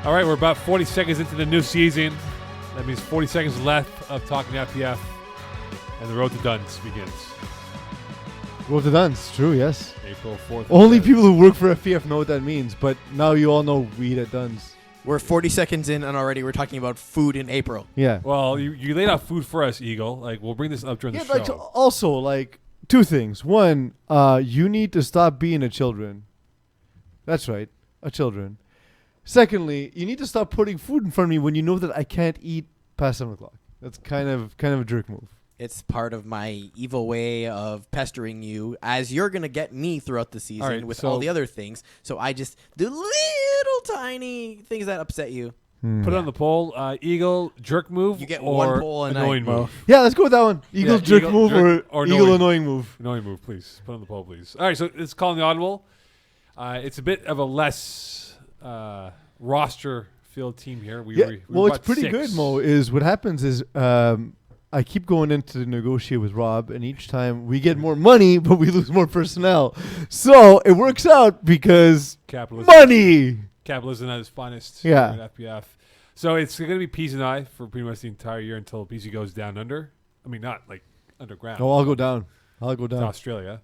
All right, we're about 40 seconds into the new season. That means 40 seconds left of Talking FPF, and the road to Duns begins. Road to Duns, true, yes. April 4th. Only people who work for FPF know what that means, but now you all know we eat at Duns. We're 40 seconds in, and already we're talking about food in April. Yeah. Well, you laid out food for us, Eagle. Like, we'll bring this up during the show. Like, also, like, two things. One, you need to stop being a children. That's right, a children. Secondly, you need to stop putting food in front of me when you know that I can't eat past 7 o'clock. That's kind of a jerk move. It's part of my evil way of pestering you, as you're going to get me throughout the season with all the other things. So I just do little tiny things that upset you. Put it on the poll. Eagle, jerk move. You get or one poll a annoying night. move. Yeah, let's go with that one. Eagle jerk move or Eagle annoying move. Annoying move, please. Put on the poll, please. All right, so it's Calling the Audible. It's a bit of a less roster-filled team here. It's pretty good, Mo, is what happens is I keep going into negotiate with Rob, and each time we get more money, but we lose more personnel. So it works out because money. Capitalism at its finest. Yeah. At FPF. So it's going to be Peeze and I for pretty much the entire year until Peeze goes down under. I mean, not like underground. Oh, I'll go down. To Australia.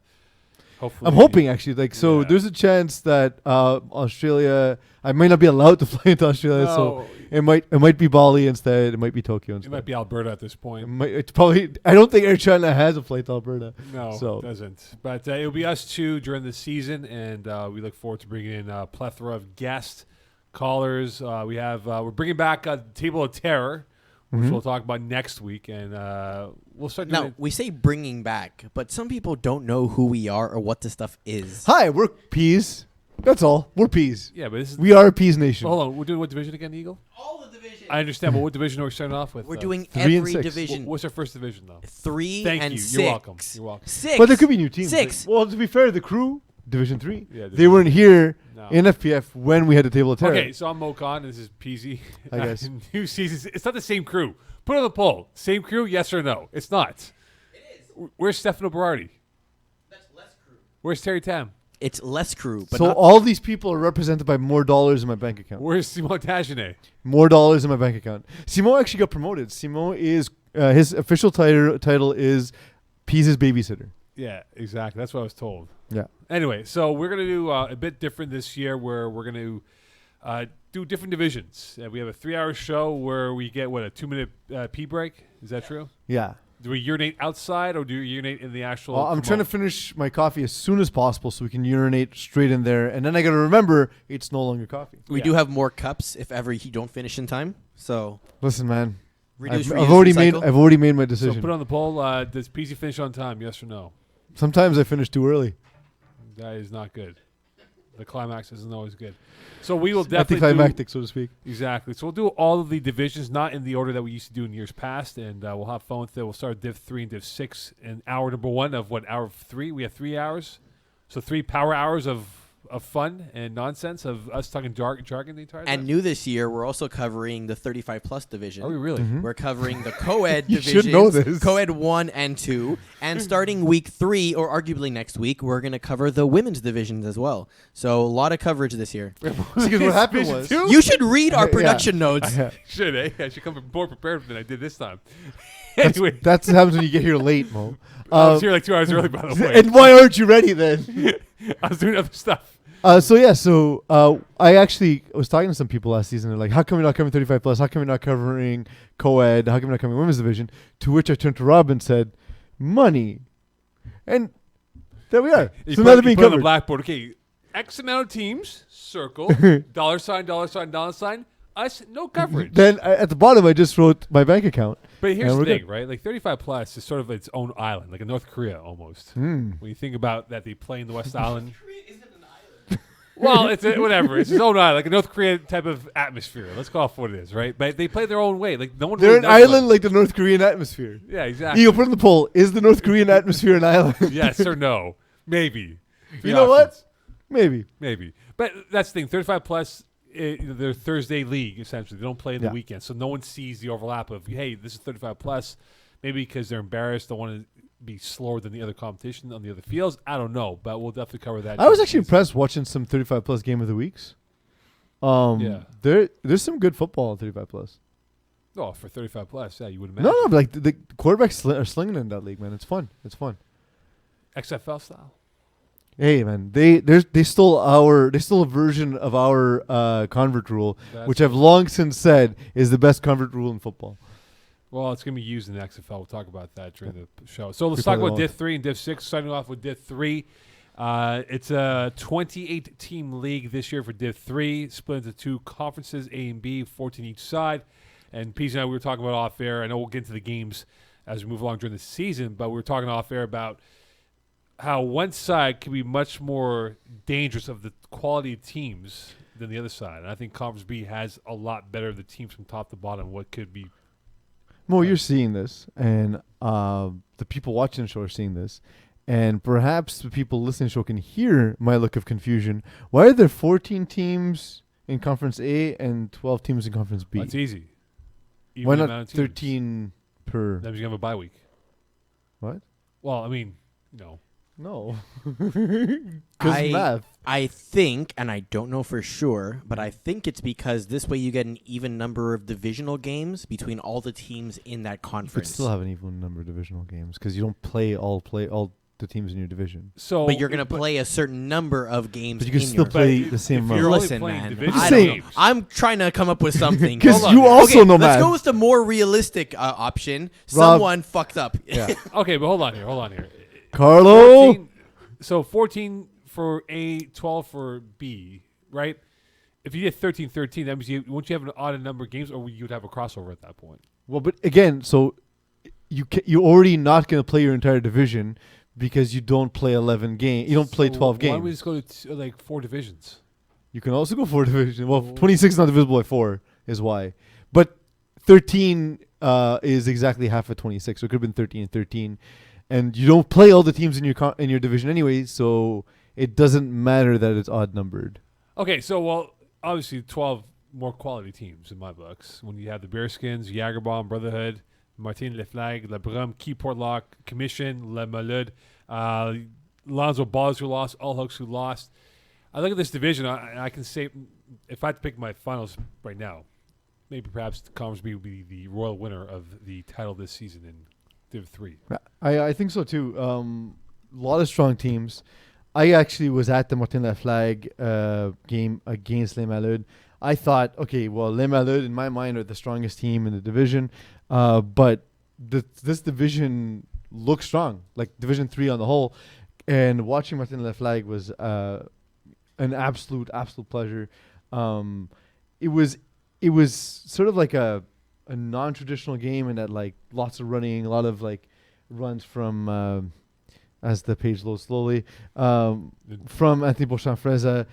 Hopefully. I'm hoping actually. There's a chance that Australia. I might not be allowed to fly into Australia, so it might be Bali instead. It might be Tokyo instead. It might be Alberta at this point. It's probably. I don't think Air China has a flight to Alberta. No, so. It doesn't. But it'll be us two during the season, and we look forward to bringing in a plethora of guest callers. We're bringing back a Table of Terror, which we'll talk about next week, and we'll start doing Now, we say bringing back, but some people don't know who we are or what this stuff is. Hi, we're Peeze. That's all. We're Peeze. Yeah, but we are a Peeze Nation. Hold on, we're doing what division again, Eagle? All the divisions. I understand, but what division are we starting off with? We're doing 3 and every 6. division. What's our first division, though? 3 Thank and you. 6. You're welcome. 6. But there could be new teams. 6. Well, to be fair, the crew, Division 3, they weren't here in FPF when we had the Table of Terror. Okay, so I'm Moe Khan, and this is Peeze. I guess. New season. It's not the same crew. Put it on the poll. Same crew, yes or no? It's not. It is. Where's Stefano Berardi? That's less crew. Where's Terry Tam? It's less crew. But so all these people are represented by more dollars in my bank account. Where's Simon Tagenet? More dollars in my bank account. Simon actually got promoted. Simon is his official title is Peace's babysitter. Yeah, exactly. That's what I was told. Yeah. Anyway, so we're going to do a bit different this year where we're going to do different divisions. We have a 3-hour show where we get, a 2-minute pee break? Is that true? Yeah. Do we urinate outside or do we urinate in the actual... Well, I'm trying to finish my coffee as soon as possible so we can urinate straight in there. And then I got to remember it's no longer coffee. We do have more cups if ever you don't finish in time. So listen, man. Reduce, I've already made my decision. So put on the poll, does Peeze finish on time, yes or no? Sometimes I finish too early. That is not good. The climax isn't always good. So we will definitely anticlimactic, so to speak. Exactly. So we'll do all of the divisions, not in the order that we used to do in years past, and we'll have fun with it. We'll start Div 3 and Div 6 in hour number 1 of hour 3? We have 3 hours. So 3 power hours of fun and nonsense of us talking jargon the entire time. And new this year, we're also covering the 35-plus division. Are we really? Mm-hmm. We're covering the co-ed You divisions. should know this. Co-ed 1 and 2. And starting week 3, or arguably next week, we're going to cover the women's divisions as well. So a lot lot this year. Because what happened was... You should read our production notes. Should, eh? I should come more prepared than I did this time. Anyway. That's what happens when you get here late, Mo. I was here like 2 hours early, by the way. And why aren't you ready then? I was doing other stuff. I actually was talking to some people last season. They're like, how come you're not covering 35 plus? How come you're not covering co-ed? How come you're not covering women's division? To which I turned to Rob and said, money. And there we are. You so put, now they're being on covered. the blackboard. Okay, X amount of teams, circle, dollar sign, dollar sign. Us, no coverage. Then at the bottom, I just wrote my bank account. But here's the thing, right? Like 35 plus is sort of its own island, like a North Korea almost. When you think about that, they play in the West Island. Well, it's whatever. It's its own island, like a North Korean type of atmosphere. Let's call it what it is, right? But they play their own way. Like no one. They're really an island like the North Korean atmosphere. Yeah, exactly. You put in the poll: is the North Korean atmosphere an island? Yes or no? Maybe. You know what? Maybe. But that's the thing. 35 plus. They're Thursday league essentially. They don't play in the weekend, so no one sees the overlap of hey, this is 35 plus. Maybe because they're embarrassed, don't want to be slower than the other competition on the other fields. I don't know, but we'll definitely cover that. I was actually impressed watching some 35 plus game of the weeks There's some good football on 35 plus. Oh, for 35 plus, yeah, you would imagine. No, but like the quarterbacks are slinging in that league, man. It's fun. XFL style. Hey, man, they stole a version of our convert rule, which I've long since said is the best convert rule in football. Well, it's going to be used in the XFL. We'll talk about that during the show. So let's talk about Div 3 and Div 6. Starting off with Div 3. It's a 28-team league this year for Div 3, split into two conferences, A and B, 14 each side. And Peeze and I, we were talking about off air. I know we'll get into the games as we move along during the season, but we were talking off air about how one side can be much more dangerous of the quality of teams than the other side. And I think Conference B has a lot better of the teams from top to bottom, what could be. Mo, you're seeing this, and the people watching the show are seeing this, and perhaps the people listening to the show can hear my look of confusion. Why are there 14 teams in Conference A and 12 teams in Conference B? That's easy. Even Why the not amount of teams. 13 per? That means you have a bye week. What? Well, I mean, no. No. Because math. I think, and I don't know for sure, but I think it's because this way you get an even number of divisional games between all the teams in that You could conference. still have an even number of divisional games because you don't play all the teams in your division. So, but you're going to play a certain number of games. But you can in still your play But the same if amount. you're only Listen, playing man. divisional I saying- don't know. games. I'm trying to come up with something. Because Hold on. you also Okay, know let's math. go with the more realistic option. Rob. Someone fucked up. Yeah. Okay, but hold on here. Carlo. 14 for A, 12 for B, right? If you get 13-13, that means won't you have an odd number of games, or you'd have a crossover at that point? Well, but again, so you're already not going to play your entire division because you don't play 11 games. You don't play 12 games. Why don't we just go to 4 divisions? You can also go 4 divisions. Well, 26 is not divisible by 4 is why. But 13 is exactly half of 26, so it could have been 13 and 13. And you don't play all the teams in your division anyway, so it doesn't matter that it's odd numbered. Okay, so obviously 12 more quality teams in my books. When you have the Bearskins, Jagerbomb, Brotherhood, Martin Leflag, La Brume, Keyport Lock, Commission, Le Malud, Lonzo Balls who lost, All Hooks who lost. I look at this division, I can say, if I had to pick my finals right now, maybe perhaps the Conference B would be the royal winner of the title this season in Div 3. I think so too. A lot of strong teams. I actually was at the Martin Laflag game against Les Malud. I thought, okay, well, Les Malud in my mind are the strongest team in the division, but this division looks strong, like Division 3 on the whole. And watching Martin Laflag was an absolute pleasure. It was sort of like a non-traditional game in that like lots of running, a lot of like runs from as the page loads slowly from Anthony Beauchamp-Freza.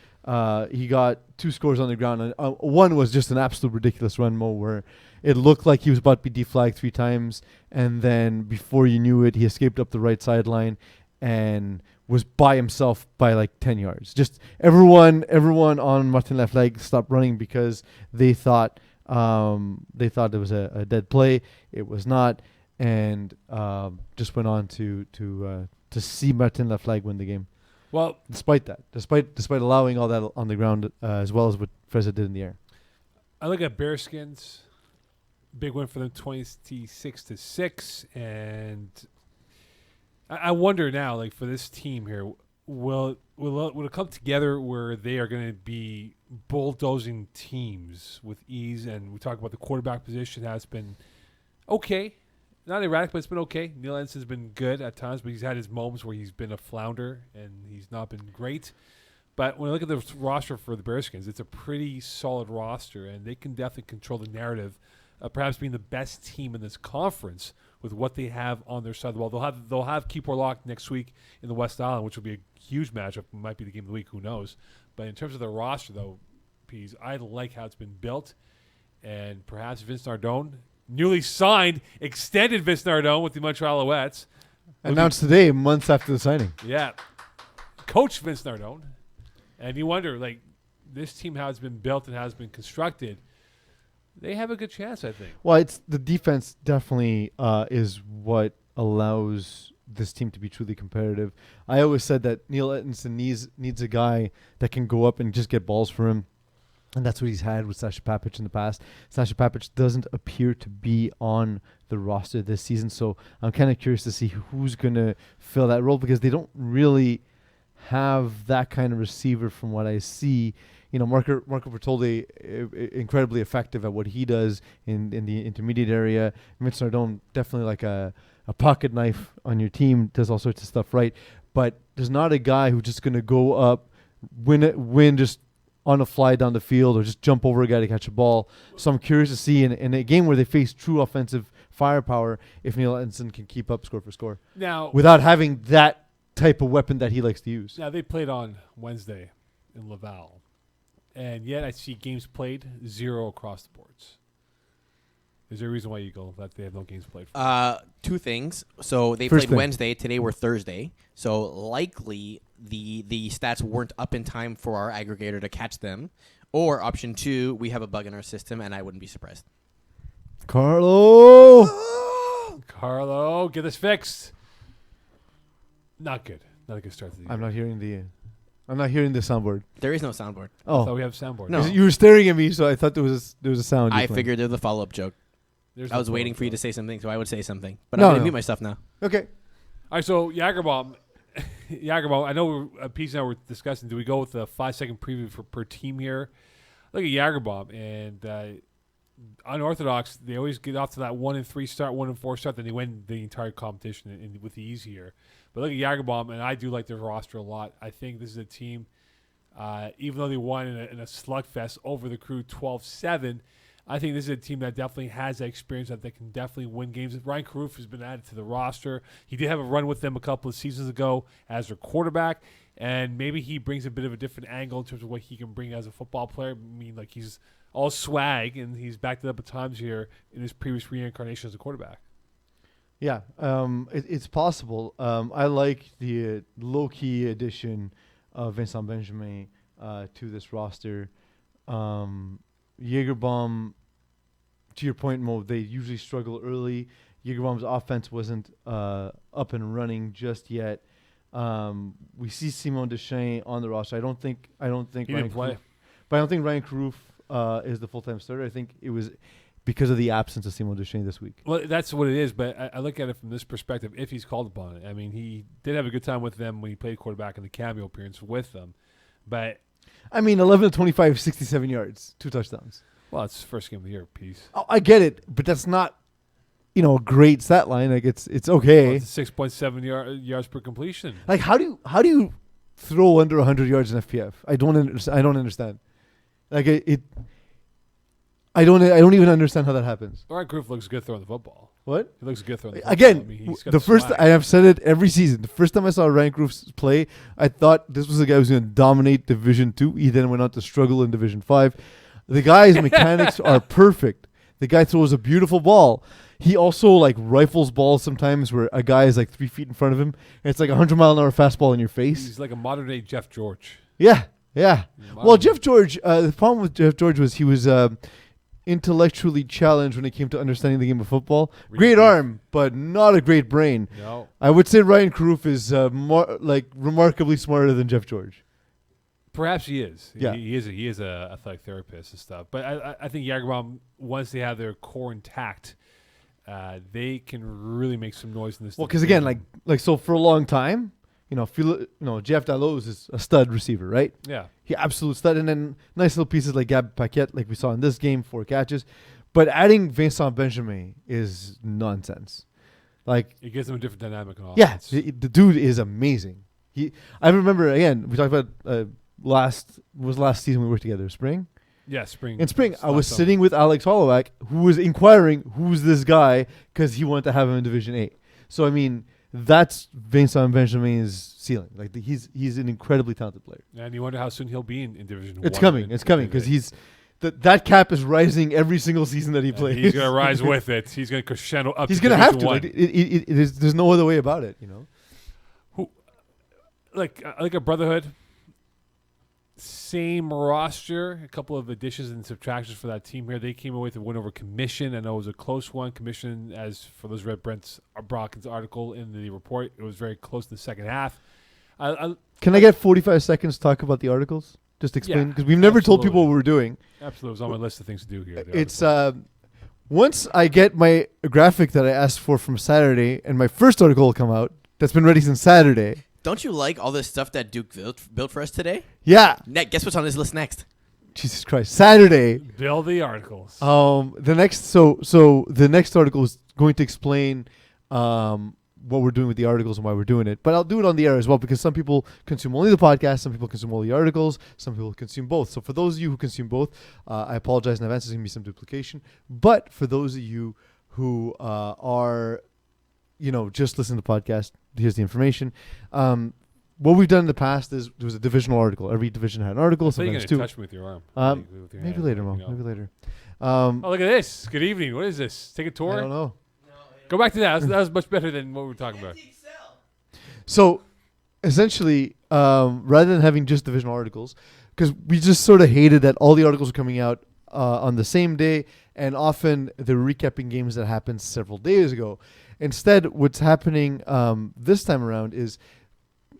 He got 2 scores on the ground, and one was just an absolute ridiculous run, Mo, where it looked like he was about to be deflagged 3 times, and then before you knew it, he escaped up the right sideline and was by himself by like 10 yards. Just everyone on Martin Laflag stopped running because they thought it was a dead play. It was not, and just went on to see Martin Laflag win the game. Well, despite allowing all that on the ground, as well as what Freza did in the air. I look at Bearskins, big win for them, 26-6, and I wonder now, like for this team here, will it come together where they are going to be bulldozing teams with ease? And we talk about the quarterback position has been okay. Not erratic, but it's been okay. Neil Ensign's been good at times, but he's had his moments where he's been a flounder and he's not been great. But when I look at the roster for the Bearskins, it's a pretty solid roster, and they can definitely control the narrative of perhaps being the best team in this conference with what they have on their side of the ball. They'll have Keyport Lock next week in the West Island, which will be a huge matchup. It might be the game of the week, who knows. But in terms of their roster, though, Peeze, I like how it's been built, and perhaps Vince Nardone, newly signed, extended Vince Nardone with the Montreal Alouettes. Announced today, months after the signing. Yeah. Coach Vince Nardone. And you wonder, like, this team, how it's been built and how it's been constructed, they have a good chance, I think. Well, it's the defense definitely is what allows this team to be truly competitive. I always said that Neil Ettinson needs a guy that can go up and just get balls for him. And that's what he's had with Sasha Papic in the past. Sasha Papic doesn't appear to be on the roster this season, so I'm kind of curious to see who's going to fill that role because they don't really have that kind of receiver from what I see. You know, Marco Bertoldi, incredibly effective at what he does in the intermediate area. Vince Nardone, definitely like a pocket knife on your team, does all sorts of stuff right. But there's not a guy who's just going to go up, win just on a fly down the field or just jump over a guy to catch a ball. So I'm curious to see in a game where they face true offensive firepower if Neil Edson can keep up score for score now without having that type of weapon that he likes to use. Now, they played on Wednesday in Laval, and yet I see games played 0 across the boards. Is there a reason why you go that they have no games played? Two things. So they played Wednesday. Today we're Thursday. So likely the stats weren't up in time for our aggregator to catch them. Or option 2, we have a bug in our system, and I wouldn't be surprised. Carlo, get this fixed. Not good. Not a good start to the year. I'm not hearing the soundboard. There is no soundboard. I thought we have a soundboard. No. You were staring at me, so I thought there was a sound. I figured there was a follow-up joke. I was waiting for you to say something, so I would say something. But I'm going to mute myself now. Okay. All right, so Jagerbomb, I know Peeze and I were discussing, do we go with a 5-second preview per team here? Look at Jagerbomb, and unorthodox, they always get off to that 1-3 start, 1-4 start, then they win the entire competition with the ease here. But look at Jagerbomb, and I do like their roster a lot. I think this is a team, even though they won in a slugfest over the Crew 12-7, I think this is a team that definitely has that experience that they can definitely win games. Ryan Caruth has been added to the roster. He did have a run with them a couple of seasons ago as their quarterback, and maybe he brings a bit of a different angle in terms of what he can bring as a football player. I mean, like, he's all swag, and he's backed it up at times here in his previous reincarnation as a quarterback. Yeah, it's possible. I like the low-key addition of Vincent Benjamin to this roster. Jagerbomb, to your point, Mo, they usually struggle early. Jagerbomb's offense wasn't up and running just yet. We see Simon Deschamps on the roster. I don't think he didn't play. But I don't think Ryan Caruth is the full-time starter. I think it was because of the absence of Simon Deschamps this week. Well, that's what it is, but I look at it from this perspective, if he's called upon it. I mean, he did have a good time with them when he played quarterback in the cameo appearance with them. But I mean, 11 to 25, 67 yards, 2 touchdowns. Well, it's the first game of the year, Peeze. Oh, I get it, but that's not, a great stat line. Like it's okay. Well, it's 6.7 yards per completion. Like how do you throw under 100 yards in FPF? I don't understand. Like I don't even understand how that happens. Ryan Caruth looks good throwing the football. What? He looks good throwing the football. Again, I mean, he's got the first I have said it every season. The first time I saw Ryan Caruth play, I thought this was a guy who was going to dominate Division 2. He then went on to struggle in Division 5. The guy's mechanics are perfect. The guy throws a beautiful ball. He also rifles balls sometimes where a guy is 3 feet in front of him, and it's like 100-mile-an-hour fastball in your face. He's like a modern-day Jeff George. Yeah. Well, Jeff George, the problem with Jeff George was he was intellectually challenged when it came to understanding the game of football. Great arm, but not a great brain. No. I would say Ryan Caruth is remarkably smarter than Jeff George. Perhaps he is. Yeah. He is a athletic therapist and stuff. But I think Jagerbomb, once they have their core intact, they can really make some noise in this. Well, because again, so for a long time, Jeff Dalloz is a stud receiver, right? Yeah. He absolute stud. And then nice little pieces like Gab Paquette, like we saw in this game, 4 catches. But adding Vincent Benjamin is nonsense. It gives them a different dynamic on offense. Yeah, the dude is amazing. I remember, again, we talked about last season we worked together, spring? Yeah, spring. In spring, I was sitting with Alex Holowak, who was inquiring, who's this guy, because he wanted to have him in Division 8. So, I mean, that's Vincent Benjamin's ceiling. He's an incredibly talented player. And you wonder how soon he'll be in Division 1. It's coming, because that cap is rising every single season that he plays. He's going to rise with it. He's going to crescendo up. He's going to have to. There's no other way about it, Like a Brotherhood, same roster, a couple of additions and subtractions for that team here. They came away with a win over Commission. I know it was a close one. Commission, as for those Red Brents Brockens article in the report, it was very close in the second half. Can I get 45 seconds to talk about the articles? Just explain, because we've never told people what we're doing. Absolutely. It was on my list of things to do here. It's once I get my graphic that I asked for from Saturday, and my first article will come out. That's been ready since Saturday. Don't you like all this stuff that Duke built for us today? Yeah. Guess what's on his list next? Jesus Christ. Saturday. Build the articles. The next article is going to explain what we're doing with the articles and why we're doing it. But I'll do it on the air as well, because some people consume only the podcast, some people consume all the articles, some people consume both. So for those of you who consume both, I apologize in advance. There's going to be some duplication. But for those of you who are, just listen to the podcast, here's the information. What we've done in the past is there was a divisional article. Every division had an article. So you're going to touch me with your arm. Maybe later, Mo. Maybe later. Oh, look at this. Good evening. What is this? Take a tour? I don't know. Go back to that. That was much better than what we were talking about. So, essentially, rather than having just divisional articles, because we just sort of hated that all the articles were coming out on the same day, and often they're recapping games that happened several days ago. Instead, what's happening this time around is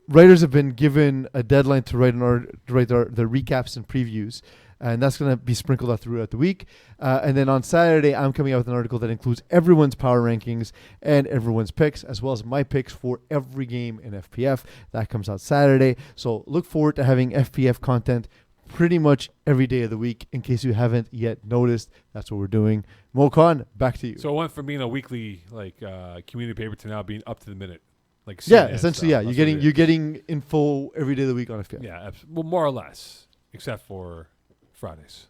writers have been given a deadline to write their recaps and previews. And that's going to be sprinkled out throughout the week. And then on Saturday, I'm coming out with an article that includes everyone's power rankings and everyone's picks, as well as my picks for every game in FPF. That comes out Saturday. So look forward to having FPF content pretty much every day of the week. In case you haven't yet noticed, that's what we're doing. Moe Khan, back to you. So it went from being a weekly community paper to now being up to the minute. Essentially, yeah. You're getting info every day of the week on FPF. Yeah, well, more or less, except for Fridays.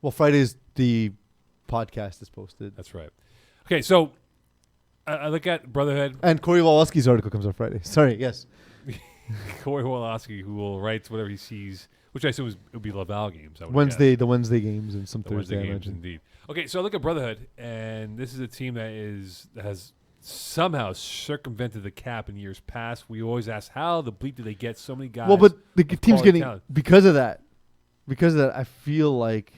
Well, Fridays the podcast is posted. That's right. Okay, so I look at Brotherhood. And Corey Woloski's article comes on Friday. Sorry, yes. Corey Woloski, who will write whatever he sees, which I assume would be Laval games. The Wednesday games and some Thursday games, indeed. Okay, so I look at Brotherhood, and this is a team that has somehow circumvented the cap in years past. We always ask, how the bleep did they get so many guys? Well, but the team's getting talent? Because of that, I feel like,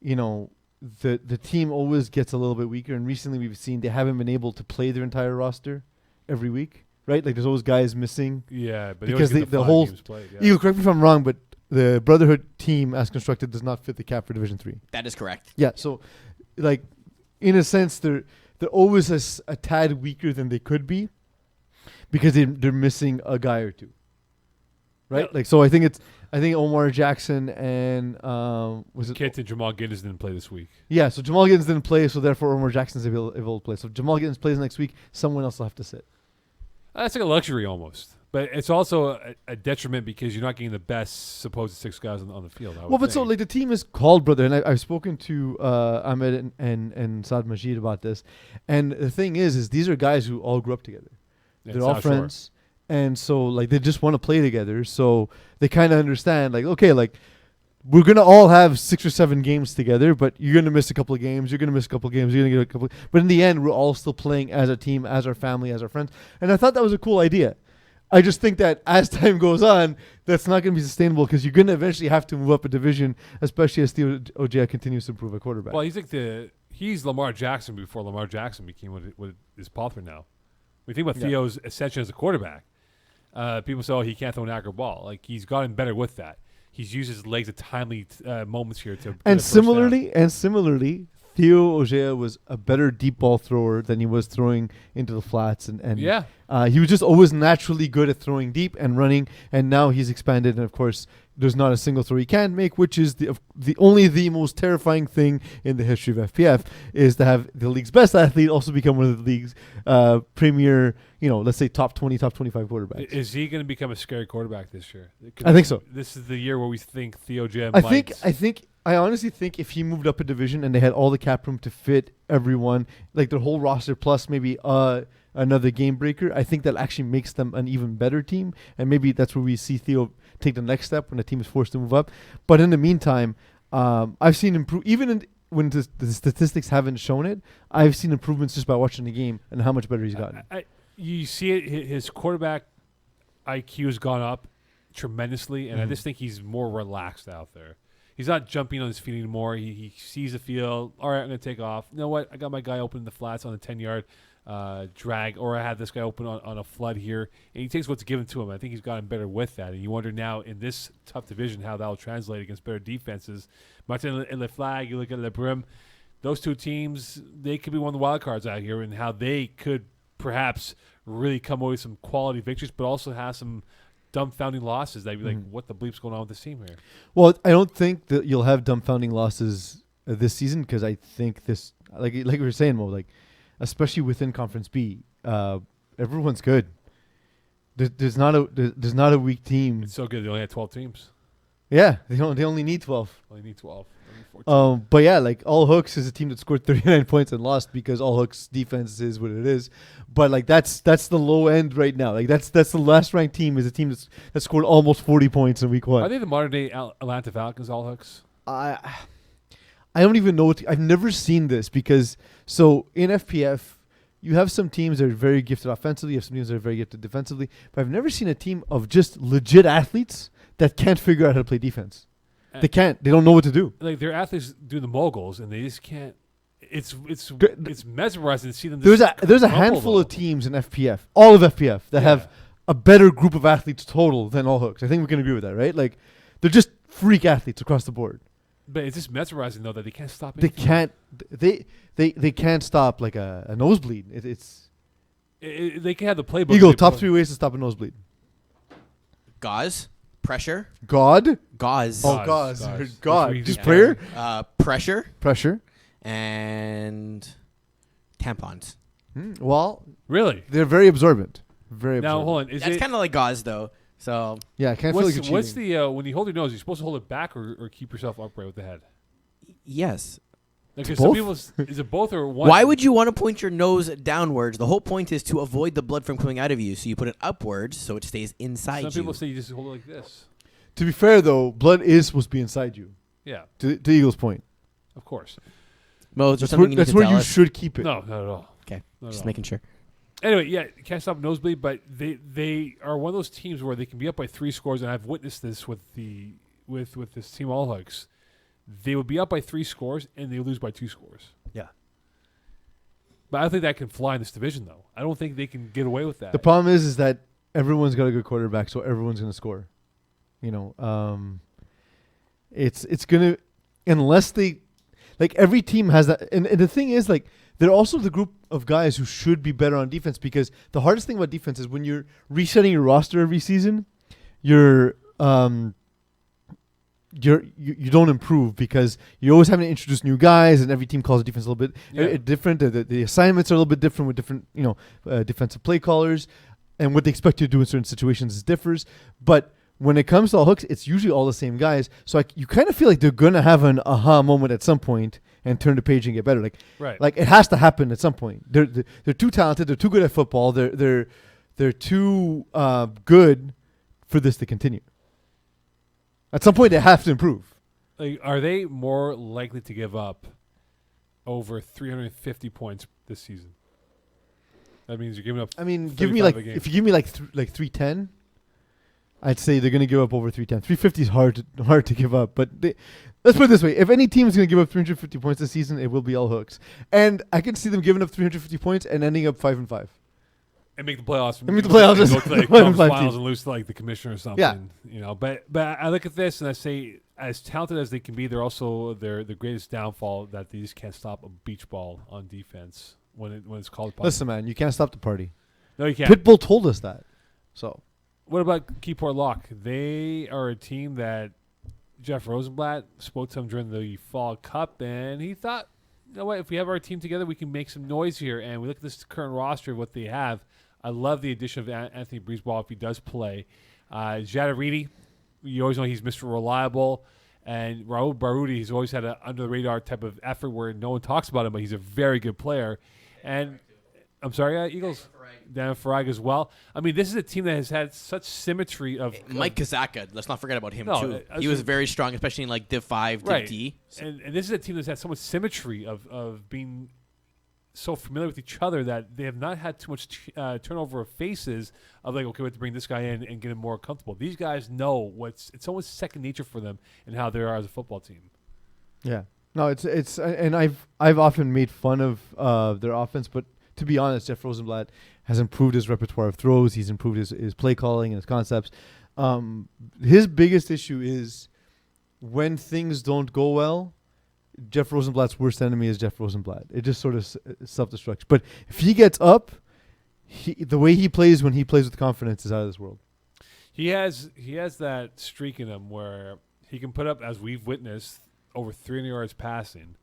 the team always gets a little bit weaker. And recently we've seen they haven't been able to play their entire roster every week, right? Like there's always guys missing. Yeah, but because the whole games played, yeah. You correct me if I'm wrong, but the Brotherhood team as constructed does not fit the cap for Division 3. That is correct. Yeah, so like in a sense they're always a tad weaker than they could be because they're missing a guy or two. Right? Yeah. So I think Omar Jackson and was it Kit and Jamal Giddens didn't play this week. Yeah, so Jamal Giddens didn't play, so therefore Omar Jackson's able to play. So if Jamal Giddens plays next week, someone else will have to sit. That's like a luxury almost. But it's also a detriment because you're not getting the best supposed 6 guys on the field. So the team is called Brother, and I've spoken to Ahmed and Saad Majid about this. And the thing is these are guys who all grew up together. They're all friends. Sure. And so, they just want to play together. So they kind of understand, okay, we're going to all have 6 or 7 games together, but you're going to miss a couple of games. You're going to miss a couple of games. You're going to get a couple. But in the end, we're all still playing as a team, as our family, as our friends. And I thought that was a cool idea. I just think that as time goes on, that's not going to be sustainable because you're going to eventually have to move up a division, especially as Theo Ojea continues to improve at quarterback. Well, he's Lamar Jackson before Lamar Jackson became what is Pothler now. We think about Theo's ascension as a quarterback. People say, he can't throw an accurate ball. He's gotten better with that. He's used his legs at timely moments here to. And similarly, Theo Ojea was a better deep ball thrower than he was throwing into the flats, and he was just always naturally good at throwing deep and running. And now he's expanded, and of course, there's not a single throw he can't make, which is the most terrifying thing in the history of FPF is to have the league's best athlete also become one of the league's premier, let's say top 20, top 25 quarterbacks. Is he going to become a scary quarterback this year? I think so. This is the year where we think Theo Ojea I honestly think if he moved up a division and they had all the cap room to fit everyone, their whole roster plus maybe another game breaker, I think that actually makes them an even better team. And maybe that's where we see Theo take the next step when the team is forced to move up. But in the meantime, I've seen when the statistics haven't shown it, I've seen improvements just by watching the game and how much better he's gotten. You see it, his quarterback IQ has gone up tremendously, and I just think he's more relaxed out there. He's not jumping on his feet anymore. He sees the field. All right, I'm going to take off. You know what? I got my guy open in the flats on the 10-yard. drag, or I have this guy open on a flood here, and he takes what's given to him. I think he's gotten better with that, and you wonder now in this tough division how that will translate against better defenses. Martin and Le Flag, you look at Le Brim, those two teams, they could be one of the wild cards out here, and how they could perhaps really come away with some quality victories, but also have some dumbfounding losses that you'd be like, what the bleep's going on with this team here? Well, I don't think that you'll have dumbfounding losses this season, because I think this, like we were saying, Mo, like, especially within Conference B, everyone's good. There's not a weak team. It's so good. They only had 12 teams. Yeah, they only need 12. Only need 12. Only 14. But yeah, like All Hooks is a team that scored 39 points and lost because All Hooks defense is what it is. But like that's the low end right now. Like that's the last ranked team is a team that scored almost 40 points in week 1. Are they the modern day Atlanta Falcons, All Hooks? I don't even know I've never seen this, because so in FPF you have some teams that are very gifted offensively, you have some teams that are very gifted defensively, but I've never seen a team of just legit athletes that can't figure out how to play defense. They can't. They don't know what to do. Like their athletes do the moguls, and they just can't. It's mesmerizing to see them. There's a handful of teams in FPF, all of FPF, that have a better group of athletes total than All Hooks. I think we can agree with that, right? Like they're just freak athletes across the board. But it's just mesmerizing though that they can't stop. They can't. They can't stop like a nosebleed. They can have the playbook. Eagle, top 3 ways to stop a nosebleed. Gauze, pressure. Gauze. Gauze. Oh, gauze. God. Just prayer. Pressure, and tampons. Well, really, they're very absorbent. Very now absorbent. hold on. That's kind of like gauze though. So yeah, I can't feel like you're cheating. What's the when you hold your nose? You're supposed to hold it back or keep yourself upright with the head. yes. Like Both? some people, is it both or one? Why would you want to point your nose downwards? The whole point is to avoid the blood from coming out of you. So you put it upwards so it stays inside you. Some people say you just hold it like this. To be fair though, blood is supposed to be inside you. Yeah, To Eagle's point. of course. Mo, is there That's something where, you need that's to where tell you us? should keep it. No, not at all. Okay, Not at just all. making sure. Anyway, yeah, can't stop nosebleed, but they are one of those teams where they can be up by 3 scores, and I've witnessed this with this team All Hooks. They would be up by 3 scores, and they lose by 2 scores. Yeah. But I don't think that can fly in this division, though. I don't think they can get away with that. The problem is that everyone's got a good quarterback, so everyone's going to score. You know, it's going to, unless they, like every team has that. And the thing is, like, they're also the group of guys who should be better on defense, because the hardest thing about defense is when you're resetting your roster every season, you don't improve, because you're always having to introduce new guys, and every team calls the defense a little bit different. The assignments are a little bit different with different, defensive play callers, and what they expect you to do in certain situations differs. But when it comes to All Hooks, it's usually all the same guys. So you kind of feel like they're gonna have an aha moment at some point and turn the page and get better. Like it has to happen at some point. They're too talented. They're too good at football. They're too good for this to continue. At some point, they have to improve. Like, are they more likely to give up over 350 points this season? That means you're giving up. I mean, if you give me like 310, I'd say they're going to give up over 310. 350 is hard to give up, but let's put it this way: if any team is going to give up 350 points this season, it will be All Hooks, and I can see them giving up 350 points and ending up 5-5. And make the playoffs. And make the playoffs. And go to the conference finals and lose to like the commissioner or something. Yeah. But I look at this and I say, as talented as they can be, they're also the greatest downfall that they just can't stop a beach ball on defense when it's called upon. Listen, man, you can't stop the party. No, you can't. Pitbull told us that. So, what about Keyport Lock? They are a team that Jeff Rosenblatt spoke to him during the Fall Cup, and he thought, you know what, if we have our team together, we can make some noise here. And we look at this current roster of what they have. I love the addition of Anthony Breezeball if he does play. Jadariti, you always know he's Mr. Reliable. And Raul Barudi, he's always had an under-the-radar type of effort where no one talks about him, but he's a very good player. And I'm sorry, Eagles? Dan Farag as well. I mean, this is a team that has had such symmetry of... Mike Kazaka, let's not forget about him, too. He was very strong, especially in like Div 5, Div D. And this is a team that's had so much symmetry of being so familiar with each other that they have not had too much turnover of faces of like, okay, we have to bring this guy in and get him more comfortable. These guys know it's almost second nature for them and how they are as a football team. Yeah. No, it's and I've often made fun of their offense, but to be honest, Jeff Rosenblatt has improved his repertoire of throws. He's improved his play calling and his concepts. His biggest issue is when things don't go well, Jeff Rosenblatt's worst enemy is Jeff Rosenblatt. It just sort of self-destructs. But if he gets up, the way he plays when he plays with confidence is out of this world. He has that streak in him where he can put up, as we've witnessed, over 300 yards passing,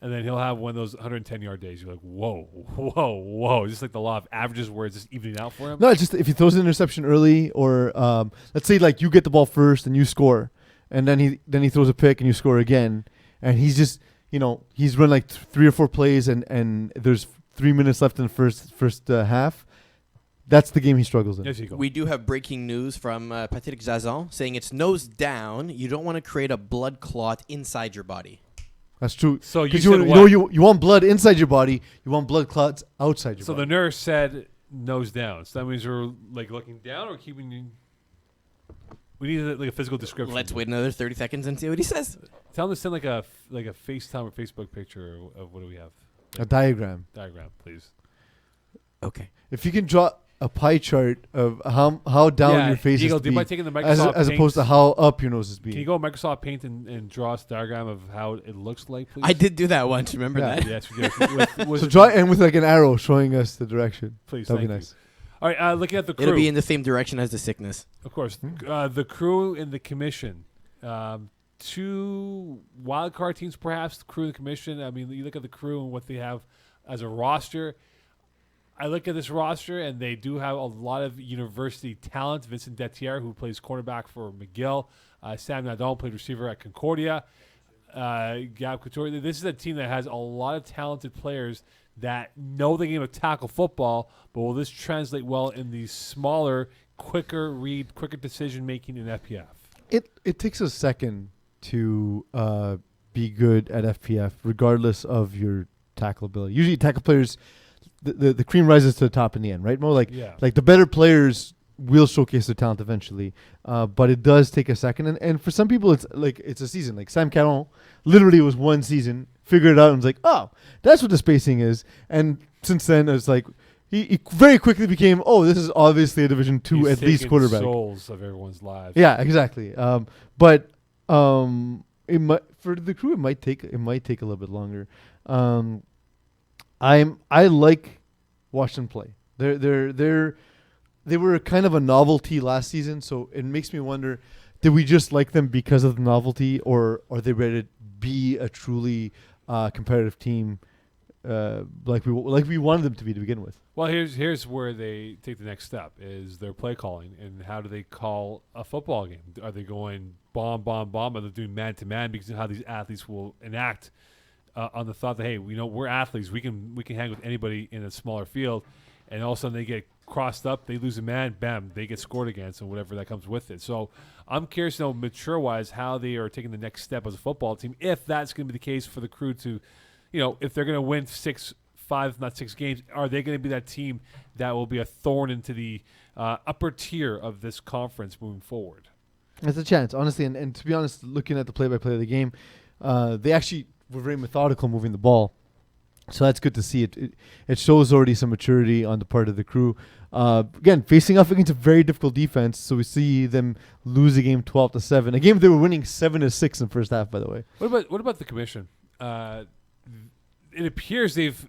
and then he'll have one of those 110-yard days. You're like, whoa, whoa, whoa. Just like the law of averages where it's just evening out for him. No, it's just if he throws an interception early or let's say like you get the ball first and you score, and then he throws a pick and you score again, and he's just, he's run like 3 or 4 plays and there's 3 minutes left in the first half. That's the game he struggles in. Yes, you go. We do have breaking news from Patrick Zazon saying it's nose down. You don't want to create a blood clot inside your body. That's true. So you you want blood inside your body. You want blood clots outside your body. So the nurse said nose down. So that means we're like looking down or keeping you. We need like a physical description. Let's wait another 30 seconds and see what he says. Tell him to send like a FaceTime or Facebook picture of what do we have? A diagram, please. Okay. If you can draw a pie chart of how down your face Eagle, is do you mind taking the Microsoft as Paint? opposed to how up your nose is being. Can you go Microsoft Paint and draw us a diagram of how it looks like, please? I did do that once. Remember that? Yes, we did. So draw and with like an arrow showing us the direction. Please, that'd be thank nice. you. All right, looking at the crew. It'll be in the same direction as the sickness. Of course. The crew and the commission. 2 wildcard teams, perhaps, the crew and the commission. I mean, you look at the crew and what they have as a roster. I look at this roster, and they do have a lot of university talent. Vincent Detier, who plays cornerback for McGill. Sam Nadal played receiver at Concordia. Gab Couture. This is a team that has a lot of talented players that know the game of tackle football, but will this translate well in the smaller, quicker decision-making in FPF? It takes a second to be good at FPF, regardless of your tackle ability. Usually tackle players, the cream rises to the top in the end, right? More like the better players will showcase their talent eventually, but it does take a second. And for some people, it's a season. Like Sam Caron, literally was one season, figured it out, and was like, oh, that's what the spacing is. And since then, it's like he very quickly became, oh, this is obviously a Division II at least quarterback. Souls of everyone's lives. Yeah, exactly. But it might, for the crew, it might take a little bit longer. I like watching them play. They were kind of a novelty last season, so it makes me wonder: did we just like them because of the novelty, or are they ready to be a truly competitive team, like we wanted them to be to begin with? Well, here's where they take the next step: is their play calling, and how do they call a football game? Are they going bomb, bomb, bomb? Are they doing man to man? Because of how these athletes will enact on the thought that, hey, we're athletes, we can hang with anybody in a smaller field, and all of a sudden they get crossed up, they lose a man, bam, they get scored against, and whatever that comes with it. So I'm curious to know, mature-wise, how they are taking the next step as a football team, if that's going to be the case for the crew to, if they're going to win 5, if not 6 games, are they going to be that team that will be a thorn into the upper tier of this conference moving forward? There's a chance, honestly, and to be honest, looking at the play-by-play of the game, they actually were very methodical moving the ball. So that's good to see. It shows already some maturity on the part of the crew. Again, facing off against a very difficult defense, so we see them lose a game 12-7. A game they were winning 7-6 in the first half, by the way. What about the commission? It appears they've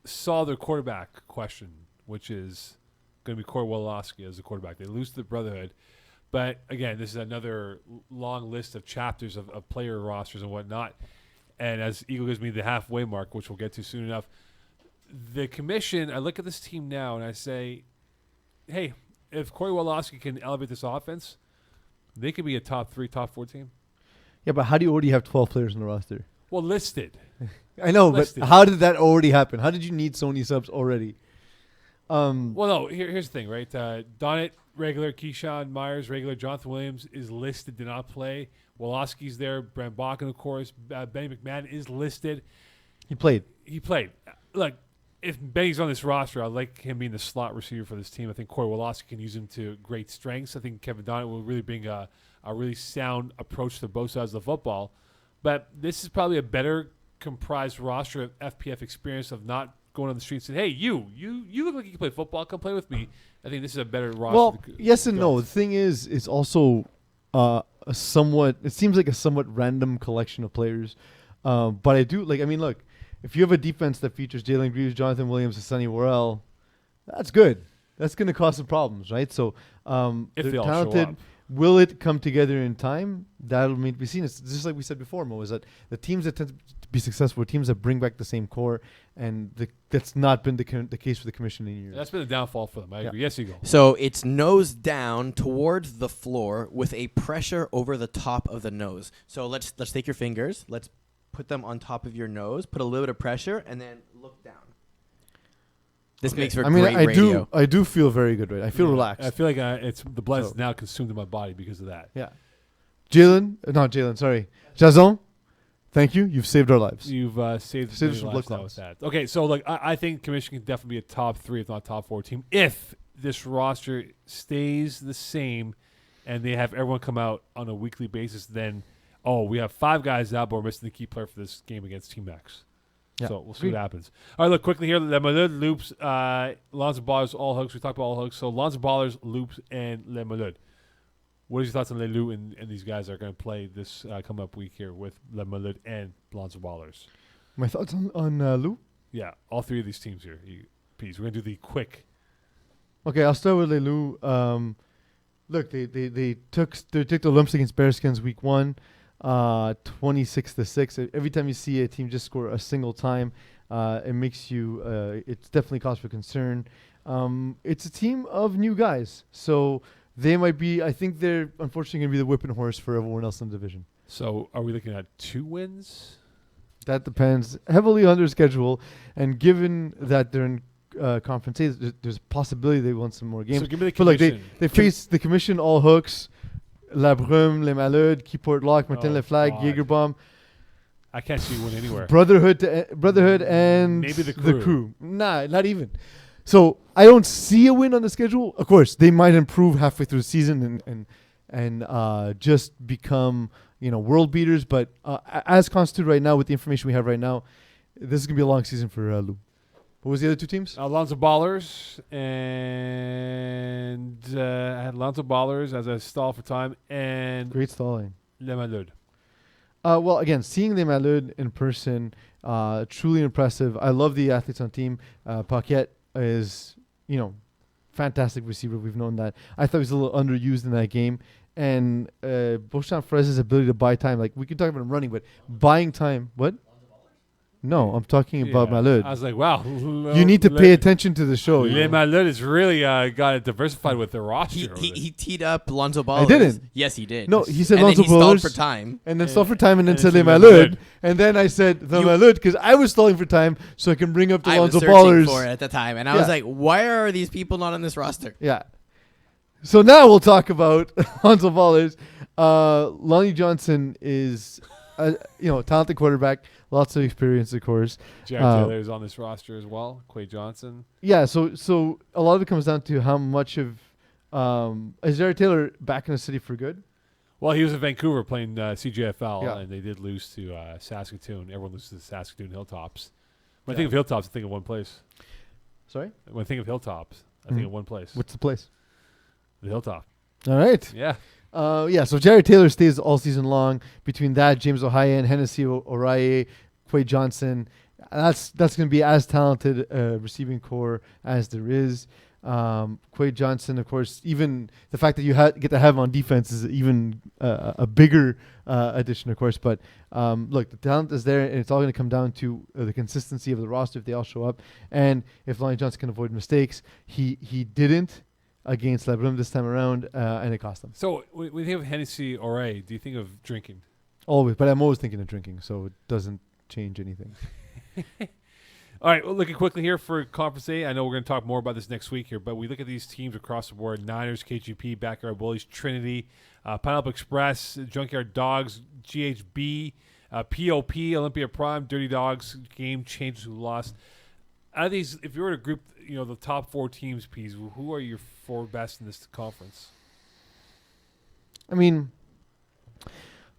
solved their quarterback question, which is going to be Corey Wolowski as the quarterback. They lose to the Brotherhood. But, again, this is another long list of chapters of player rosters and whatnot. And as Eagle gives me the halfway mark, which we'll get to soon enough, the commission, I look at this team now and I say, hey, if Corey Wolowski can elevate this offense, they could be a top 3, top 4 team. Yeah, but how do you already have 12 players in the roster? Well, listed. I know, listed. But how did that already happen? How did you need Sony subs already? Well, no, here's the thing, right? Donnet, regular. Keyshawn Myers, regular. Jonathan Williams is listed, did not play. Wolowski's there. Brent Bakken, of course. Benny McMahon is listed. He played. Look, if Benny's on this roster, I like him being the slot receiver for this team. I think Corey Wolowski can use him to great strengths. I think Kevin Donnet will really bring a really sound approach to both sides of the football. But this is probably a better comprised roster of FPF experience of not going on the street and saying, "Hey, you look like you can play football. Come play with me." I think this is a better roster. Well, yes and no. The thing is, it's also a somewhat. It seems like a somewhat random collection of players, but I do like. I mean, look, if you have a defense that features Jalen Greaves, Jonathan Williams, and Sonny Worrell, that's good. That's going to cause some problems, right? So if they're they all talented. show up. Will it come together in time? That'll need to be seen. It's just like we said before, Mo, is that the teams that tend to be successful are teams that bring back the same core, and that's not been the case for the commission in years. That's been a downfall for them. I agree. Yes, you go. So it's nose down towards the floor with a pressure over the top of the nose. So let's take your fingers. Let's put them on top of your nose. Put a little bit of pressure, and then look down. This makes for great radio. I do feel very good, right? I feel relaxed. I feel like it's the blood is now consumed in my body because of that. Yeah. Sorry. Jason, thank you. You've saved our lives. You've saved us from blood now with that. Okay, so like I think Commission can definitely be a top 3, if not top 4 team, if this roster stays the same and they have everyone come out on a weekly basis. Then, we have 5 guys out, but we're missing the key player for this game against Team X. Yeah. So we'll see what happens. All right, look, quickly here. Le Malud, Loops, Lonzo Ballers, all hooks. We talked about all hooks. So Lonzo Ballers, Loops, and Le Malud. What are your thoughts on Le Lou and these guys that are going to play this coming up week here with Le Malud and Lonzo Ballers? My thoughts on Lou? Yeah, all 3 of these teams here. Peeze. We're going to do the quick. Okay, I'll start with Le Lou. Look, they took the lumps against Bearskins week 1. 26-6. Every time you see a team just score a single time, it makes you. It's definitely cause for concern. It's a team of new guys, so they might be. I think they're unfortunately going to be the whipping horse for everyone else in the division. So, are we looking at 2 wins? That depends heavily on their schedule, and given that they're in conference A, there's a possibility they won some more games. So, give me the but commission. They face the commission, all hooks. La Brume, Les Malud, Keyport Lock, Martin Leflag, Jaegerbomb. I can't see you win anywhere. Brotherhood, and maybe the crew. Nah, not even. So I don't see a win on the schedule. Of course, they might improve halfway through the season and just become world beaters. But as constituted right now, with the information we have right now, this is gonna be a long season for Lou. What was the other 2 teams? Lonzo Ballers and I had Lonzo Ballers as a stall for time and great stalling. Le Malud. Well, again, seeing Les Malud in person, truly impressive. I love the athletes on team. Paquette is, fantastic receiver. We've known that. I thought he was a little underused in that game. And Beauchamp Frez's ability to buy time. Like, we can talk about him running, but buying time. What? No, I'm talking about Malud. I was like, wow. You need to pay attention to the show. Le Malud has really got it diversified with the roster. He teed up Lonzo Ballers. I didn't. Yes, he did. No, he said and Lonzo then he Ballers. stalled for time. And then stalled for time and then said Le Malud. And then I said the Malud because I was stalling for time so I can bring up the Lonzo Ballers. I was searching for it at the time. And I was like, why are these people not on this roster? Yeah. So now we'll talk about Lonzo Ballers. Lonnie Johnson is a talented quarterback. Lots of experience, of course. Jared Taylor is on this roster as well. Quay Johnson. Yeah, so a lot of it comes down to how much of is Jared Taylor back in the city for good? Well, he was in Vancouver playing CJFL, and they did lose to Saskatoon. Everyone loses to the Saskatoon Hilltops. When I think of Hilltops, I think of one place. Sorry? When I think of Hilltops, I think of one place. What's the place? The Hilltop. All right. Yeah. So Jared Taylor stays all season long. Between that, James Ohaya and Hennessy Oraye, Quay Johnson, that's going to be as talented receiving core as there is. Quay Johnson, of course, even the fact that you get to have him on defense is even a bigger addition, of course. But look, the talent is there, and it's all going to come down to the consistency of the roster if they all show up. And if Lonnie Johnson can avoid mistakes, he didn't against Labrum this time around, and it cost them. So when you think of Hennessy Oraye, do you think of drinking? Always, but I'm always thinking of drinking, so it doesn't change anything. All right, well, looking quickly here for Conference A. I know we're going to talk more about this next week here, but we look at these teams across the board: Niners, KGP, Backyard Bullies, Trinity, Pineapple Express, Junkyard Dogs, GHB, POP, Olympia Prime, Dirty Dogs, Game Changers who lost. Out of these, if you were to group, the top 4 teams, Peeze, who are your 4 best in this conference? I mean,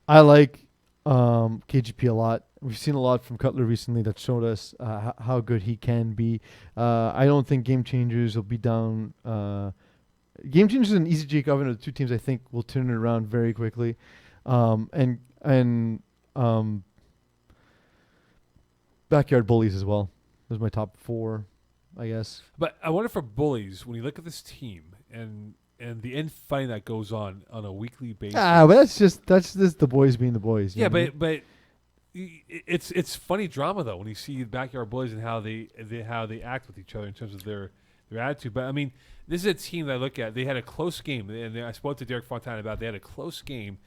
I like KGP a lot. we've seen a lot from Cutler recently that showed us how good he can be. I don't think Game Changers will be down. Game Changers and Easy Jake Oven are the two teams I think will turn it around very quickly. And Backyard Bullies as well. Those are my top 4, I guess. But I wonder for Bullies, when you look at this team and the infighting that goes on a weekly basis. But that's just the boys being the boys. Yeah, but it's funny drama though when you see Backyard Bullies and how they act with each other in terms of their attitude. But I mean, this is a team that I look at. They had a close game, and I spoke to Derek Fontana about. They had a close game,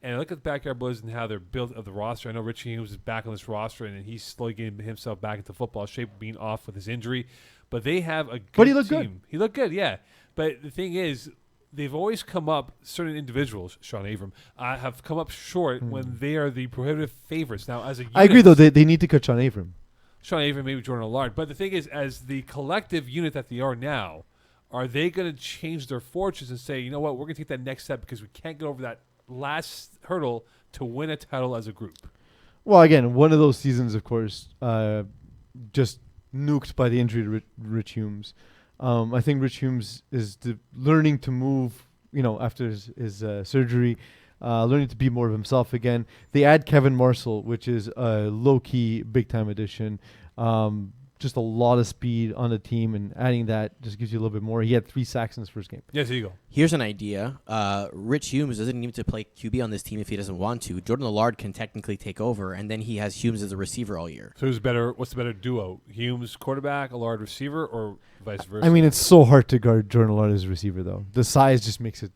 and I look at the Backyard Bullies and how they're built of the roster. I know Richie Humes is back on this roster, and he's slowly getting himself back into football shape, being off with his injury. But they have a good But he looked team. good. He looked good, yeah. But the thing is, they've always come up, certain individuals, Sean Avram, have come up short when they are the prohibitive favorites. Now, as a unit, I agree, though. They need to cut Sean Avram. Sean Avram, maybe Jordan Allard. But the thing is, as the collective unit that they are now, are they going to change their fortunes and say, you know what, we're going to take that next step because we can't get over that last hurdle to win a title as a group? Well, again, one of those seasons, of course, just nuked by the injury to Rich Humes. I think Rich Humes is learning to move, after his surgery, learning to be more of himself again. They add Kevin Marshall, which is a low-key, big-time addition. Just a lot of speed on the team, and adding that just gives you a little bit more. He had 3 sacks in his first game. Yes, there you go. Here's an idea. Rich Humes doesn't need to play QB on this team if he doesn't want to. Jordan Allard can technically take over, and then he has Humes as a receiver all year. So who's better? What's the better duo? Humes quarterback, Allard receiver, or vice versa? I mean, it's so hard to guard Jordan Allard as a receiver, though. The size just makes it.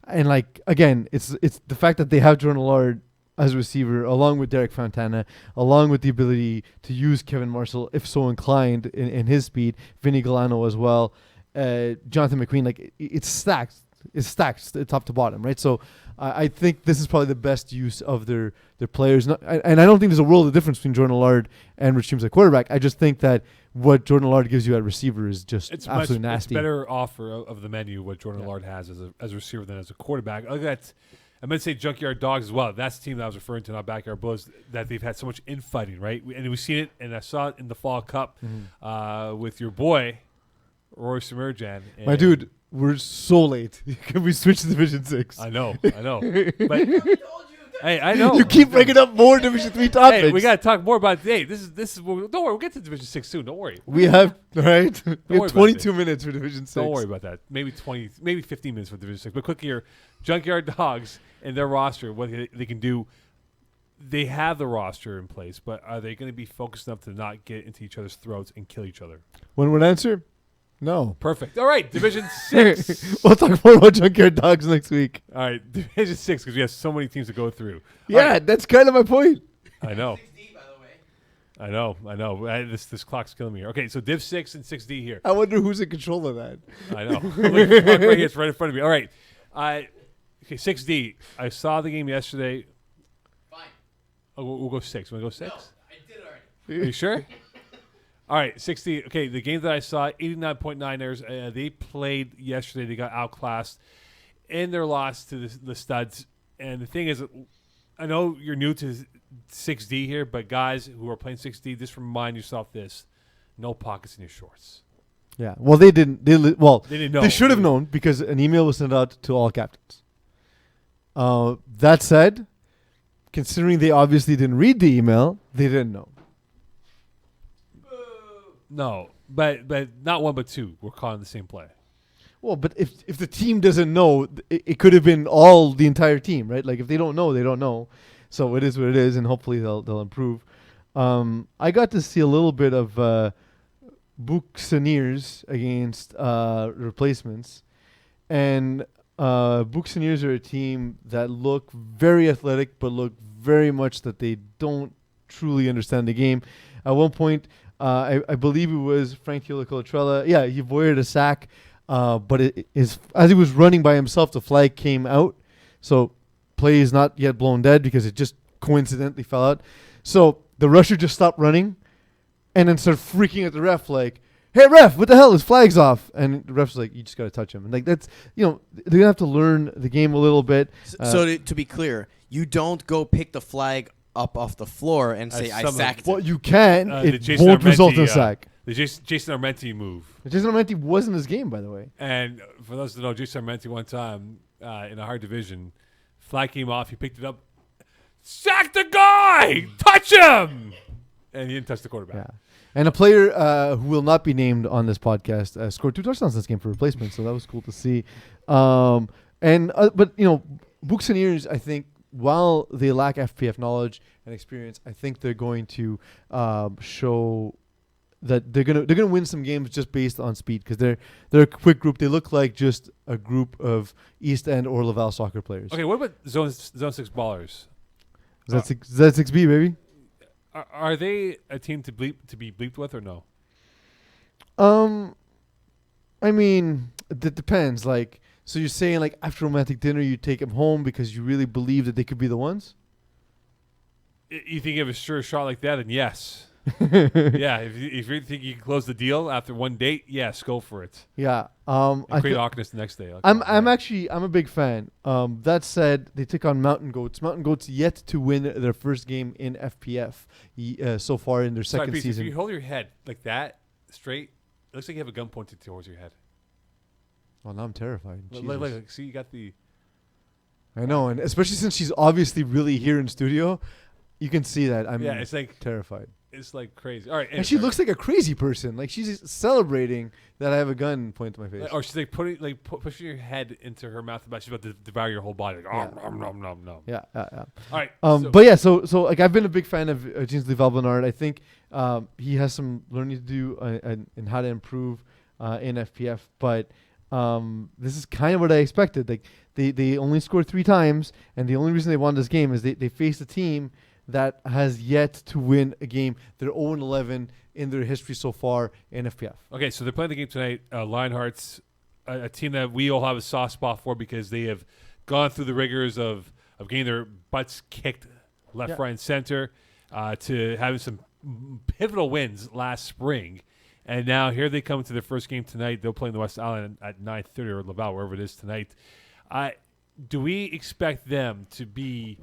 And again, it's the fact that they have Jordan Allard as a receiver, along with Derek Fontana, along with the ability to use Kevin Marshall, if so inclined, in his speed, Vinny Galano as well, Jonathan McQueen. It's stacked. It's stacked top to bottom, right? So I think this is probably the best use of their players. And I don't think there's a world of difference between Jordan Allard and Rich Humes at quarterback. I just think that what Jordan Allard gives you at receiver is just absolutely nasty. It's better offer of the menu what Jordan Allard has as a receiver than as a quarterback. I meant to say Junkyard Dogs as well. That's the team that I was referring to, not Backyard Bulls, that they've had so much infighting, right? And we've seen it, and I saw it in the Fall Cup with your boy, Roy Sumerjan. My dude, we're so late. Can we switch to Division 6? I know. But hey, I know. You keep bringing up more Division 3 topics. Hey, we got to talk more about today. This is. Don't worry, we'll get to Division 6 soon. Don't worry. We have 22 minutes for Division 6. Don't worry about that. Maybe 20, maybe 15 minutes for Division 6. But quick here, Junkyard Dogs and their roster, what they can do. They have the roster in place, but are they going to be focused enough to not get into each other's throats and kill each other? One word answer? No. Perfect. All right, Division 6. We'll talk more about Junkyard Dogs next week. All right, Division 6, because we have so many teams to go through. Yeah, right. That's kind of my point. I know. 6D, by the way. I know. This clock's killing me here. Okay, so Div 6 and 6D here. I wonder who's in control of that. I know. Look, right here, it's right in front of me. All right. Okay, 6D. I saw the game yesterday. Fine. Oh, we'll go 6. Want to go 6? No, I did already. Are you sure? All right, 60. Okay, the game that I saw, 89.9ers. They played yesterday. They got outclassed in their loss to the Studs. And the thing is, I know you're new to 6D here, but guys who are playing 6D, just remind yourself this: no pockets in your shorts. Yeah. Well, they didn't. They didn't know. They should have known because an email was sent out to all captains. That said, considering they obviously didn't read the email, they didn't know. No, but not one but two were caught in the same play. Well, but if the team doesn't know, it could have been all the entire team, right? Like if they don't know, they don't know. So it is what it is, and hopefully they'll improve. I got to see a little bit of Buccaneers against replacements, and Buccaneers are a team that look very athletic, but look very much that they don't truly understand the game. At one point, I believe it was Frank Colatrella. Yeah, he avoided a sack, but as he was running by himself, the flag came out. So play is not yet blown dead because it just coincidentally fell out. So the rusher just stopped running and then started freaking at the ref like, "Hey, ref, what the hell? His flag's off." And the ref's like, "You just got to touch him." And like that's, they're going to have to learn the game a little bit. So to be clear, you don't go pick the flag up off the floor and say I sacked him. Well, you can. The It Jason won't result in a Armenti, sack. The Jason Armenti move. Jason Armenti was in this game, by the way. And for those that know, Jason Armenti one time in a hard division, flag came off. He picked it up, sack the guy, touch him, and he didn't touch the quarterback. Yeah. And a player who will not be named on this podcast scored 2 touchdowns this game for replacement, so that was cool to see. But Buccaneers, I think, while they lack FPF knowledge and experience, I think they're going to show that they're gonna win some games just based on speed because they're a quick group. They look like just a group of East End or Laval soccer players. Okay, what about Zone 6 ballers? Is that 6B, baby? Are they a team to be bleeped with or no? I mean, it depends. Like, so you're saying like after romantic dinner you take them home because you really believe that they could be the ones? You think you have a sure shot like that, then yes. Yeah, if you think you can close the deal after one date, yes, go for it. Yeah. And create awkwardness the next day. Okay, I'm a big fan. That said, they took on Mountain Goats. Mountain Goats yet to win their first game in FPF so far in their second Peeze, season. If you hold your head like that straight, it looks like you have a gun pointed towards your head. Oh, now I'm terrified. Like, see, you got the. I know, and especially since she's obviously really here in studio, you can see that I'm it's like terrified. It's like crazy. All right, and she looks like a crazy person. Like she's celebrating that I have a gun pointed to my face. Or she's like pushing your head into her mouth, but she's about to devour your whole body. Like, nom, nom, nom. Yeah. All right. But yeah, so like I've been a big fan of Jeans-Lee Valbernard. I think he has some learning to do in how to improve in FPF. But this is kind of what I expected. Like they only scored 3 times, and the only reason they won this game is they faced a team that has yet to win a game. They're 0-11 in their history so far in FPF. Okay, so they're playing the game tonight. Lionhearts, a team that we all have a soft spot for because they have gone through the rigors of getting their butts kicked left, right, and center to having some pivotal wins last spring. And now here they come to their first game tonight. They'll play in the West Island at 9:30 or Laval, wherever it is tonight. Do we expect them to be...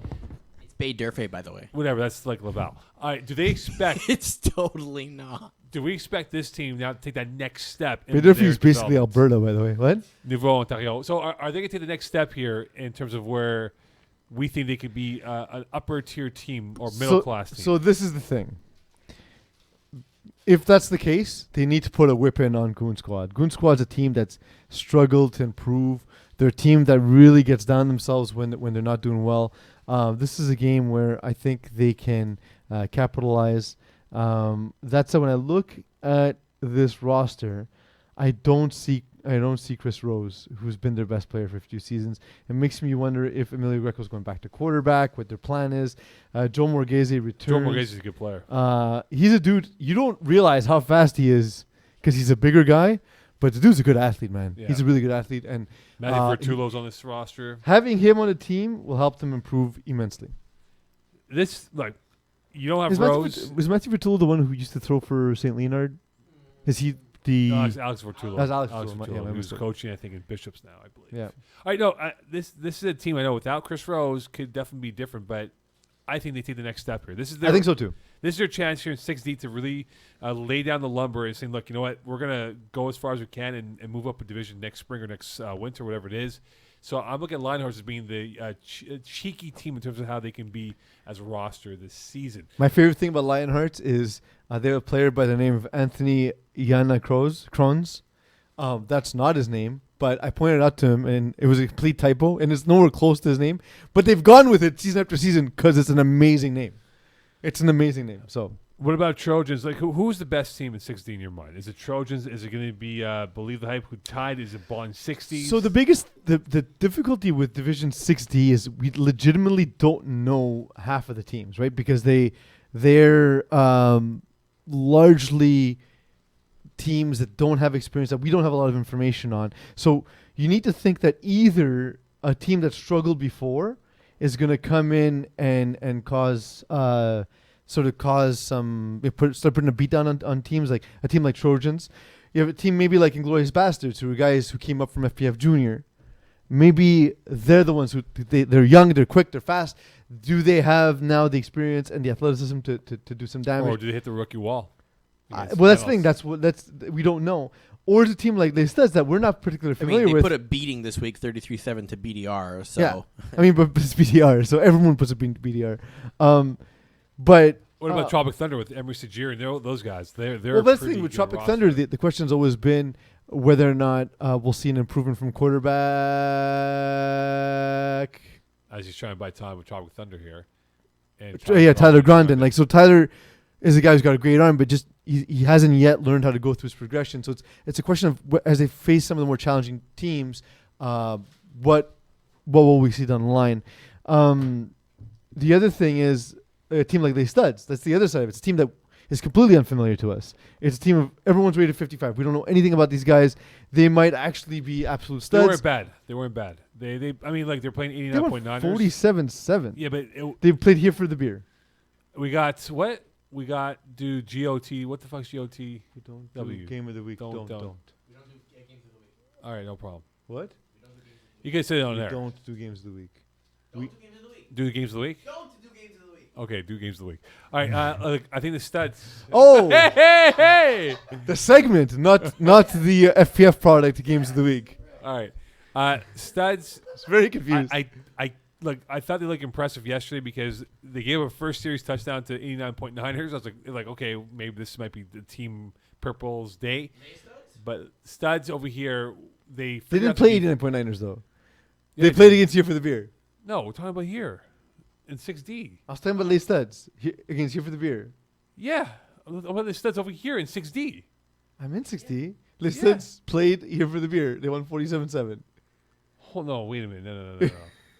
Bay Durfee, by the way. Whatever, that's like Laval. All right, do they expect... It's totally not. Do we expect this team now to take that next step? Bay Durfee is basically Alberta, by the way. What? Nouveau Ontario. So are they going to take the next step here in terms of where we think they could be an upper-tier team or middle-class team? So this is the thing. If that's the case, they need to put a whip in on Goon Squad. Goon Squad's a team that's struggled to improve. They're a team that really gets down themselves when they're not doing well. This is a game where I think they can capitalize. That said, when I look at this roster, I don't see Chris Rose, who's been their best player for a few seasons. It makes me wonder if Emilio Greco's going back to quarterback, what their plan is. Joe Morghese returns. Joe Morghese is a good player. He's a dude, you don't realize how fast he is because he's a bigger guy, but the dude's a good athlete, man. Yeah. He's a really good athlete. And Matthew Vertullo's on this roster. Having him on the team will help them improve immensely. You don't have Rose. Was Matthew Vertullo the one who used to throw for St. Leonard? Is he the... No, it's Alex Vertullo. That's Alex Vertullo. Yeah, who's coaching, I think, in Bishops now, I believe. Yeah. All right, no, this is a team I know without Chris Rose could definitely be different, but I think they take the next step here. I think so, too. This is their chance here in 6D to really lay down the lumber and say, look, you know what, we're going to go as far as we can and move up a division next spring or next winter, whatever it is. So I'm looking at Lionhearts as being the cheeky team in terms of how they can be as a roster this season. My favorite thing about Lionhearts is they have a player by the name of Anthony Yana Krones. That's not his name, but I pointed out to him, and it was a complete typo, and it's nowhere close to his name. But they've gone with it season after season because it's an amazing name. It's an amazing name. So, what about Trojans? Like, who's the best team in 6D in your mind? Is it Trojans? Is it going to be Believe the Hype, who tied? Is it Bond 60s? So the difficulty with Division 6D is we legitimately don't know half of the teams, right? Because they're largely teams that don't have experience, that we don't have a lot of information on. So you need to think that either a team that struggled before is going to come in and cause some start putting a beat down on teams, like a team like Trojans. You have a team maybe like Inglorious Bastards, who are guys who came up from FPF Junior, maybe they're the ones who they're young, they're quick, they're fast. Do they have now the experience and the athleticism to do some damage? Or do they hit the rookie wall? Well, that's the thing. That's we don't know. Or is a team like Les Studs that we're not particularly familiar they with? put a beating this week, 33-7 to BDR. So yeah, I mean, but it's BDR, so everyone puts a BDR. But what about Tropic Thunder with Emery Sajir and those guys? They're well, that's the thing with Tropic Thunder. The question's always been whether or not we'll see an improvement from quarterback. As he's trying to buy time with Tropic Thunder here. And Tyler Grandin. Like, so Tyler is a guy who's got a great arm, but just he hasn't yet learned how to go through his progression. So it's a question of as they face some of the more challenging teams, what will we see down the line? The other thing is a team like Les Studs. That's the other side of it. It's a team that is completely unfamiliar to us. It's a team of everyone's rated 55. We don't know anything about these guys. They might actually be absolute studs. They weren't bad. They I mean, like, they're playing 89.9ers. 47-7. Yeah, but they played here for the beer. We got what? We got GOT. What the fuck's GOT? We don't W. do game of the week. Don't. We don't do games of the week. All right, no problem. What? You can say it on there. Don't do games of the week. Don't do games of the week. Do the games of the week? Don't do games of the week. Okay, do games of the week. All right, I think the Studs. Oh! hey! The segment, not the FPF product, games of the week. All right. Studs. It's very confused. I thought they looked impressive yesterday because they gave a first series touchdown to 89.9ers. I was like, okay, maybe this might be the Team Purple's day. But Studs over here, they didn't play 89.9ers though. Yeah, they played against here for the beer. No, we're talking about here in 6D. I was talking about Les Studs against here for the beer. Yeah, I'm about the Studs over here in 6D. I'm in 6D. Les Studs played here for the beer. They won 47-7. Oh no! Wait a minute!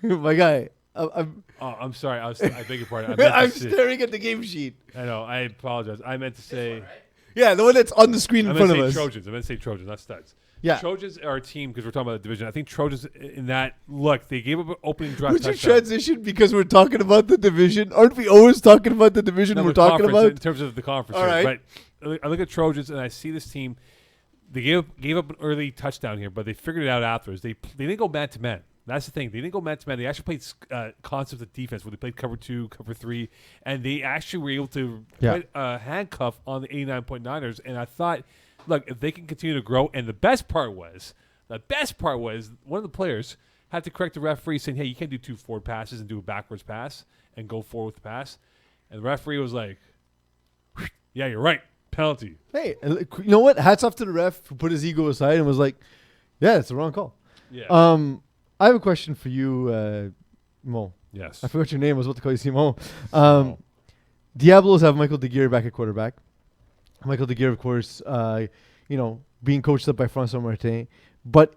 No. My guy. I'm sorry. I beg your pardon. I'm staring at the game sheet. I know. I apologize. I meant to say. One, right? Yeah, the one that's on the screen in front of us. Trojans. I meant to say Trojans, not Studs. Yeah. Trojans are a team because we're talking about the division. I think Trojans in that look, they gave up an opening draft. Would you transition because we're talking about the division? Aren't we always talking about the division we're talking about? In terms of the conference. All right. But I look at Trojans and I see this team. They gave up an early touchdown here, but they figured it out afterwards. They didn't go man to man. That's the thing. They didn't go man to man. They actually played concepts of defense where they played cover 2, cover 3, and they actually were able to put a handcuff on the 89.9ers. And I thought, look, if they can continue to grow, and the best part was one of the players had to correct the referee saying, hey, you can't do 2 forward passes and do a backwards pass and go forward with the pass. And the referee was like, yeah, you're right. Penalty. Hey, you know what? Hats off to the ref who put his ego aside and was like, yeah, it's the wrong call. Yeah. I have a question for you, Mo. Yes. I forgot your name. I was about to call you Mo. Diablos have Michael DeGear back at quarterback. Michael DeGear, of course, being coached up by François Martin. But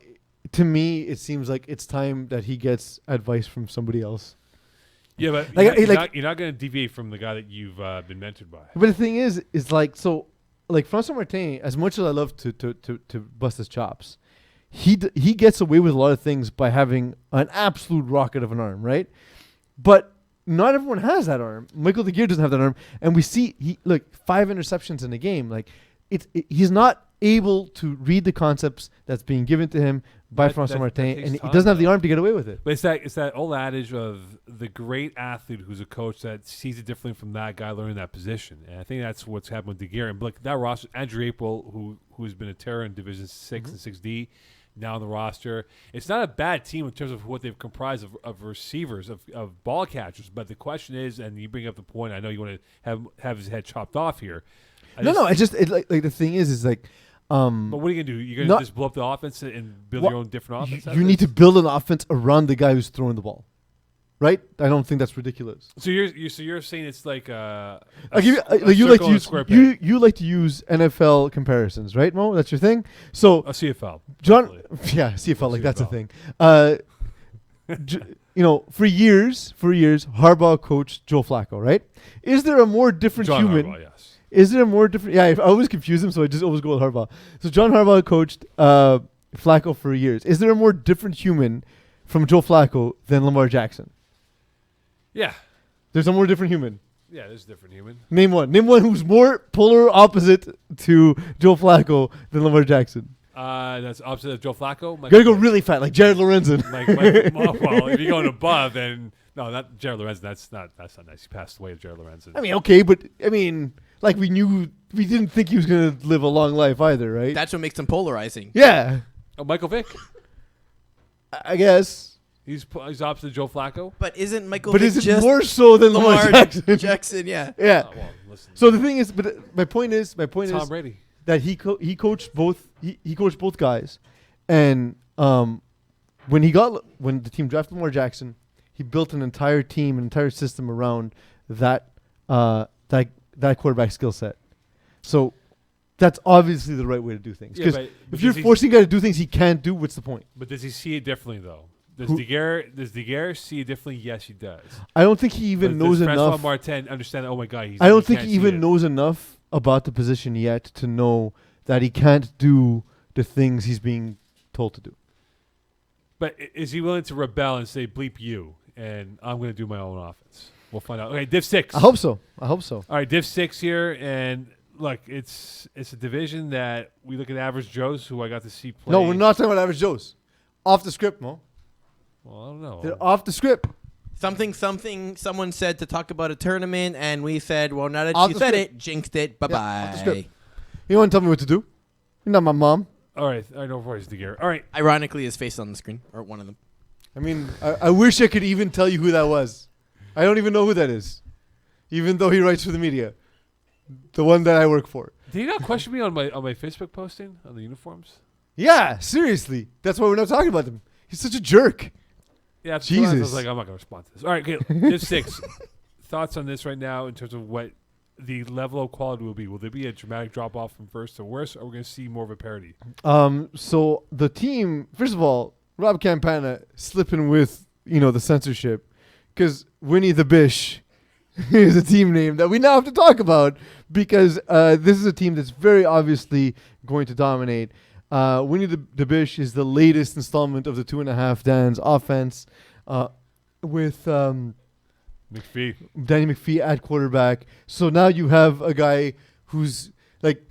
to me, it seems like it's time that he gets advice from somebody else. Yeah, but you're not going to deviate from the guy that you've been mentored by. But the thing is François Martin, as much as I love to bust his chops, he gets away with a lot of things by having an absolute rocket of an arm, right? But not everyone has that arm. Michael DeGear doesn't have that arm, and we see 5 interceptions in a game. Like he's not able to read the concepts that's being given to him by François Martin, and he doesn't have the arm to get away with it. But it's that old adage of the great athlete who's a coach that sees it differently from that guy learning that position. And I think that's what's happened with DeGear. And look, that roster, Andrew April, who's been a terror in Division 6 and 6D, now on the roster. It's not a bad team in terms of what they've comprised of receivers, of ball catchers. But the question is, and you bring up the point, I know you want to have his head chopped off here. The thing is like. But what are you gonna do? You're gonna just blow up the offense and build your own different offense. You need to build an offense around the guy who's throwing the ball, right? I don't think that's ridiculous. So you're saying it's like you like to use NFL comparisons, right, Mo? That's your thing. So a CFL, CFL, like that's a thing. For years, Harbaugh coached Joe Flacco, right? Is there a more different John human? Harbaugh, yes. Is there a more different? Yeah, I always confuse him, so I just always go with Harbaugh. So John Harbaugh coached Flacco for years. Is there a more different human from Joe Flacco than Lamar Jackson? Yeah. There's a more different human. Yeah, there's a different human. Name one. Name one who's more polar opposite to Joe Flacco than Lamar Jackson. That's opposite of Joe Flacco. You gotta go really fat, like Jared Lorenzen. Well, if you're going above, then no, not Jared Lorenzen. That's not nice. He passed away, Jared Lorenzen. I mean, okay, but I mean, like we didn't think he was gonna live a long life either, right? That's what makes him polarizing. Yeah, Michael Vick. I guess. He's opposite Joe Flacco. But isn't Michael But Vick is it just more so than Lamar Jackson? Jackson, yeah. Yeah. Well, listen. So the thing is, but my point is Tom Brady. that he coached both he coached both guys, and when the team drafted Lamar Jackson, he built an entire team, an entire system around that quarterback skill set. So that's obviously the right way to do things. Because if you're forcing a guy to do things he can't do, what's the point? But does he see it differently though? Does DeGuerre see it differently? Yes, he does. I don't think he even knows enough. François Martin understand that, oh my God, I don't think he even knows enough about the position yet to know that he can't do the things he's being told to do. But is he willing to rebel and say, bleep you, and I'm going to do my own offense? We'll find out. Okay, Div 6. I hope so. All right, Div 6 here, and look, it's a division that we look at average Joes who I got to see play. No, we're not talking about average Joes. Off the script, Mo. Well, I don't know. They're off the script. Something someone said to talk about a tournament, and we said, well, now that Off you the said script. it, jinxed it, bye-bye. Yeah, off the script. You want to tell me what to do? You're not my mom. All right, I know where he's DeGuerre. All right. Ironically, his face on the screen, or one of them. I mean, I wish I could even tell you who that was. I don't even know who that is, even though he writes for the media, the one that I work for. Did he not question me on my Facebook posting on the uniforms? Yeah, seriously. That's why we're not talking about them. He's such a jerk. Yeah, Jesus. I was like, I'm not going to respond to this. All right, okay. Div 6. Thoughts on this right now in terms of what the level of quality will be? Will there be a dramatic drop-off from first to worse, or are we going to see more of a parity? So the team, first of all, Rob Campana slipping with, the censorship, because Winnie the Bish is a team name that we now have to talk about because this is a team that's very obviously going to dominate. Winnie the Bish is the latest installment of the 2.5 Dan's offense with Danny McPhee at quarterback. So now you have a guy who's like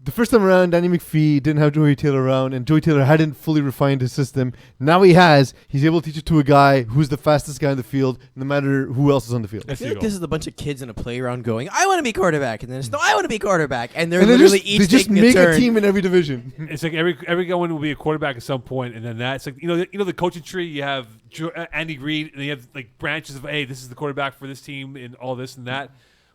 the first time around, Danny McPhee didn't have Joey Taylor around, and Joey Taylor hadn't fully refined his system. Now he has. He's able to teach it to a guy who's the fastest guy on the field, no matter who else is on the field. I feel like this is a bunch of kids in a playground going, I want to be quarterback. And then it's, no, I want to be quarterback. And they're literally each they just taking make a turn. a team in every division. It's like every guy will be a quarterback at some point, and then that's like the coaching tree. You have Andy Reid, and you have like branches of, hey, this is the quarterback for this team, and all this and that.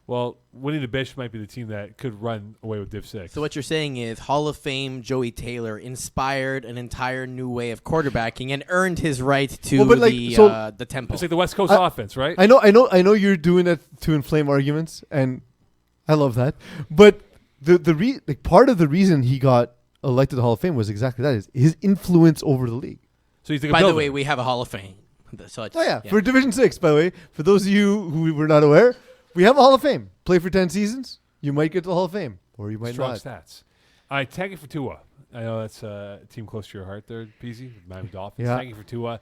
Well, Winnie the Bish might be the team that could run away with Div 6. So what you're saying is Hall of Fame Joey Taylor inspired an entire new way of quarterbacking and earned his right to the tempo. It's like the West Coast offense, right? I know you're doing it to inflame arguments, and I love that. But part of the reason he got elected to the Hall of Fame was exactly that, is his influence over the league. So he's like By the way, we have a Hall of Fame. So for Division 6, by the way. For those of you who were not aware, we have a Hall of Fame. Play for 10 seasons, you might get to the Hall of Fame, or you might Strong not. stats. All right, tag it for Tua. I know that's a team close to your heart there, Peeze, Miami Dolphins. Yeah. Tag it for Tua.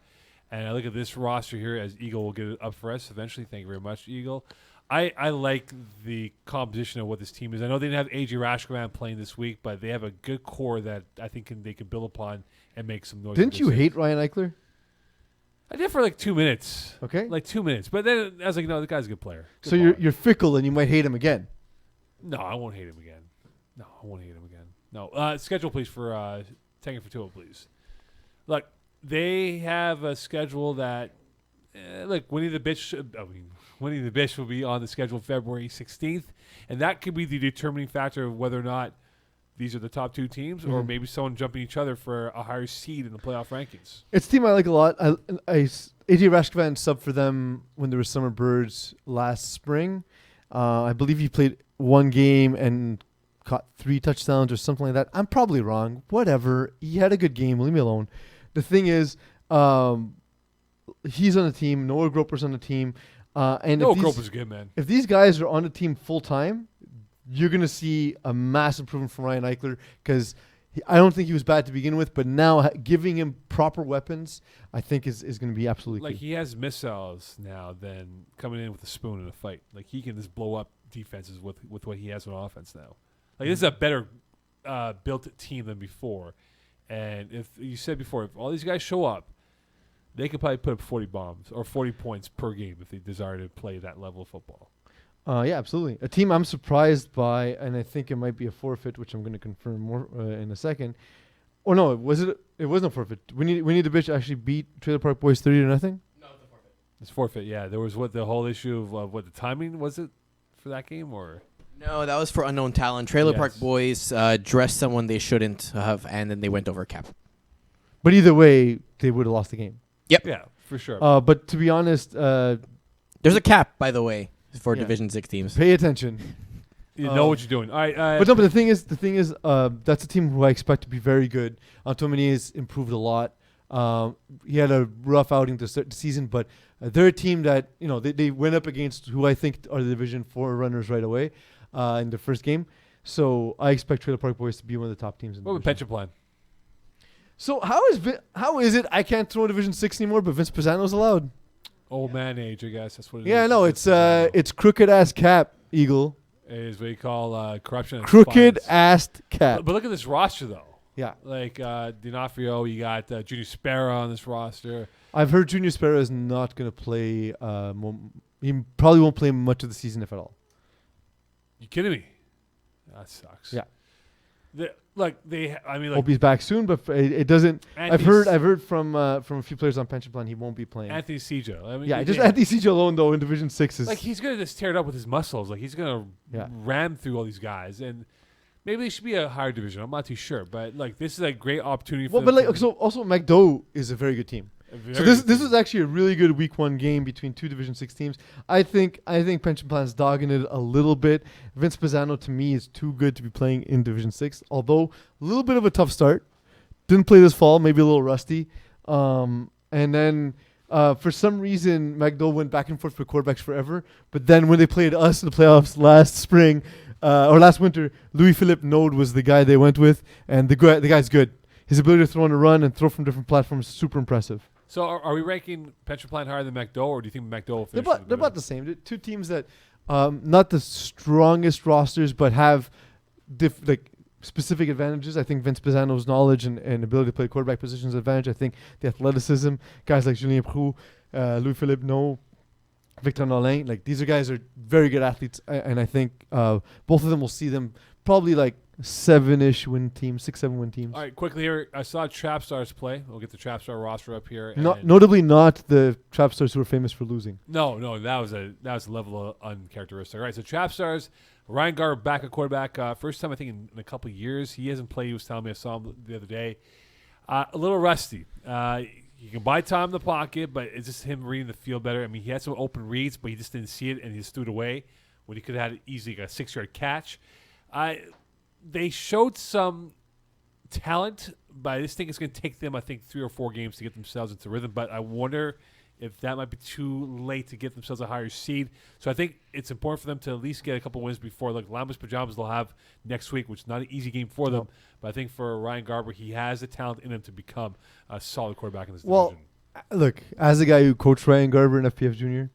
And I look at this roster here as Eagle will get it up for us eventually. Thank you very much, Eagle. I like the composition of what this team is. I know they didn't have A.J. Rashkavan playing this week, but they have a good core that I think they can build upon and make some noise. Didn't you hate Ryan Eichler? I did for like 2 minutes. Okay. Like 2 minutes. But then I was like, no, the guy's a good player. Good So you're fickle and you might hate him again. No, I won't hate him again. No. Schedule, please, for tagging for Tua, please. Look, they have a schedule that, Winnie the Bish will be on the schedule February 16th, and that could be the determining factor of whether or not these are the top two teams, or maybe someone jumping each other for a higher seed in the playoff rankings. It's a team I like a lot. AJ Rashkavan subbed for them when there were Summer Birds last spring. I believe he played one game and caught 3 touchdowns or something like that. I'm probably wrong. Whatever. He had a good game. Leave me alone. The thing is, he's on the team. Noah Groper's on the team. Groper's good, man. If these guys are on the team full time, you're going to see a massive improvement from Ryan Eichler, because I don't think he was bad to begin with, but now giving him proper weapons, I think is going to be absolutely key. He has missiles now than coming in with a spoon in a fight. Like, he can just blow up defenses with what he has on offense now. Like, this is a better built team than before. And if you said before, if all these guys show up, they could probably put up 40 bombs or 40 points per game if they desire to play that level of football. Yeah, absolutely. A team I'm surprised by, and I think it might be a forfeit, which I'm going to confirm more in a second. Or no, it wasn't a forfeit. We need the bitch actually beat Trailer Park Boys 30-0. No, it's a forfeit. It's forfeit, yeah. There was the whole issue of what the timing was it for that game, or No, that was for unknown talent. Trailer Park Yes. Boys dressed someone they shouldn't have, and then they went over cap. But either way, they would have lost the game. yeah, for sure. But to be honest, There's a cap, by the way, for Yeah. Division 6 teams. pay attention. you know what you're doing. All right, But the thing is, that's a team who I expect to be very good. Antoine has improved a lot. He had a rough outing to start the season, but they're a team that they went up against who I think are the Division 4 runners right away in the first game. So I expect Trailer Park Boys to be one of the top teams in the what about division. pension plan? So how is it I can't throw Division 6 anymore, but Vince Pisano's allowed? Old man age, I guess. That's what it is. Yeah, no, it's crooked ass cap, Eagle. It is what you call corruption. at its Crooked finest. ass cap. But look at this roster, though. Yeah. Like D'Onofrio, you got Junior Sparrow on this roster. I've heard Junior Sparrow is not going to play. He probably won't play much of the season, if at all. You kidding me? That sucks. Yeah. Hope he's back soon, but it doesn't. I've heard from a few players on pension plan he won't be playing. Anthony Sejo. I mean, Yeah, just Anthony Siege alone though in Division 6 is like he's gonna just tear it up with his muscles. Like he's gonna Yeah. ram through all these guys, and maybe they should be a higher division. I'm not too sure, but like this is a great opportunity for well, them. but like so also McDowell is a very good team. So this was actually a really good Week 1 game between two Division 6 teams. I think Pension Plan's dogging it a little bit. Vince Pisano to me is too good to be playing in Division 6. Although a little bit of a tough start. Didn't play this fall, maybe a little rusty. And then for some reason McDowell went back and forth with quarterbacks forever. But then when they played us in the playoffs last spring or last winter, Louis-Philippe Node was the guy they went with, and the guy's good. His ability to throw on a run and throw from different platforms is super impressive. So are we ranking Pension Plan higher than McDowell, or do you think McDowell will They're finish? about the same. They're two teams that not the strongest rosters, but have specific advantages. I think Vince Pisano's knowledge and ability to play quarterback positions advantage. I think the athleticism, guys like Julien Proulx, Louis-Philippe No, Victor Nolin, like these are guys are very good athletes, and I think both of them will see them probably like 7-ish win teams, 6-7 win teams. All right, quickly here. I saw Trap Stars play. We'll get the Trap Star roster up here. Notably not the Trap Stars who are famous for losing. No, that was a level of uncharacteristic. All right, so Trap Stars, Ryan Garber back at quarterback. First time I think in a couple of years. He hasn't played. He was telling me, I saw him the other day. A little rusty. You can buy time in the pocket, but it's just him reading the field better. I mean, he had some open reads, but he just didn't see it, and he just threw it away when he could have had easily a 6-yard catch. They showed some talent, but I just think it's going to take them, 3 or 4 games to get themselves into rhythm. But I wonder if that might be too late to get themselves a higher seed. So I think it's important for them to at least get a couple wins before. Like Lambus Pajamas they'll have next week, which is not an easy game for them. But I think for Ryan Garber, he has the talent in him to become a solid quarterback in this division. Look, as a guy who coached Ryan Garber in FPF Junior,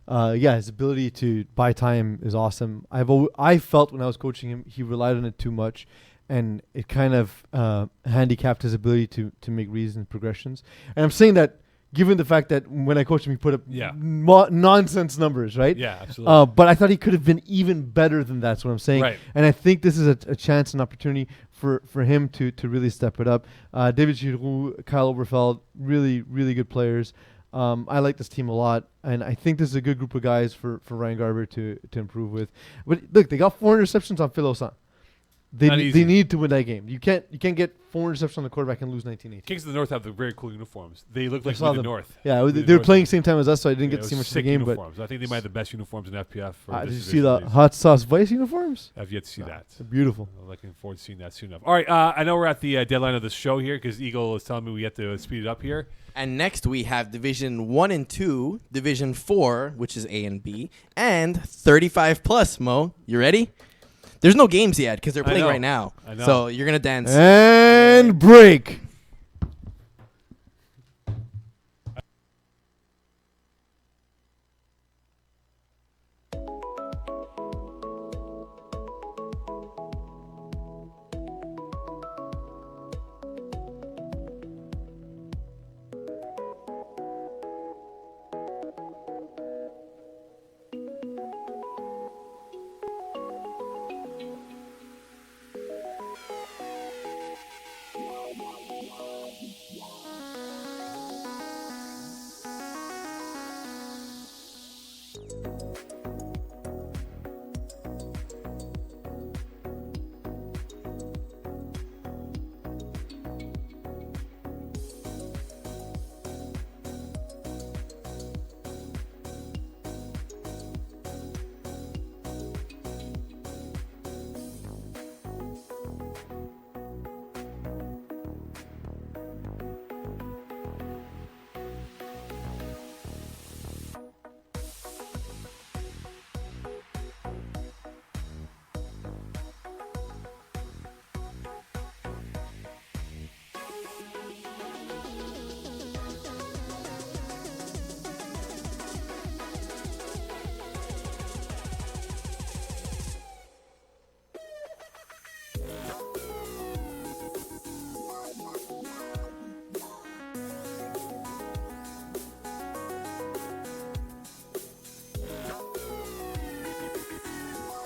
his ability to buy time is awesome. I felt when I was coaching him, he relied on it too much, and it kind of handicapped his ability to make reasoned progressions. And I'm saying that given the fact that when I coached him, he put up nonsense numbers, right? Yeah, absolutely. But I thought he could have been even better than that's what I'm saying. Right. And I think this is a chance and opportunity for him to really step it up. David Giroux, Kyle Oberfeld, really, really good players. I like this team a lot, and I think this is a good group of guys for Ryan Garber to improve with. But look, they got 4 interceptions on Phil Osan. They need to win that game. You can't get 4 interceptions on the quarterback and lose 19-8. Kings of the North have the very cool uniforms. They look like the North. Yeah, they were playing same time as us, so I didn't get to see much of the game. Uniforms. But I think they might have the best uniforms in FPF. Did you see the Hot Sauce Vice uniforms? I've yet to see that. They're beautiful. I'm looking forward to seeing that soon enough. All right, I know we're at the deadline of the show here because Eagle is telling me we have to speed it up here. And next we have Division 1 and 2, Division 4, which is A and B, and 35 plus, Mo. You ready? There's no games yet because they're playing right now. I know. So you're going to dance. And break.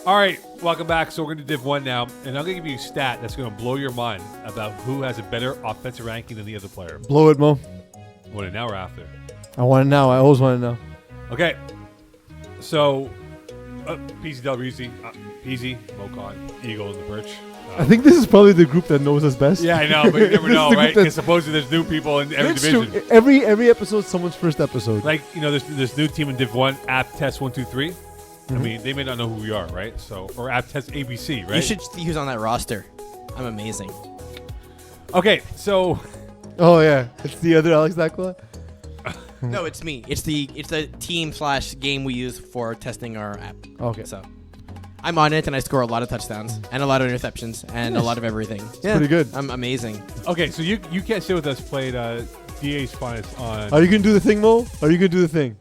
All right, welcome back. So we're going to Div 1 now, and I'm going to give you a stat that's going to blow your mind about who has a better offensive ranking than the other player. Blow it, Mo. Want it now or after? I want to know. I always want to know. Okay. So, Peeze, Della, Reeze, Peeze, Moe Khan, Eagle, and the Perch. I think this is probably the group that knows us best. Yeah, I know, but you never know, right? Because supposedly there's new people in every division. True. Every episode, someone's first episode. Like, there's this new team in Div 1, App Test 123. I mean, they may not know who we are, right? So, or App Test ABC, right? You should see who's on that roster. I'm amazing. Okay, so... Oh, yeah. It's the other Alex Dakla? No, it's me. It's the team/game we use for testing our app. Okay. So I'm on it, and I score a lot of touchdowns and a lot of interceptions and a lot of everything. Yeah, pretty good. I'm amazing. Okay, so you can't sit with us played DA's Finest on... Are you going to do the thing, Mo? Are you going to do the thing?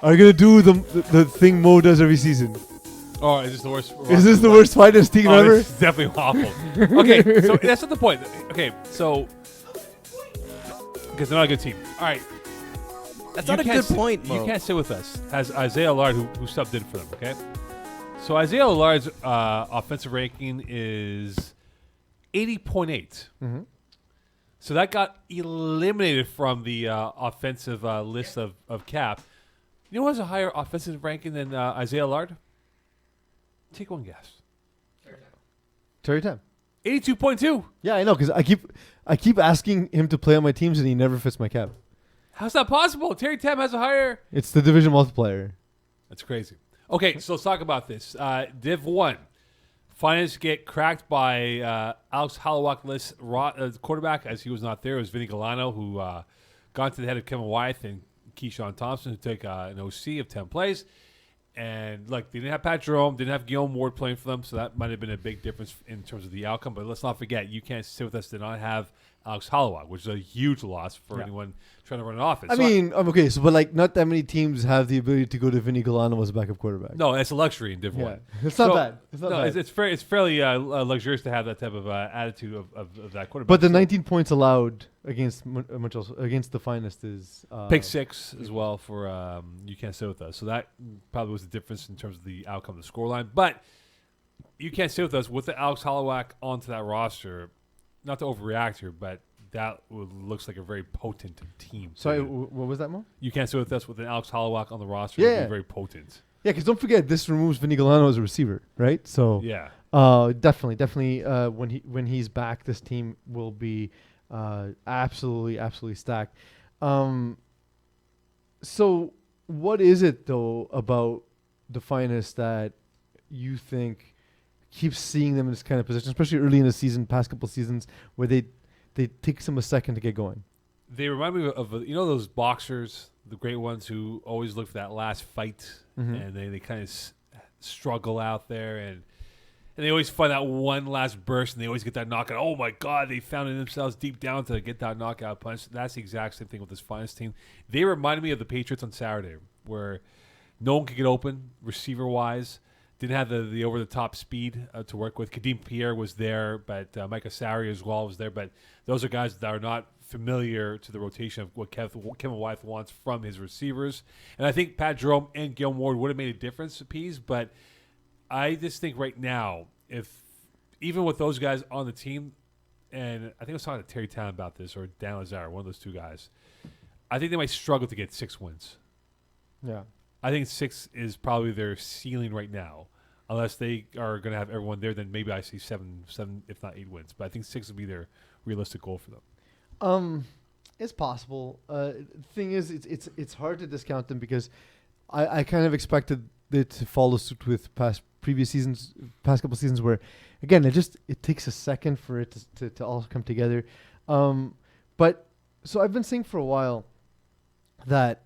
Are you going to do the thing Mo does every season? Oh, is this the worst? Is this the worst finest team ever? It's definitely awful. Okay, so that's not the point. Okay, so... Because they're not a good team. All right. That's not a good point, Mo. You can't sit with us. Has Isaiah Lard, who subbed in for them, okay? So Isaiah Lard's offensive ranking is 80.8. Mm-hmm. So that got eliminated from the offensive list of Cap. You know who has a higher offensive ranking than Isaiah Lard? Take one guess. Terry Tam. 82.2. Yeah, I know, because I keep asking him to play on my teams, and he never fits my cap. How's that possible? Terry Tam has a higher... It's the division multiplier. That's crazy. Okay, so let's talk about this. Div 1. Finance get cracked by Alex Halawak-less quarterback, as he was not there. It was Vinny Galano, who got to the head of Kevin Wyeth and Keyshawn Thompson, who took an OC of 10 plays. And, they didn't have Pat Jerome, didn't have Guillaume Ward playing for them, so that might have been a big difference in terms of the outcome. But let's not forget, you can't sit with us to not have Alex Halawak, which is a huge loss for anyone trying to run an offense. I mean, okay, so but not that many teams have the ability to go to Vinny Galano as a backup quarterback. No, it's a luxury in Div 1. Yeah. It's not bad. It's not bad. It's fairly luxurious to have that type of attitude of that quarterback. But the 19 points allowed against against the Finest is pick 6 as well for you can't sit with us. So that probably was the difference in terms of the outcome of the scoreline. But you can't sit with us with the Alex Halawak onto that roster. Not to overreact here, but that looks like a very potent team. Sorry, what was that, Mo? You can't sit with us with an Alex Halawak on the roster. Yeah. It would be very potent. Yeah, because don't forget, this removes Vinny Galano as a receiver, right? So yeah, definitely. When he's back, this team will be absolutely stacked. So what is it though about the Finest that you think keeps seeing them in this kind of position, especially early in the season, past couple seasons, where they takes them a second to get going? They remind me of those boxers, the great ones who always look for that last fight, and they kind of struggle out there, and they always find that one last burst, and they always get that knockout. Oh my God, they found it themselves deep down to get that knockout punch. That's the exact same thing with this Finest team. They reminded me of the Patriots on Saturday, where no one could get open receiver wise. Didn't have the over-the-top speed to work with. Kadeem Pierre was there, but Micah Sari as well was there. But those are guys that are not familiar to the rotation of what Kevin Wyeth wants from his receivers. And I think Pat Jerome and Guillaume Ward would have made a difference to Peeze. But I just think right now, even with those guys on the team, and I think I was talking to Terry Town about this, or Dan Lazar, one of those two guys, I think they might struggle to get 6 wins. Yeah. I think 6 is probably their ceiling right now. Unless they are going to have everyone there, then maybe I see 7, if not 8 wins. But I think 6 would be their realistic goal for them. It's possible. The thing is, it's hard to discount them because I kind of expected it to follow suit with past couple seasons where, again, it takes a second for it to all come together. But so I've been saying for a while that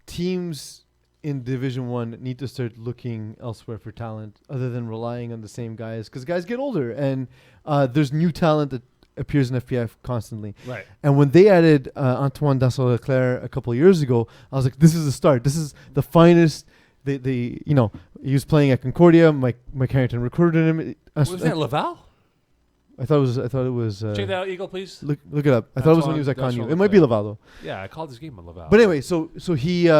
teams in Division 1 need to start looking elsewhere for talent other than relying on the same guys, because guys get older and there's new talent that appears in FPF constantly. Right. And when they added Antoine Dassault-Leclerc a couple of years ago, I was like, this is the start. This is the Finest. He was playing at Concordia. Mike Harrington recruited him. Was that Laval? I thought it was. Check that out, Eagle, please. Look it up. I thought it was when he was at Connu. It might be Laval though. Yeah, I called this game on Laval. But anyway, so he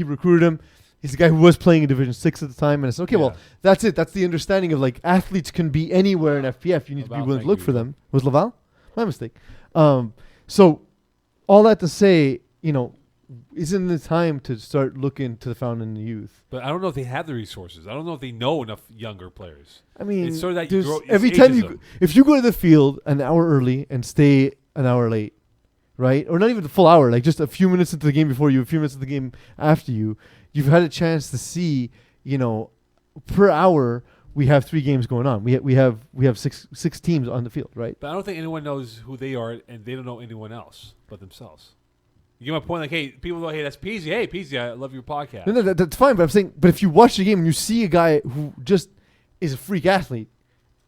recruited him, He's a guy who was playing in Division 6 at the time, and I said, okay, well, Yeah. that's it. That's the understanding of like athletes can be anywhere in FPF. You need to be Laval, willing to thank look you. for them. Was Laval? My mistake. So all that to say, isn't the time to start looking to the fountain in the youth? But I don't know if they have the resources. I don't know if they know enough younger players. I mean, It's sort of that you there's- grow- it's every time ageism. if you go to the field an hour early and stay an hour late, right? Or not even the full hour, like just a few minutes into the game before you, a few minutes into the game after you, you've had a chance to see, per hour we have 3 games going on. We have six teams on the field, right? But I don't think anyone knows who they are, and they don't know anyone else but themselves. You get my point? Like, hey, people go, hey, that's Peeze. Hey, Peeze, I love your podcast. No, that's fine. But I'm saying, but if you watch the game and you see a guy who just is a freak athlete,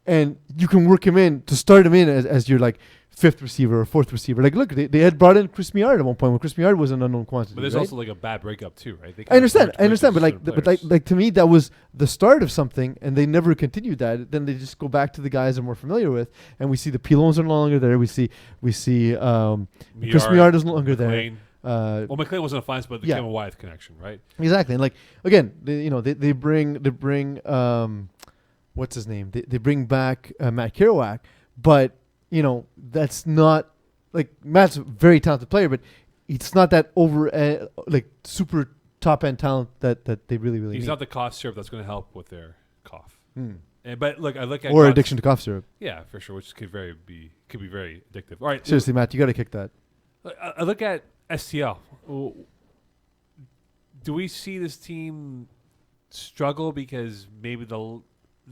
and you can work him in to start him in as your like 5th receiver or 4th receiver. Like, look, they had brought in Chris Miard at one point when Chris Miard was an unknown quantity. But there's right? also like a bad breakup too, right? They I understand, kind of but like to me that was the start of something, and they never continued that. Then they just go back to the guys they're more familiar with, and we see the Pilons are no longer there. We see Chris Miard is no longer there. Well, McLean wasn't a fine, but the yeah. Kevin Wyeth connection, right? Exactly, and like again, they bring what's his name? They bring back Matt Kerouac, but that's not like Matt's a very talented player, but it's not that over like super top end talent that they really He's need. not the cough syrup that's going to help with their cough. Hmm. But look, I look at Or addiction to cough syrup. Yeah, for sure, which could be very addictive. All right, Seriously, Matt, you got to kick that. I look at STL. Do we see this team struggle because maybe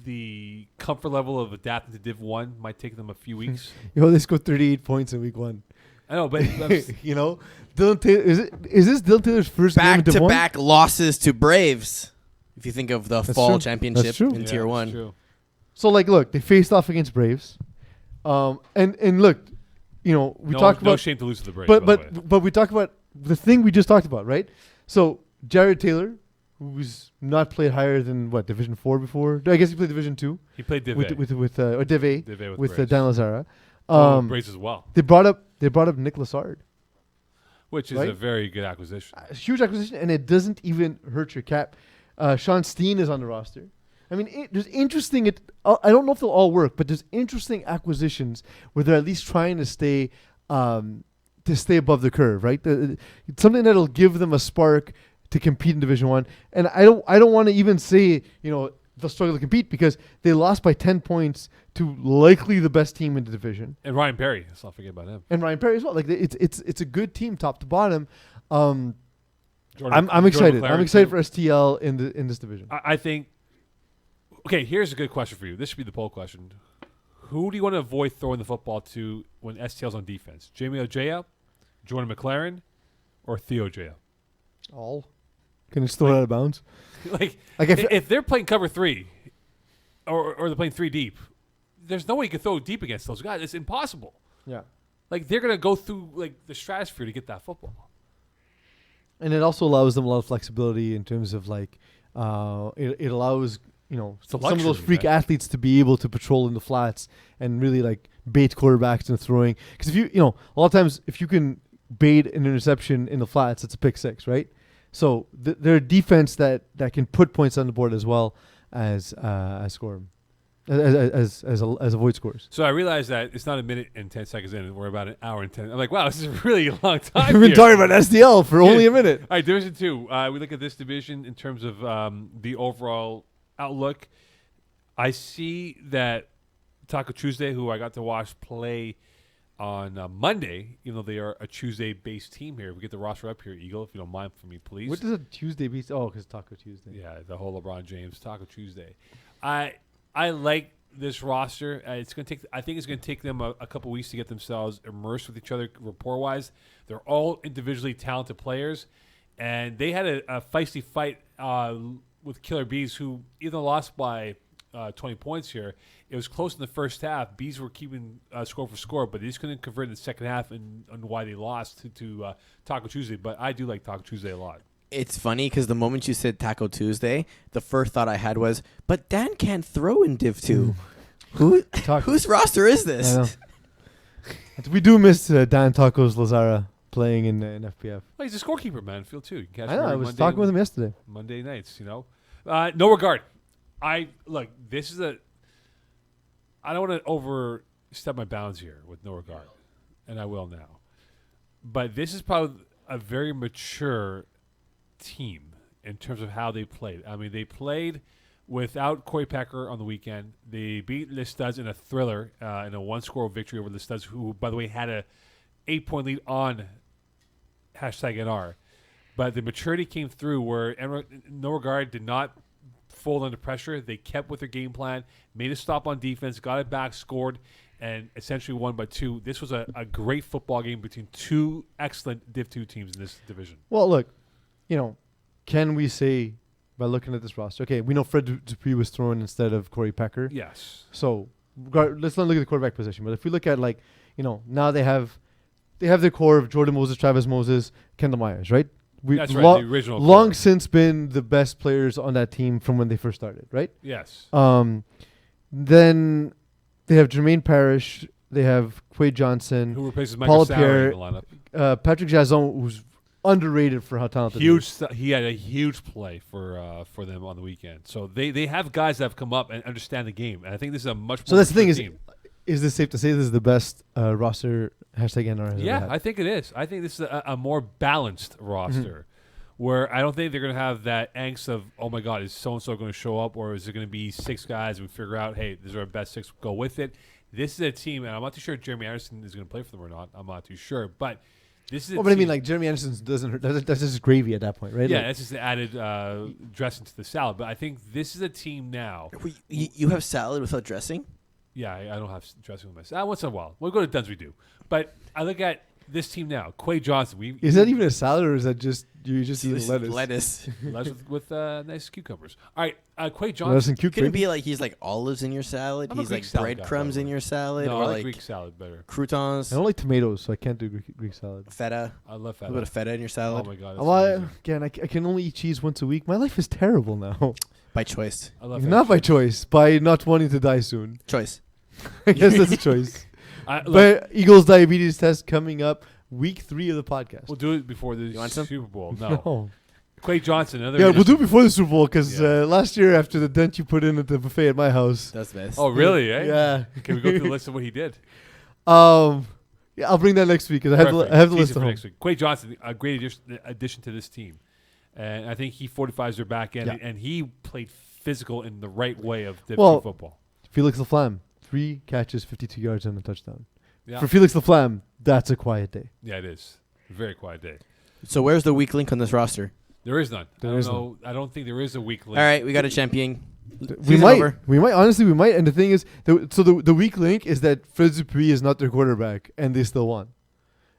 the comfort level of adapting to Div 1 might take them a few weeks? They scored 38 points in week 1. I know, but Dylan Taylor, is this Dylan Taylor's first game in Div 1? Back-to-back losses to Braves. If you think of the That's fall true. championship That's true. in Tier 1. True. So like, look, they faced off against Braves, and look, we talked no about shame to lose to the Braves. by the way. but we talk about the thing we just talked about, right? So Jared Taylor, who's not played higher than Division 4 before. I guess he played Division 2 he played Div with or Div A with Braves. Dan Lazara. Braves as well, They brought up Nick Lassard. which is Right? a very good acquisition. A huge acquisition, and it doesn't even hurt your cap. Sean Steen is on the roster. I mean, there's interesting. I don't know if they'll all work, but there's interesting acquisitions where they're at least trying to stay above the curve, right? It's something that'll give them a spark to compete in Division 1. And I don't want to even say they'll struggle to compete because they lost by 10 points to likely the best team in the division. And Ryan Perry, let's not forget about him. And Ryan Perry as well. Like it's a good team top to bottom. I'm Jordan excited. McLaren I'm excited too. for STL in this division. I think. Okay, here's a good question for you. This should be the poll question. Who do you want to avoid throwing the football to when STL's on defense? Jamie Ojea, Jordan McLaren, or Theo Ojea? All. Can you throw it out of bounds? like if if they're playing cover 3, or they're playing 3 deep, there's no way you can throw deep against those guys. It's impossible. yeah. Like they're gonna go through like the stratosphere to get that football. And it also allows them a lot of flexibility in terms of like it allows some of those luxury, freak right? athletes to be able to patrol in the flats and really like bait quarterbacks into throwing. Because if a lot of times if you can bait an interception in the flats, it's a pick 6, right? So they're a defense that can put points on the board as well as score 'em. As avoid scores. So I realize that it's not a minute and 10 seconds in, and we're about an hour and 10. I'm like, wow, this is a really long time. We've been talking about SDL for only a minute. All right, Division 2. We look at this division in terms of the overall outlook. I see that Taco Tuesday, who I got to watch play on Monday, even though they are a Tuesday-based team here. We get the roster up here, Eagle, if you don't mind for me, please. What does a Tuesday be? Oh, because Taco Tuesday. Yeah, the whole LeBron James Taco Tuesday. I like this roster. It's going to take. I think it's going to take them a couple weeks to get themselves immersed with each other rapport-wise. They're all individually talented players, and they had a feisty fight with Killer Bees, who even lost by 20 points here. It was close in the first half. Bees were keeping score for score, but they just couldn't convert in the second half, and why they lost to Taco Tuesday. But I do like Taco Tuesday a lot. It's funny because the moment you said Taco Tuesday, the first thought I had was, but Dan can't throw in Div 2. Whose roster is I this? know. We do miss Dan Tacos Lazara. playing in FPF. Well, he's a scorekeeper, man. Field too. You can catch I him know. I every was Monday, talking with him yesterday. Monday nights. No regard. This is I don't want to overstep my bounds here with no regard, and I will now. But this is probably a very mature team in terms of how they played. I mean, they played without Corey Pecker on the weekend. They beat Les Studs in a thriller in a one-score victory over Les Studs, who, by the way, had a 8-point lead on #NR. But the maturity came through where No Regard did not fold under pressure. They kept with their game plan, made a stop on defense, got it back, scored, and essentially won by 2. This was a great football game between two excellent Div 2 teams in this division. Well, look, can we say by looking at this roster, okay, we know Fred Dupree was thrown instead of Corey Pecker. Yes. So let's not look at the quarterback position. But if we look at now they have their core of Jordan Moses, Travis Moses, Kendall Myers, right? That's right. The original long core. since been the best players on that team from when they first started, right? Yes. Then they have Jermaine Parrish. They have Quade Johnson. Who replaces Michael Paul Sauer Pierre, in the lineup. Patrick Jason, who's underrated for how talented he is. He had a huge play for them on the weekend. So they have guys that have come up and understand the game. And I think this is a much more So that's the thing team. Is this safe to say this is the best roster #NR has ever had? I think it is. I think this is a more balanced roster where I don't think they're going to have that angst of, oh, my God, is so-and-so going to show up, or is it going to be 6 guys and we figure out, hey, these are our best 6, go with it. This is a team, and I'm not too sure if Jeremy Anderson is going to play for them or not. I'm not too sure. But this is but I mean, like, Jeremy Anderson doesn't hurt. That's just gravy at that point, right? Yeah, like, that's just the added dressing to the salad. But I think this is a team now. You have salad without dressing? Yeah, I don't have dressing with my salad. Once in a while. We'll go to Duns, we do. But I look at this team now. Quay Johnson. Is that even a salad, or is that just you just eat lettuce? Lettuce with nice cucumbers. All right, Quay Johnson. Lettuce and Could it be like he's like olives in your salad? I'm a He's Greek like salad breadcrumbs guy, in your salad? No, or I like like Greek salad better. croutons? I don't like tomatoes, so I can't do Greek salad. Feta? I love A feta. little bit of feta in your salad? Oh my god. Again, I can only eat cheese once a week. My life is terrible now. By choice. I love Not by choice, by not wanting to die soon. Choice. I guess that's a choice. Look, But Eagles diabetes test coming up week 3 of the podcast. we'll do it before the You want some? Super Bowl. No. No. Quay Johnson. Another. Yeah, we'll do it before the Super Bowl because Yeah. last year after the dent you put in at the buffet at my house. That's best. Oh really? Eh? Yeah. Can we go through the list of what he did? Yeah, I'll bring that next week because I have the Tease list it at for home. next week. Quay Johnson, a great addition to this team, and I think he fortifies their back end, Yeah. and he played physical in the right way of Div 2 Well, football. Felix Laflamme, 3 catches, 52 yards and a touchdown. Yeah, For Felix Laflamme, that's a quiet day. yeah, it is. A very quiet day. So where's the weak link on this roster? There is none. There is I don't think there is a weak link. All right, we got a champion. We might, honestly, we might. And the thing is, the weak link is that Fred Dupree is not their quarterback, and they still won.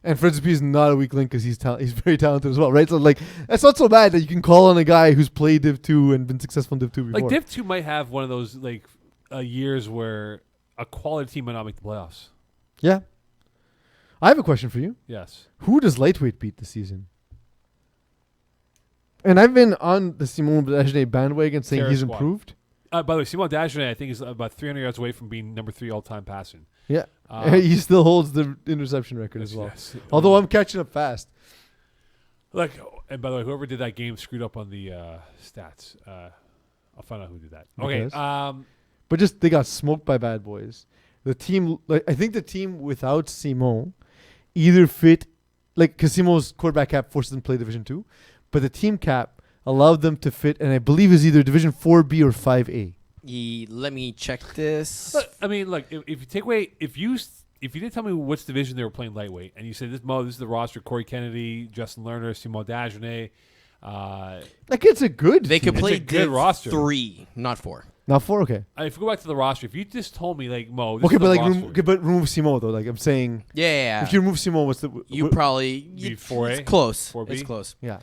And Fred Dupree is not a weak link because he's very talented as well, right? So, like, that's not so bad that you can call on a guy who's played Div 2 and been successful in Div 2 before. Like Div 2 might have one of those years where a quality team might not make the playoffs. Yeah. I have a question for you. Yes. Who does lightweight beat this season? And I've been on the Simon Dagenet bandwagon saying Terror he's squad. improved. By the way, Simon Dagenet, I think, is about 300 yards away from being number 3 all-time passing. Yeah. He still holds the interception record as well. Yes. Although I'm catching up fast. Look, and by the way, whoever did that game screwed up on the stats. I'll find out who did that. Okay. Because- But just they got smoked by bad boys. The team, I think the team without Simon either fit, because Simon's quarterback cap forces them to play Division 2, but the team cap allowed them to fit, and I believe is either Division 4B or 5A. Let me check this. Look, I mean, look, if you take away, if you didn't tell me which division they were playing lightweight, and you said this is the roster: Corey Kennedy, Justin Lerner, Simon Dagenet. It's a good. They could It's play a good Div roster. 3, not 4. Not 4, okay. If we go back to the roster, if you just told me Mo, this Okay, is the but roster, but remove Simon though. Like I'm saying, Yeah. if you remove Simon, what's the? You probably Be 4A? It's close. 4B? It's close. Yeah.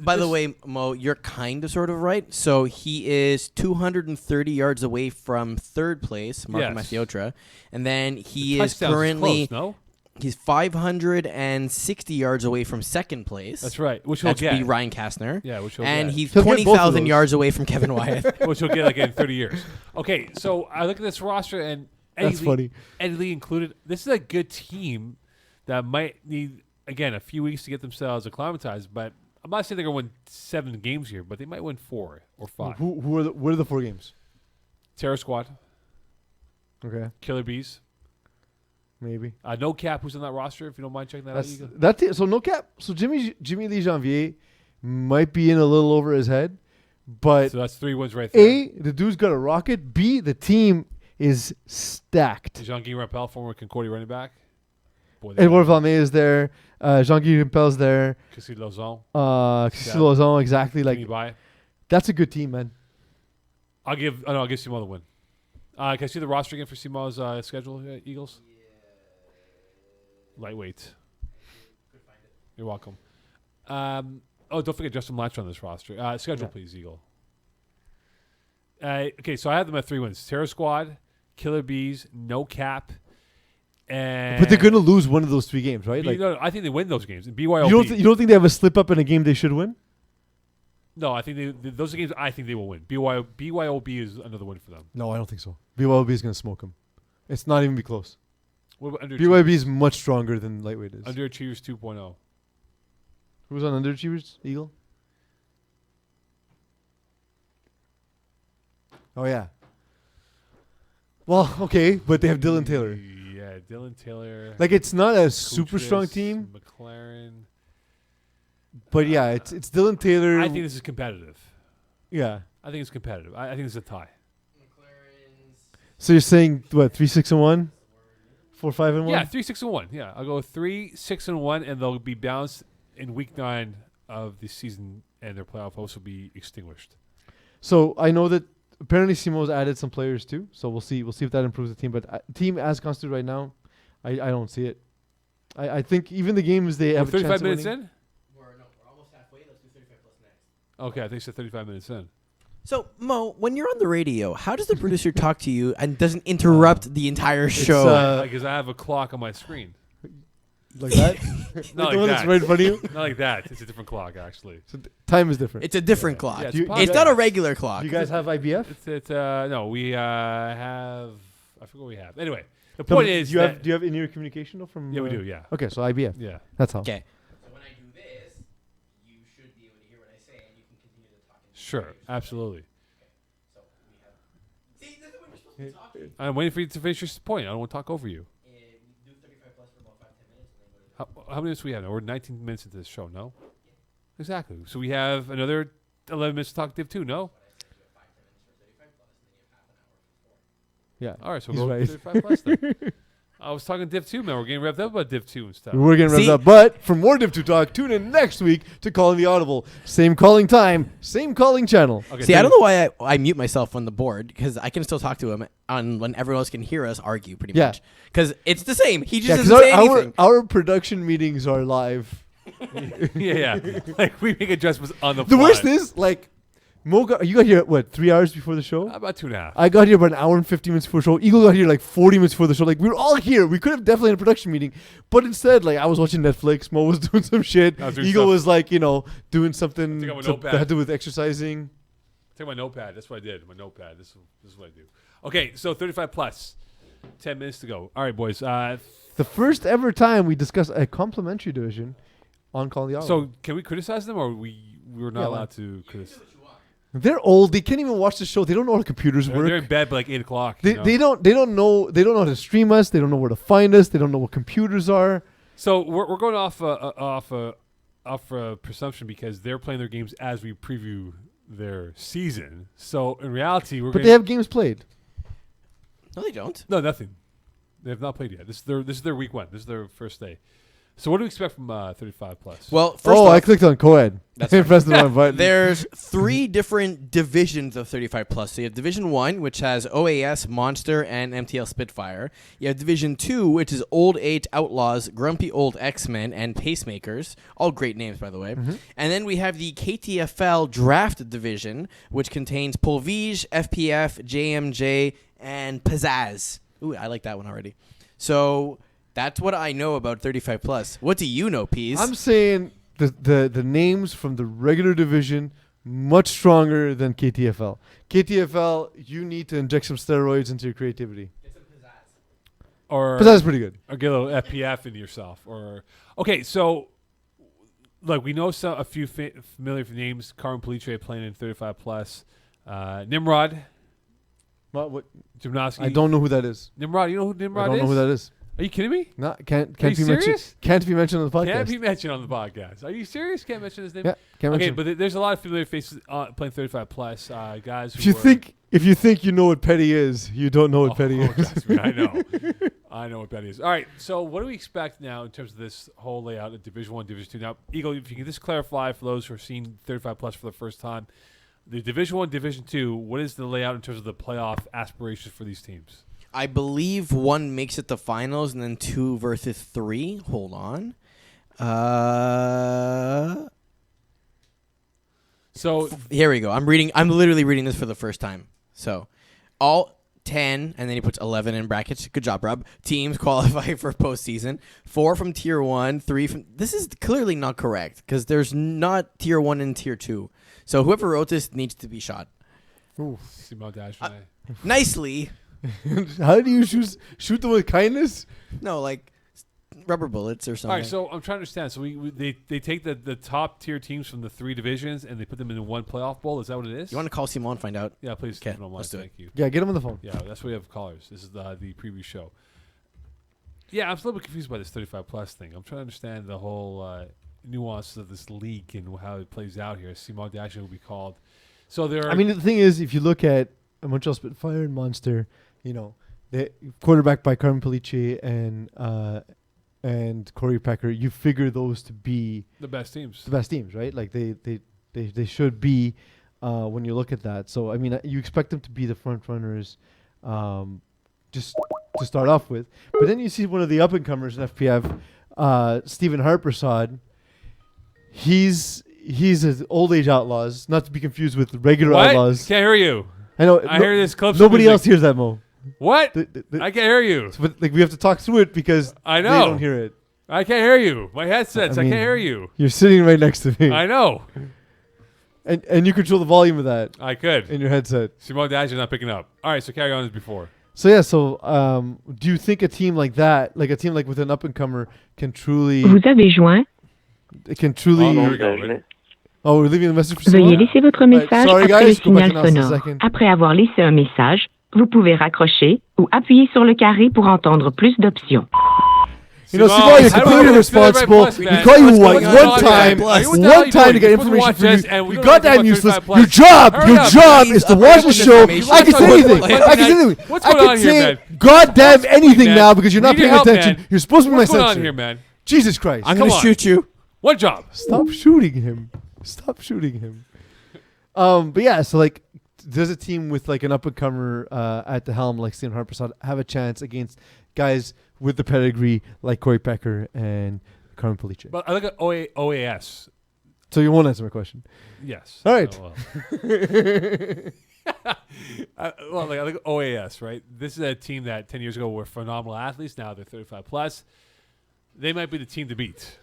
By the way, Mo, you're kind of sort of right. So he is 230 yards away from third place, Marco Yes. Maffiotra, and then he is touchdowns currently close, no? he's 560 yards away from second place. That's right. Which he'll That get. would be Ryan Kastner. Yeah, which he'll And get. he's He'll get both of 20,000 those. yards away from Kevin Wyeth. which he'll get in 30 years. Okay, so I look at this roster and That's funny. Eddie Lee included. This is a good team that might need again, a few weeks to get themselves acclimatized. But I'm not saying they're going to win 7 games here, but they might win 4 or 5. What are the 4 games? Terror Squad, Okay, Killer Bees, maybe. No Cap, who's on that roster, if you don't mind checking that That's out. that. So no cap. So Jimmy Lee Janvier might be in a little over his head, but So that's 3 wins right there. A, the dude's got a rocket. B, the team is stacked. Jean-Guy Rappel, former Concordia running back. Boy, Edouard Valmé is there. Jean-Guy Rimpel's there. Cassie Lozon. Cassie Lozon, exactly. Like, Like, that's a good team, man. I'll give Simo the win. Can I see the roster again for Simo's schedule, Eagles? Lightweight. You're welcome. Don't forget Justin Blanchard on this roster. Schedule, please, Eagle. Okay, so I have them at 3 wins. Terror Squad, Killer Bees, No Cap, and... But they're going to lose one of those 3 games, right? No, I think they win those games. And BYOB... You don't think they have a slip-up in a game they should win? No, I think those are games I think they will win. BYOB is another win for them. No, I don't think so. BYOB is going to smoke them. It's not even be close. What about BYOB is much stronger than Lightweight is. Underachievers 2.0. Who's on Underachievers? Eagle? Oh, yeah. Well, okay, but they have Dylan Taylor. Yeah, Dylan Taylor. Like, it's not a super strong team. McLaren. But, yeah, it's Dylan Taylor. I think this is competitive. Yeah. I think it's competitive. I think it's a tie. So you're saying, what, 3-6-1? 4-5-1? Yeah, 3-6-1. Yeah, I'll go 3-6-1, and they'll be bounced in week 9 of the season, and their playoff hopes will be extinguished. So I know that apparently Simo's added some players too. So we'll see if that improves the team. But team as constituted right now, I don't see it. I think even the games they have a chance 35 of minutes winning. in? We're almost halfway. Let's do 35 plus next. Okay, I think it's 35 minutes in. So, Mo, when you're on the radio, how does the producer talk to you and doesn't interrupt the entire show? Because I have a clock on my screen. Like that? Not Like the one that. that's right in front of you? Not like that. It's a different clock, actually. So time is different. It's a different clock. Yeah, Do you- It's not a regular clock. Do you guys have IBF? No, we have... I forget what we have. Anyway, the point is do you have in-ear communication though from? Yeah, we do, yeah. Okay, so IBF. Yeah. That's how. Okay. So when I do this, you should be able to hear what I say, and you can continue to talk. Sure, absolutely. So we have. See, this is when you're supposed to be talking. I'm waiting for you to finish your point. I don't want to talk over you. We do 35 plus for about 5-10 minutes, and then go to How many minutes do we have now? We're 19 minutes into this show, no? Exactly. So we have another 11 minutes to talk Div 2, no? Yeah. All right, so He's we'll go right. 35 plus then. I was talking Div 2, man. We're getting revved up about Div 2 and stuff. We're getting revved See- up. But for more Div 2 talk, tune in next week to Calling the Audible. Same calling time, same calling channel. Okay, See, I don't know why I mute myself on the board because I can still talk to him on when everyone else can hear us argue pretty Yeah. much. Because it's the same. He just 'cause doesn't say anything. our production meetings are live. yeah. Like, we make adjustments on the The fly. worst is, like, Mo you got here, what, 3 hours before the show? About 2.5. I got here about an hour and 50 minutes before the show. Eagle got here like 40 minutes before the show. Like, we were all here. We could have definitely had a production meeting. But instead, like, I was watching Netflix. Mo was doing some shit. I was doing Eagle stuff. was, like, doing something Take out my that notepad. had to do with exercising. Take my notepad. That's what I did. My notepad. This is what I do. Okay, so 35 plus. 10 minutes to go. All right, boys. The first ever time we discussed a complimentary division on Calling the Audible. So can we criticize them, or we're not Yeah, allowed to criticize? They're old. They can't even watch the show. They don't know how computers work. They're in bed by like 8 o'clock. They don't know how to stream us. They don't know where to find us. They don't know what computers are. So we're going off a presumption because they're playing their games as we preview their season. So in reality, But they have games played. No, they don't. no nothing. They have not played yet. This is their week 1. This is their first day. So what do we expect from 35 plus? Well, first I off, clicked on co-ed. That's I pressed the wrong button. there's 3 different divisions of 35 plus. So you have Division 1, which has OAS, Monster, and MTL Spitfire. You have Division 2, which is Old Age Outlaws, Grumpy Old X-Men, and Pacemakers. All great names, by the way. Mm-hmm. And then we have the KTFL Draft Division, which contains Polvige, FPF, JMJ, and Pizzazz. Ooh, I like that one already. So that's what I know about 35 plus. What do you know, Peeze? I'm saying the names from the regular division much stronger than KTFL. KTFL, you need to inject some steroids into your creativity. But that's pretty good. Or get a little FPF into yourself. Or okay, so look, we know a few familiar names. Carmen Police playing in 35 plus. Nimrod. What? Gymnasty. I don't know who that is. Nimrod. You know who Nimrod is? I don't know who that is. Are you kidding me? No, can't Are you be serious? mentioned. Can't be mentioned on the podcast. Can't be mentioned on the podcast. Are you serious? Can't mention his name? Yeah, can't okay, mention. but there's a lot of familiar faces playing 35 plus guys. If you think you know what Petty is, you don't know what Petty is. Trust me, I know. I know what Petty is. All right, so what do we expect now in terms of this whole layout of Division 1, Division 2? Now, Eagle, if you can just clarify for those who are seeing 35 plus for the first time, the Division 1, Division 2, what is the layout in terms of the playoff aspirations for these teams? I believe 1 makes it to finals, and then 2 versus 3. Hold on. So here we go. I'm literally reading this for the first time. So all 10, and then he puts 11 in brackets. Good job, Rob. Teams qualify for postseason. 4 from Tier 1, 3 from... This is clearly not correct, because there's not Tier 1 and Tier 2. So whoever wrote this needs to be shot. Nicely. How do you shoot them with kindness? No, like rubber bullets or something. All right, so I'm trying to understand. So they take the top tier teams from the 3 divisions and they put them in one playoff bowl. Is that what it is? You want to call Simon and find out? Yeah, please. Okay, Let's do it. Thank you. Yeah, get him on the phone. Yeah, that's why we have callers. This is the preview show. Yeah, I'm still a little bit confused by this 35 plus thing. I'm trying to understand the whole nuances of this league and how it plays out here. Simon Dash will be called. So there are. I mean, the thing is, if you look at Montreal Spitfire and Monster, you know, they quarterbacked by Carmen Police and Corey Pecker, you figure those to be the best teams. The best teams, right? Like they should be when you look at that. So I mean, you expect them to be the front runners, just to start off with. But then you see one of the up and comers in FPF, Stephen Harpersod. He's an old age outlaws, not to be confused with regular outlaws. Can't hear you. I know. I hear this clip. Nobody else hears that, Mo. What? I can't hear you. So, but like we have to talk through it because I know they don't hear it. I can't hear you. My headsets. I I mean, can't hear you. You're sitting right next to me. I know. And you control the volume of that. I could. In your headset. Simone Dash is not picking up. All right, so carry on as before. So yeah, do you think a team like that, like a team like with an up and comer, can truly? Vous avez joint. It can truly. Oh, we're leaving a message for Veuillez someone? laisser votre message sorry, après guys. le Go back signal and ask in a sonore. second. Après avoir laissé un message, vous pouvez raccrocher ou appuyer sur le carré pour entendre plus d'options. You know, Simone, you're completely responsible. We call you one time to get information from you. Goddamn useless. Your job is to watch the show. I can say anything. What's going on here, man? Goddamn anything now because you're not paying attention. You're supposed to be my What's going on censor. here, man? Jesus Christ. I'm going to shoot you. One job. Stop shooting him. But yeah, so like, does a team with like an up and comer at the helm like Stephen Harpersod have a chance against guys with the pedigree like Corey Pecker and Carmen Police? But I look at OAS. So you won't answer my question. Yes. All right. I look at OAS, right? This is a team that 10 years ago were phenomenal athletes. Now they're 35 plus. They might be the team to beat.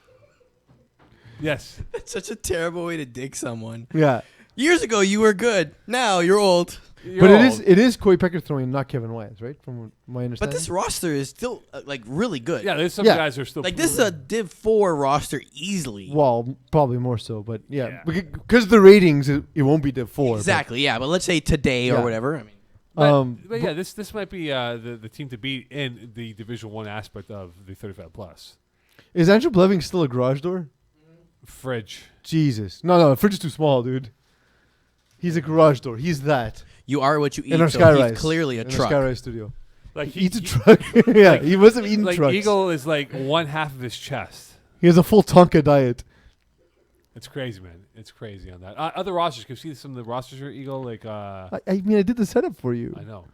Yes. That's such a terrible way to dig someone. Yeah. Years ago, you were good. Now you're old. But it is Corey Pecker throwing, not Kevin Wise, right? From my understanding. But this roster is still like really good. Yeah, there's some guys who are still like this is a Div 4 roster easily. Well, probably more so, but yeah. Because of the ratings, it won't be Div 4. Exactly, but let's say today or whatever. I mean, but yeah, this might be the team to beat in the Division 1 aspect of the 35 plus. Is Andrew Bleving still a garage door? Fridge. Jesus. No, fridge is too small, dude. He's a garage door. He's that. You are what you eat. In our so Skyrise. he's clearly a truck. In our Skyrise studio. Like he eats a truck. Yeah, like, he must have eaten like trucks. Eagle is like one half of his chest. He has a full Tonka diet. It's crazy, man. It's crazy on that. Other rosters. Can you see some of the rosters for Eagle? Like, I mean, I did the setup for you. I know.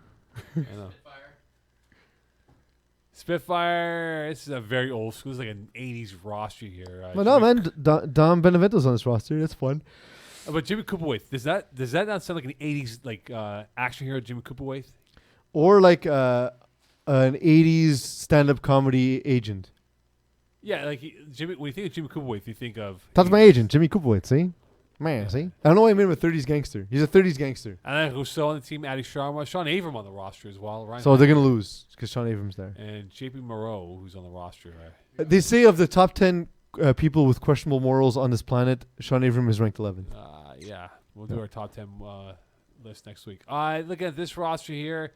Spitfire. This is a very old school. It's like an 80s roster here. But no, man. Dom Benevento's on this roster. That's fun. But Jimmy Cooperwaith, does that not sound like an 80s like action hero, Jimmy Cooperwaith? Or like an 80s stand-up comedy agent. Yeah, like Jimmy. When you think of Jimmy Cooperwaith, you think of... That's my agent, Jimmy Cooperwaith, see? Man, see? I don't know why I made him a 30s gangster. He's a 30s gangster. And then Rousseau on the team, Adi Sharma, Sean Avram on the roster as well. Ryan So they're going to lose because Sean Avram's there. and JP Moreau, who's on the roster. Right? They say of the top 10 people with questionable morals on this planet, Sean Avram is ranked 11th. Yeah, we'll do our top 10 list next week. Look at this roster here.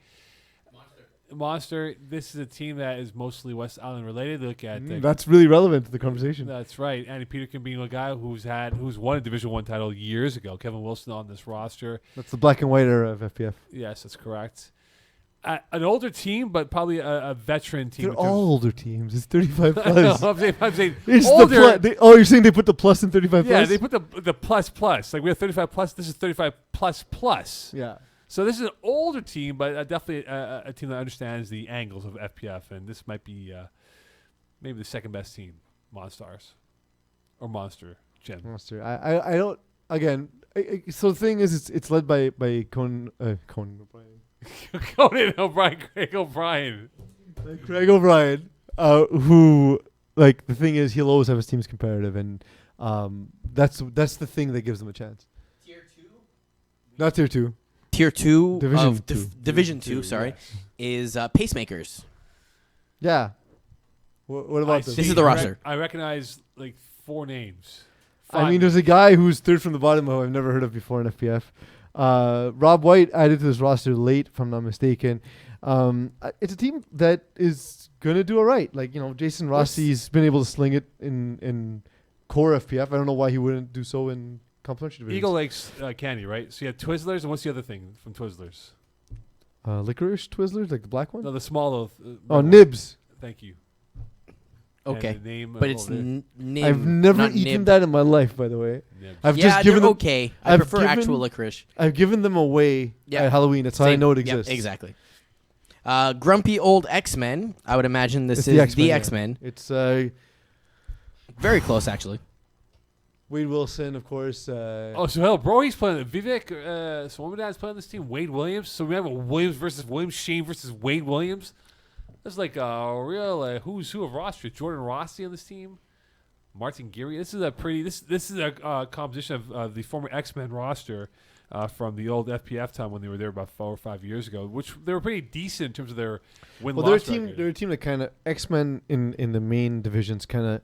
Monster. This is a team that is mostly West Island related. Look at That's really relevant to the conversation. That's right. Andy Peterkin being a guy who's won a Division I title years ago. Kevin Wilson on this roster. That's the black and white era of FPF. Yes, that's correct. An older team, but probably a veteran team. They're all older teams. It's 35 No, plus. I'm saying It's older. you're saying they put the plus in 35 Yeah, plus? they put the plus. Like we have 35 plus. This is 35 plus. Yeah. So this is an older team, but definitely a team that understands the angles of FPF, and this might be maybe the second best team, Monstars or Monster Gen. Monster. I don't. Again, so the thing is, it's led by Conan O'Brien. Conan O'Brien, Craig O'Brien. Craig O'Brien, who the thing is, he'll always have his teams competitive, and that's the thing that gives them a chance. Tier 2? Not tier 2. Tier 2 Division of 2. Division 2, sorry, is Pacemakers. Yeah. What about this? This is the roster. I recognize like 4 names. I mean, there's a guy who's third from the bottom who I've never heard of before in FPF. Rob White added to this roster late, if I'm not mistaken. It's a team that is going to do all right. Jason Rossi's been able to sling it in core FPF. I don't know why he wouldn't do so in complementary divisions. Eagle Lake's candy, right? So you have Twizzlers, and what's the other thing from Twizzlers? Licorice Twizzlers, like the black one? No, the small. Nibs. Thank you. Okay. And the name But it's Nib. I've never not eaten Nib. that in my life, by the way. Nibs. I've Yeah, just given they're them. okay. I I've prefer given- actual licorice. I've given them away at Halloween. That's how I Same. know it Yep, exists. exactly. Grumpy old X-Men. I would imagine this It's is the yeah. X-Men. It's Very close, actually. Wade Wilson, of course. Oh, so hell, bro, he's playing Vivek. Swobodan's playing this team. Wade Williams. So we have a Williams versus Williams. Shane versus Wade Williams. That's like a real who's who of roster. Jordan Rossi on this team. Martin Geary. This is a pretty. This is a composition of the former X-Men roster from the old FPF time when they were there about 4 or 5 years ago. Which they were pretty decent in terms of their win-loss record. They're a team that kind of X-Men in the main divisions kind of.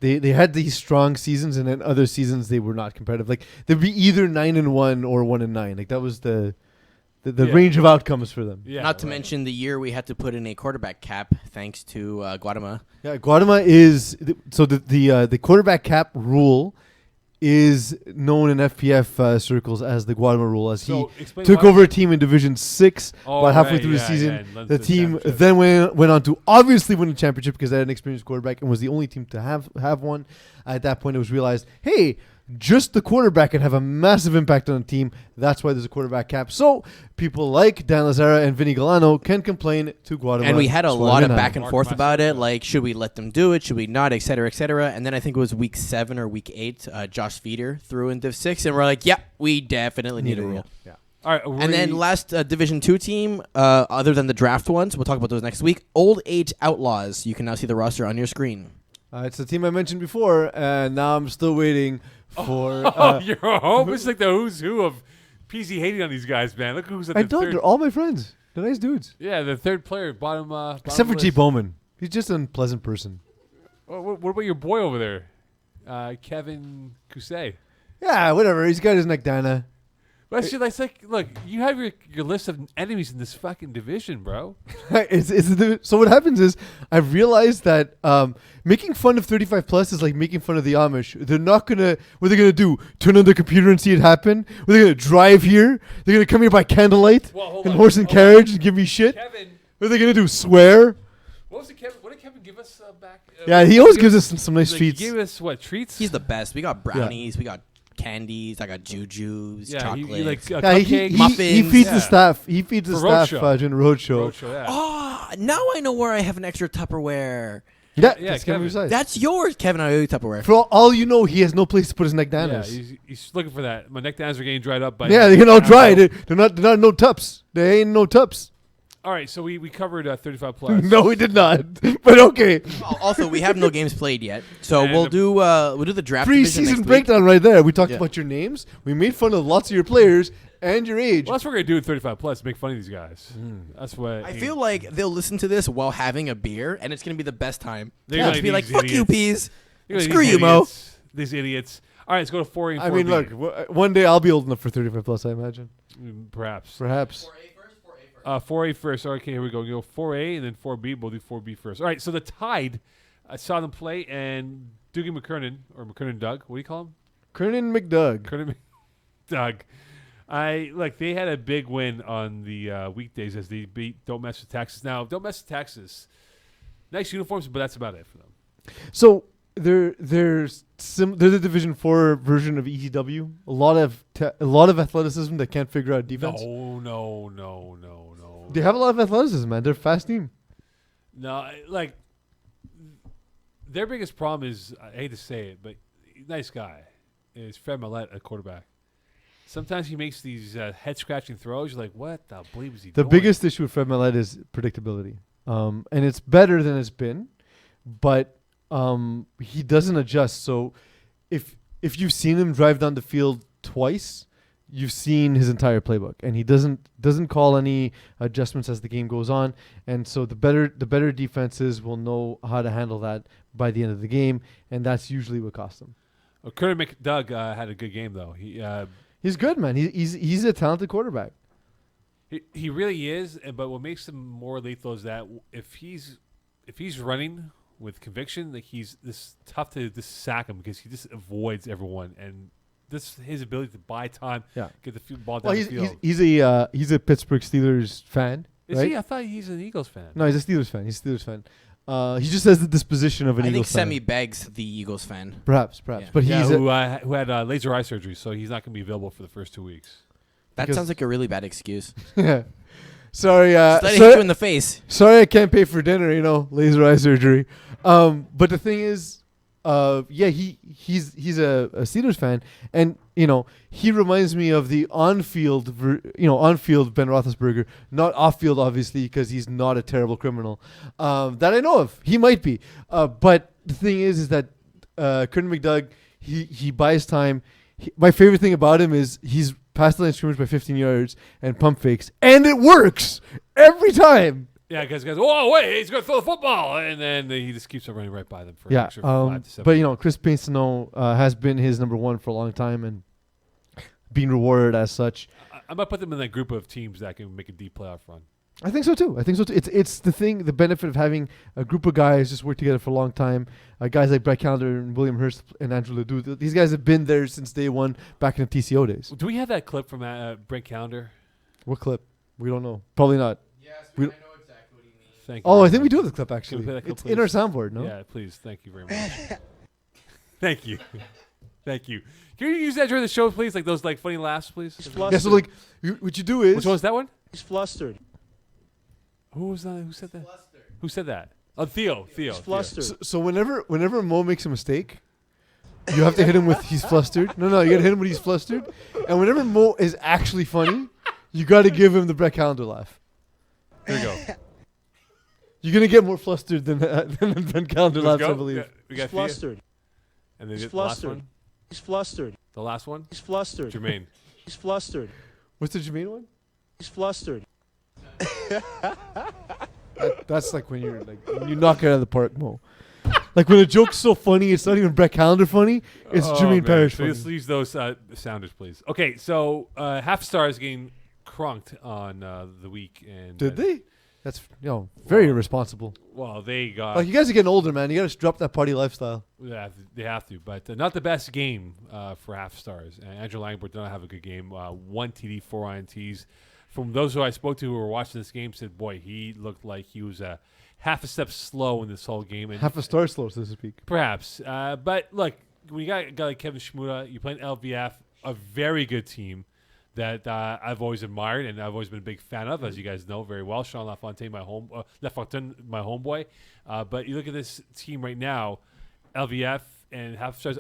They had these strong seasons, and then other seasons they were not competitive. Like they'd be either 9-1 or 1-9. Like that was the range of outcomes for them. Yeah, Not to mention the year we had to put in a quarterback cap thanks to Guatemala. Yeah, Guatemala is the quarterback cap rule is known in FPF circles as the Guatemala rule, as he took over a team in Division 6 about halfway through the season. The team then went on to obviously win the championship because they had an experienced quarterback and was the only team to have one. At that point, it was realized, hey, just the quarterback can have a massive impact on a team. That's why there's a quarterback cap. So people like Dan Lazara and Vinny Galano can complain to Guatemala. And we had a lot of back and Mark forth about it. Massimo. Like, should we let them do it? Should we not? Et cetera, et cetera. And then I think it was week 7 or week 8, Josh Feeder threw in Div 6. And we're like, yeah, we definitely need a rule. Yeah. All right, And then last Division 2 team, other than the draft ones, we'll talk about those next week. Old Age Outlaws. You can now see the roster on your screen. It's the team I mentioned before, and now I'm still waiting for. you're home. It's like the who's who of Peeze hating on these guys, man. Look who's at I the don't. third. They're all my friends. They're nice dudes. Yeah, the third player, bottom. Except for list. G. Bowman. He's just an unpleasant person. What about your boy over there, Kevin Kusei? Yeah, whatever. He's got his neck down. But it's like, look, you have your list of enemies in this fucking division, bro. So what happens is I've realized that making fun of 35 plus is like making fun of the Amish. They're not gonna. What are they gonna do? Turn on their computer and see it happen? What are they gonna drive here? They're gonna come here by candlelight and horse and carriage and give me shit. Kevin, What are they gonna do? Swear? what did Kevin give us back? Yeah, he always gives us some nice treats. He gave us what treats? He's the best. We got brownies. We got candies. I got jujus, chocolates. He like Yeah, cupcake. he muffins. feeds Yeah. the staff. He feeds the For staff roadshow. during the roadshow. Roadshow, yeah. Oh, now I know where I have an extra Tupperware. Yeah, Yeah, that's Kevin. Kevin's size. That's yours, Kevin. I owe you Tupperware. For all you know, he has no place to put his neck down. Yeah, he's looking for that. My neck downs are getting dried up. By Yeah, they're all dry. They're not no tups. They ain't no tups. All right, so we covered 35 plus. No, we did not. But okay. Also, we have no games played yet, so And we'll do the draft division Preseason next week. breakdown right there. We talked Yeah. about your names. We made fun of lots of your players and your age. Well, that's what we're gonna do in 35 plus. Make fun of these guys. That's what I feel like they'll listen to this while having a beer, and it's gonna be the best time. They're They'll gonna just be be like, these "Fuck you, idiots. Peeze. Screw you, Mo." These idiots. All right, let's go to 4A and 4B. I mean, look, one day I'll be old enough for 35 plus, I imagine. Perhaps. Perhaps. 4A first. Okay, here we go. You go 4A and then 4B. We'll do 4B first. All right, so the Tide, I saw them play, and Dougie McKernan, or McKernan Doug, what do you call him? Kernan McDoug. Kernan Doug. They had a big win on the weekdays as they beat Don't Mess with Texas. Now, Don't Mess with Texas, nice uniforms, but that's about it for them. So they're the Division 4 version of ECW. A lot of athleticism that can't figure out defense. No. They have a lot of athleticism, man. They're a fast team. No, their biggest problem is, I hate to say it, but nice guy, is Fred Millette at quarterback. Sometimes he makes these head-scratching throws. You're like, what the bleep is he doing? The biggest issue with Fred Millette is predictability. And it's better than it's been, but he doesn't adjust. So if you've seen him drive down the field twice, you've seen his entire playbook, and he doesn't call any adjustments as the game goes on. And so the better defenses will know how to handle that by the end of the game, and that's usually what costs them. Curtis McDoug had a good game though. He's good, man. He's a talented quarterback. He really is. But what makes him more lethal is that if he's running with conviction, this tough to just sack him because he just avoids everyone, and this his ability to buy time, get the ball down the field. He's a Pittsburgh Steelers fan. Is right? he? I thought he's an Eagles fan. No, he's a Steelers fan. He just has the disposition of an I Eagles fan. think Semi begs the Eagles fan. Perhaps. Yeah. But he's who had laser eye surgery, so he's not going to be available for the first 2 weeks. That sounds like a really bad excuse. Sorry, Just let it hit you in the face. Sorry, I can't pay for dinner. Laser eye surgery. But the thing is, he's a Steelers fan, and he reminds me of the on-field Ben Roethlisberger, not off-field obviously because he's not a terrible criminal that I know of. He might be, but the thing is that Curtin McDoug, he buys time. My favorite thing about him is he's past the line of scrimmage by 15 yards and pump fakes, and it works every time. Yeah, because guys, oh wait, he's going to throw the football, and then he just keeps on running right by them for an extra 5 to 7. But Chris Pinsonneau has been his number one for a long time and being rewarded as such. I might put them in that group of teams that can make a deep playoff run. I think so too. It's the benefit of having a group of guys just work together for a long time. Guys like Brett Calendar and William Hurst and Andrew Ledoux. These guys have been there since day one, back in the TCO days. Do we have that clip from Brett Calendar? What clip? We don't know. Probably not. Yes, I know exactly what you mean. Thank you. Oh, I think we do have the clip actually. Can we play that clip, It's please? in our soundboard, no? Yeah, please. Thank you very much. Thank you. Thank you. Can you use that during the show, please? Like those funny laughs, please? Yeah, so what you do is... Which one was that one? He's flustered. Who was that? Who said that? Who said that? Oh, Theo. He's flustered. So whenever Mo makes a mistake, you have to hit him with he's flustered. No, you got to hit him with he's flustered. And whenever Mo is actually funny, you got to give him the Brett Calendar laugh. There you go. You're going to get more flustered than Brett Calendar Let's laughs, go. I believe. We got He's Theo. flustered. And then He's the last flustered. one. He's flustered. The last one. He's flustered. Jermaine. He's flustered. What's the Jermaine one? He's flustered. That's like when you knock it out of the park, Mo. Like when a joke's so funny, it's not even Brett Calendar funny. It's Jermaine man. Parrish So funny. just use those sounders, please. Okay, so Half Star is getting crunked on the week, and Did they? That's very irresponsible. Well, they got Like you guys are getting older, man. You got to drop that party lifestyle. yeah, they have to, but not the best game for Half Stars. And Andrew Langbert did not have a good game. 1 TD, 4 INTs. From those who I spoke to who were watching this game, said, "Boy, he looked like he was half a step slow in this whole game." And Half a star slow, so to speak. perhaps, but look, when you got a guy like Kevin Shmuda, you're playing LVF, a very good team that I've always admired and I've always been a big fan of, as you guys know very well. Sean LaFontaine, my homeboy. But you look at this team right now, LVF and Half Stars.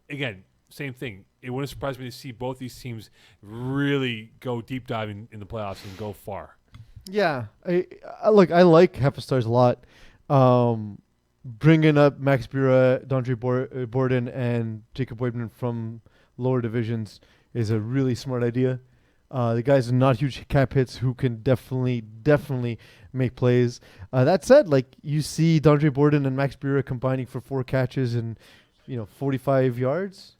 Again, same thing. It wouldn't surprise me to see both these teams really go deep diving in the playoffs and go far. Yeah, I look. I like Hepastars a lot. Bringing up Max Bura, Borden, and Jacob Weidman from lower divisions is a really smart idea. The guys are not huge cap hits who can definitely make plays. That said, like you see Dondre Borden and Max Bura combining for 4 catches and 45 yards.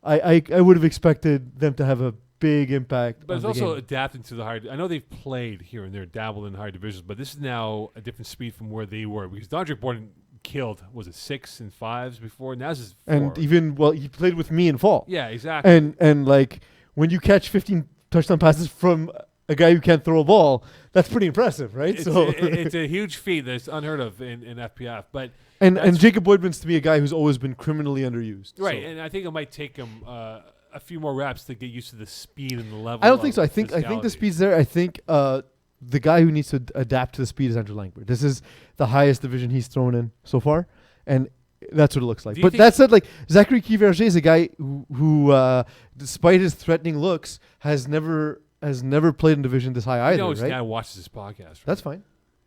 I would have expected them to have a big impact. But on it's the also game. adapting to the higher. I know they've played here and there, dabbled in higher divisions, but this is now a different speed from where they were because Dondre Borden killed, was it 6 and 5s before? Now this is 4. And even he played with me in fall. Yeah, exactly. And like when you catch 15 touchdown passes from a guy who can't throw a ball, that's pretty impressive, right? It's a huge feat that's unheard of in FPF. But and Jacob Boydman's to be a guy who's always been criminally underused. right, so. and I think it might take him a few more reps to get used to the speed and the level. I don't think so. I of think the physicality. speed's there. I think the guy who needs to adapt to the speed is Andrew Langford. This is the highest division he's thrown in so far, and that's what it looks like. Do you But think- that said, like Zachary Kiverger is a guy who despite his threatening looks, has never played in division this high either. his Right? dad watches this podcast. Right? That's fine.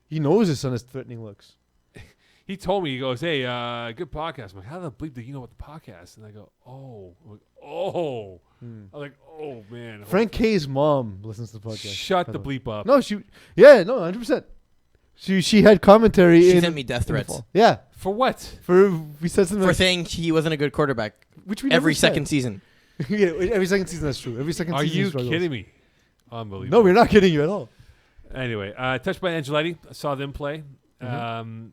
He knows his son has threatening looks. He told me, he goes, "Hey, good podcast." I'm like, "How the bleep do you know about the podcast?" And I go, "Oh, I'm like, oh." I'm like, "Oh man." Frank K's mom listens to the podcast. Shut by the way. bleep up. No, 100%. She had commentary. She in, sent me death in the threats. fall. Yeah, For what? we said something For like, saying he wasn't a good quarterback which we never every said. second season. Yeah, every second season that's true. Every second Are season. he you struggles. kidding me? Unbelievable. No, we're not kidding you at all. Anyway, touched by Angeletti. I saw them play. Mm-hmm.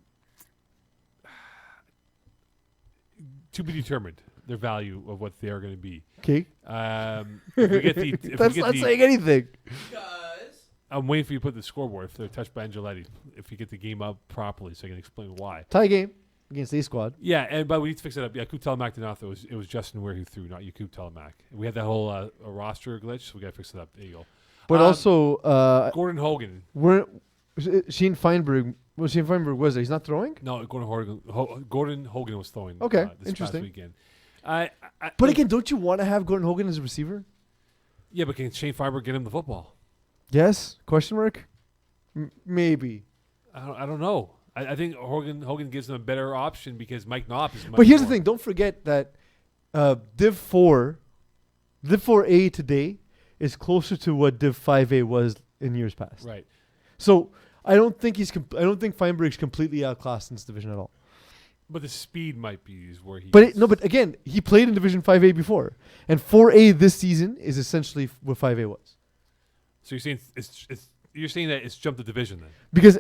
To be determined, their value of what they are going to be. Okay, If we get the, if that's we get not the, saying anything. I'm waiting for you to put the scoreboard if they're touched by Angeletti. If you get the game up properly, so I can explain why. Tie game against A squad. Yeah, but we need to fix it up. Yakub Telemac did not throw. It was Justin Ware who threw, not Yakub Telemac. We had that whole roster glitch, so we got to fix it up. There you go. But also, Gordon Hogan. Sheen Feinberg. Well, Sheen Feinberg was there. He's not throwing. No, Gordon Hogan was throwing. Okay, this interesting. past weekend. I But again, don't you want to have Gordon Hogan as a receiver? yeah, but can Shane Feinberg get him the football? Yes? Question mark? Maybe. I don't know. I think Hogan gives them a better option because Mike Knopp is. But here's the thing: don't forget that Div 4A today is closer to what Div 5A was in years past. Right. So I don't think I don't think Feinberg's completely outclassed in this division at all. But the speed might be is where he. But but again, he played in Division 5A before, and 4A this season is essentially what 5A was. So you're saying you're saying that it's jumped the division then? Because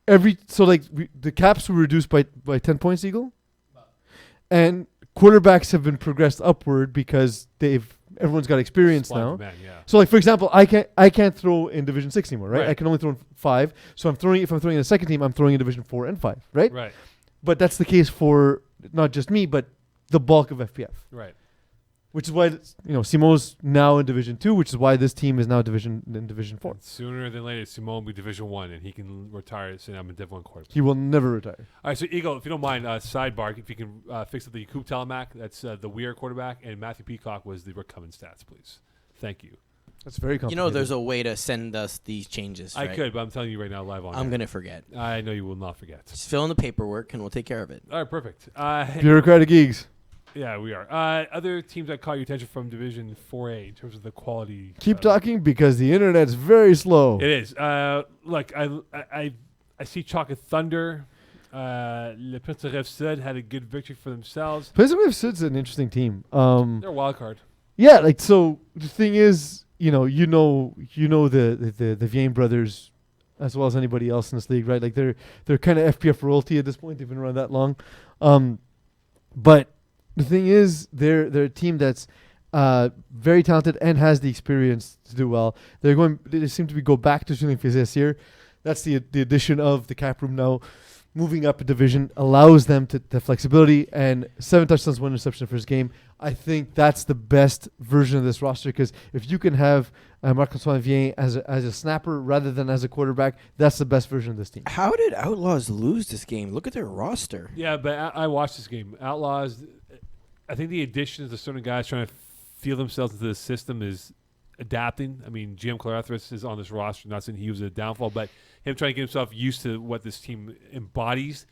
the caps were reduced by 10 points, Eagle, and quarterbacks have been progressed upward because everyone's got experience Supply and now. demand, yeah. So, like for example, I can't throw in Division 6 anymore, right? Right. I can only throw in 5. So if I'm throwing in the second team, I'm throwing in Division 4 and 5, right? Right. But that's the case for not just me, but the bulk of FPF. Right. Which is why Simo's now in Division 2, which is why this team is now in Division 4. And sooner than later, Simone will be Division 1, and he can retire saying I'm a Div 1 quarterback. He will never retire. All right, so Eagle, if you don't mind, sidebar, if you can fix up the Yakub Telemac, that's the Weir quarterback, and Matthew Peacock was the Rick Cummins stats, please. Thank you. That's very complicated. There's a way to send us these changes. I right? could, but I'm telling you right now live on I'm air. going to forget. I know you will not forget. Just fill in the paperwork and we'll take care of it. All right, perfect. Bureaucratic geeks. Yeah, we are. Other teams that caught your attention from Division 4A in terms of the quality. Keep talking because the internet's very slow. It is. Look, I see Chalk Thunder. Le Prince de Rêve Sud had a good victory for themselves. Pleasant Sud's an interesting team. They're a wild card. Yeah, like so. The thing is, you know the Vienne brothers as well as anybody else in this league, right? Like they're kind of FPF royalty at this point. They've been around that long, but the thing is, they're a team that's very talented and has the experience to do well. They seem to go back to shooting phase this year. That's the addition of the cap room now. Moving up a division allows them to have flexibility, and 7 touchdowns, 1 interception first game. I think that's the best version of this roster because if you can have Marc-Antoine Vienne as a snapper rather than as a quarterback, that's the best version of this team. How did Outlaws lose this game? Look at their roster. Yeah, but I watched this game. Outlaws, I think the addition of the certain guys trying to feel themselves into the system is adapting. I mean, GM Clarethris is on this roster. Not saying he was a downfall, but him trying to get himself used to what this team embodies.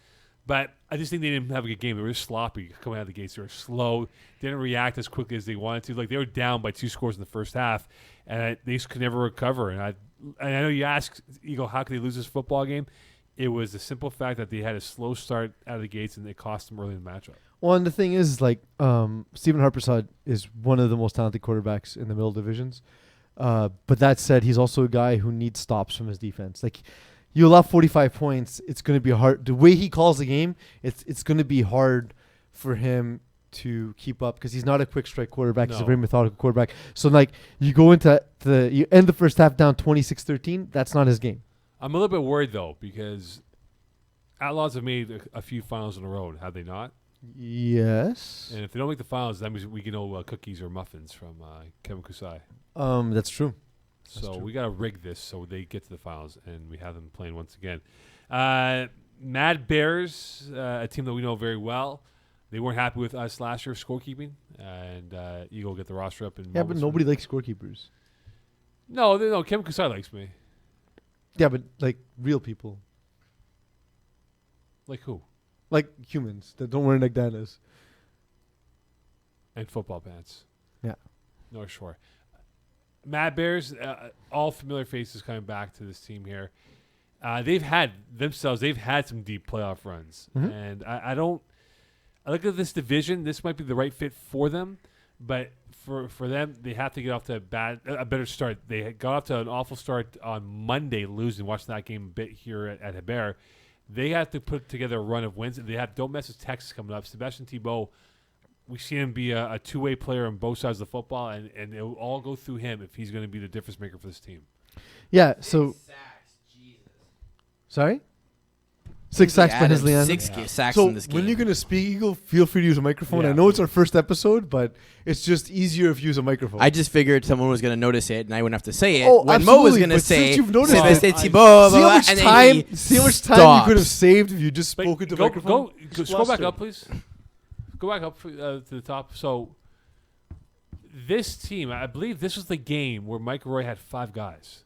But I just think they didn't have a good game. They were just sloppy coming out of the gates. They were slow. Didn't react as quickly as they wanted to. Like, they were down by 2 scores in the first half, and they just could never recover. And I know you ask, Eagle, how could they lose this football game? It was the simple fact that they had a slow start out of the gates, and it cost them early in the matchup. Well, and the thing is, like, Stephen Harpersad is one of the most talented quarterbacks in the middle divisions. But that said, he's also a guy who needs stops from his defense. Like, you allow 45 points, it's going to be hard. The way he calls the game, it's going to be hard for him to keep up because he's not a quick strike quarterback. No. He's a very methodical quarterback. So, like, you go into you end the first half down 26-13. That's not his game. I'm a little bit worried, though, because Outlaws have made a few finals in a row, have they not? Yes. And if they don't make the finals, that means we get no cookies or muffins from Kevin Kusai. That's true. So true. we got to rig this so they get to the finals, and we have them playing once again. Mad Bears, a team that we know very well. They weren't happy with us last year scorekeeping, and Eagle get the roster up. Yeah, but nobody likes scorekeepers. No, Kevin Kusai likes me. Yeah, but, like, real people. Like who? Like humans that don't wear bandanas. And football pants. Yeah. North Shore. Mad Bears, all familiar faces coming back to this team here. They've had some deep playoff runs. Mm-hmm. And I look at this division, this might be the right fit for them, but for them, they have to get off to a better start. They got off to an awful start on Monday, losing, watching that game a bit here at Hebert. They have to put together a run of wins. They have Don't Mess with Texas coming up. Sebastian Thibault, we see him be a two-way player on both sides of the football, and it will all go through him if he's going to be the difference maker for this team. Yeah, so... Sorry? 6 sacks by Hensley Anderson. 6 sacks So in this game. when you're going to speak, Eagle, feel free to use a microphone. Yeah. I know it's our first episode, but it's just easier if you use a microphone. I just figured someone was going to notice it, and I wouldn't have to say it. Oh, when Mo was absolutely, going to but say, since you've noticed Sebastian it, Thibault, see how much and then time, he see how much time stops. you could have saved if you just But spoke into go, microphone? scroll back up, please. Go back up to the top. So this team, I believe this was the game where Mike Roy had 5 guys.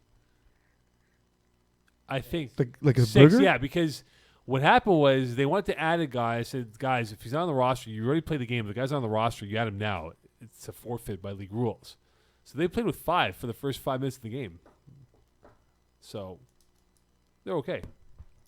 I think. Like a 6, burger? yeah, because what happened was they wanted to add a guy. I said, guys, if he's not on the roster, you already played the game. If the guy's on the roster, you add him now. It's a forfeit by league rules. So they played with 5 for the first 5 minutes of the game. So they're okay.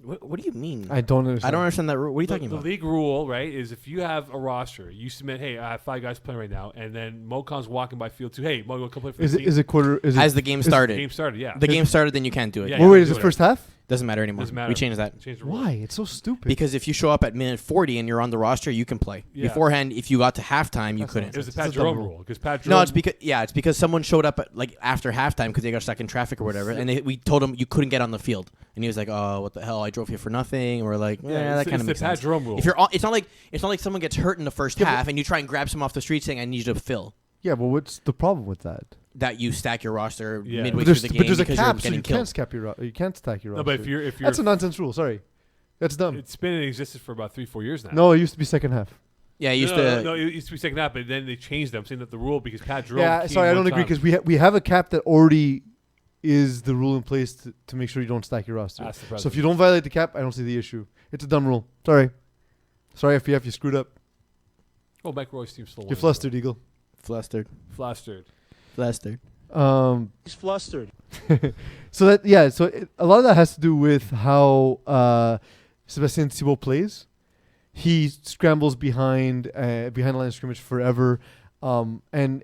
What do you mean? I don't understand. I don't understand that rule. What are you talking The about? league rule, right, is if you have a roster, you submit, hey, I have 5 guys playing right now, and then Moe Khan's walking by field 2, hey, Moe, you want to come play for Is the it team? is it quarter? Is As it, the game The started. game started, yeah. The game started, then you can't do it. Yeah. wait, do is it it. first half? Doesn't matter anymore. Doesn't matter. We changed that. Change the rule. Why? It's so stupid. Because if you show up at minute 40 and you're on the roster, you can play. Yeah. Beforehand, if you got to halftime, you That's couldn't. It was the It's Pat a dumb Jerome rule. rule. Because Pat Jerome... No, it's because someone showed up at, like after halftime because they got stuck in traffic or whatever, and we told him you couldn't get on the field, and he was like, "Oh, what the hell? I drove here for nothing." And we're like, "Yeah, that kind of makes the Pat sense." Jerome rule. If you're, it's not like someone gets hurt in the first half and you try and grab someone off the street saying, "I need you to fill." Yeah, but what's the problem with that? That you stack your roster Yeah. midway But through the game but there's a because cap, you're so getting you killed. can't stack your you can't stack your No, roster. but if you're... That's a nonsense rule. Sorry, that's dumb. It's been in existence for about 3-4 years now. No, it used to be second half. Yeah, you used no, to. no, it used to be second half, but then they changed them, saying that the rule because Pat Jerome... Yeah, came sorry, I one don't agree time. because we have a cap that already is the rule in place to make sure you don't stack your roster. Ask the So if president. you don't violate the cap, I don't see the issue. It's a dumb rule. Sorry, FPF, you screwed up. Oh, Mike Roy's team still You're won, flustered, Eagle. Flustered. Flustered. He's flustered. So a lot of that has to do with how Sebastian Thibault plays. He scrambles behind the line of scrimmage forever, and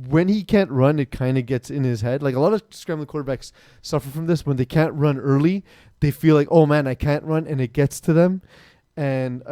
when he can't run, it kind of gets in his head. Like a lot of scrambling quarterbacks suffer from this. When they can't run early, they feel like, oh man, I can't run, and it gets to them. And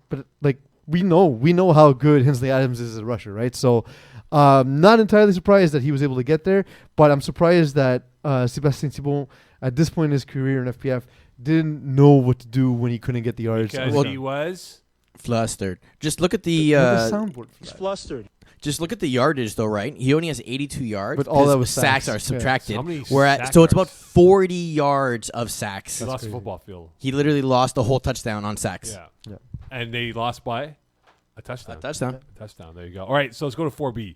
but like we know how good Hensley Adams is as a rusher, right? So. Not entirely surprised that he was able to get there, but I'm surprised that Sebastian Thibault, at this point in his career in FPF, didn't know what to do when he couldn't get the yards. Because he was... Flustered. Just look at We the. have a soundboard for He's that. flustered. Just look at the yardage, though, right? He only has 82 yards. But all 'cause that was sacks sacks. are Yeah. subtracted. How many Whereas, sack so it's about yards? 40 yards of sacks. They lost crazy. the football field. He literally lost the whole touchdown on sacks. Yeah. Yeah. And they lost by a touchdown. A touchdown. A touchdown. There you go. All right, so let's go to 4B.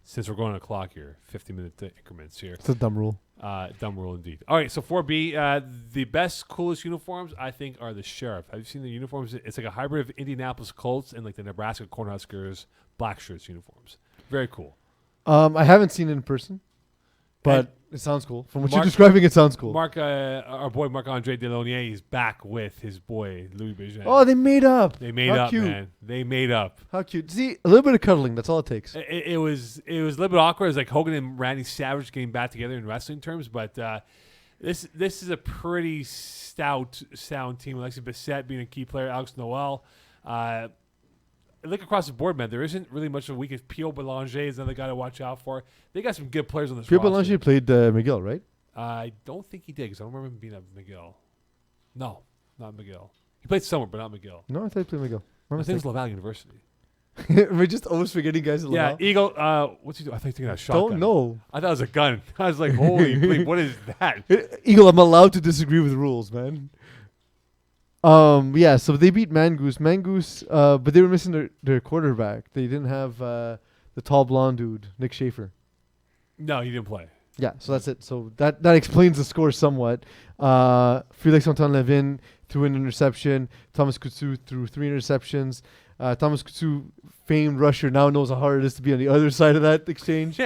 since we're going on a clock here, 50-minute increments here. It's a dumb rule. Dumb rule indeed. All right, so 4B, the best, coolest uniforms, I think, are the Sheriff. Have you seen the uniforms? It's like a hybrid of Indianapolis Colts and like the Nebraska Cornhuskers black shirts uniforms. Very cool. I haven't seen it in person, but And it sounds cool. From what you're describing, it sounds cool. Our boy Marc-Andre Delaunier is back with his boy Louis Bijan. Oh, they made up. They made How up, cute. man. They made up. How cute. See, a little bit of cuddling. That's all it takes. It was a little bit awkward. It was like Hogan and Randy Savage getting back together in wrestling terms, but this is a pretty sound team. Alexis Bissett being a key player, Alex Noel. Look across the board, man. There isn't really much of a weakness. Pio Belanger is another guy to watch out for. They got some good players on this Pierre roster. Belanger played McGill, right? I don't think he did because I don't remember him being at McGill. No, not McGill. He played somewhere, but not McGill. No, I thought he played McGill. I think it was Laval University. We're just always forgetting guys at Yeah, Laval. Eagle. What's he doing? I think he's taking a shotgun. Don't know. I thought it was a gun. I was like, holy bleep, what is that? Eagle, I'm allowed to disagree with rules, man. Yeah, so they beat Mangoose. But they were missing their quarterback. They didn't have the tall blonde dude, Nick Schaefer. No, he didn't play. Yeah, so that's it. So that explains the score somewhat. Felix Antoine Levin threw an interception. Thomas Kutsu threw 3 interceptions. Thomas Kutsu, famed rusher, now knows how hard it is to be on the other side of that exchange.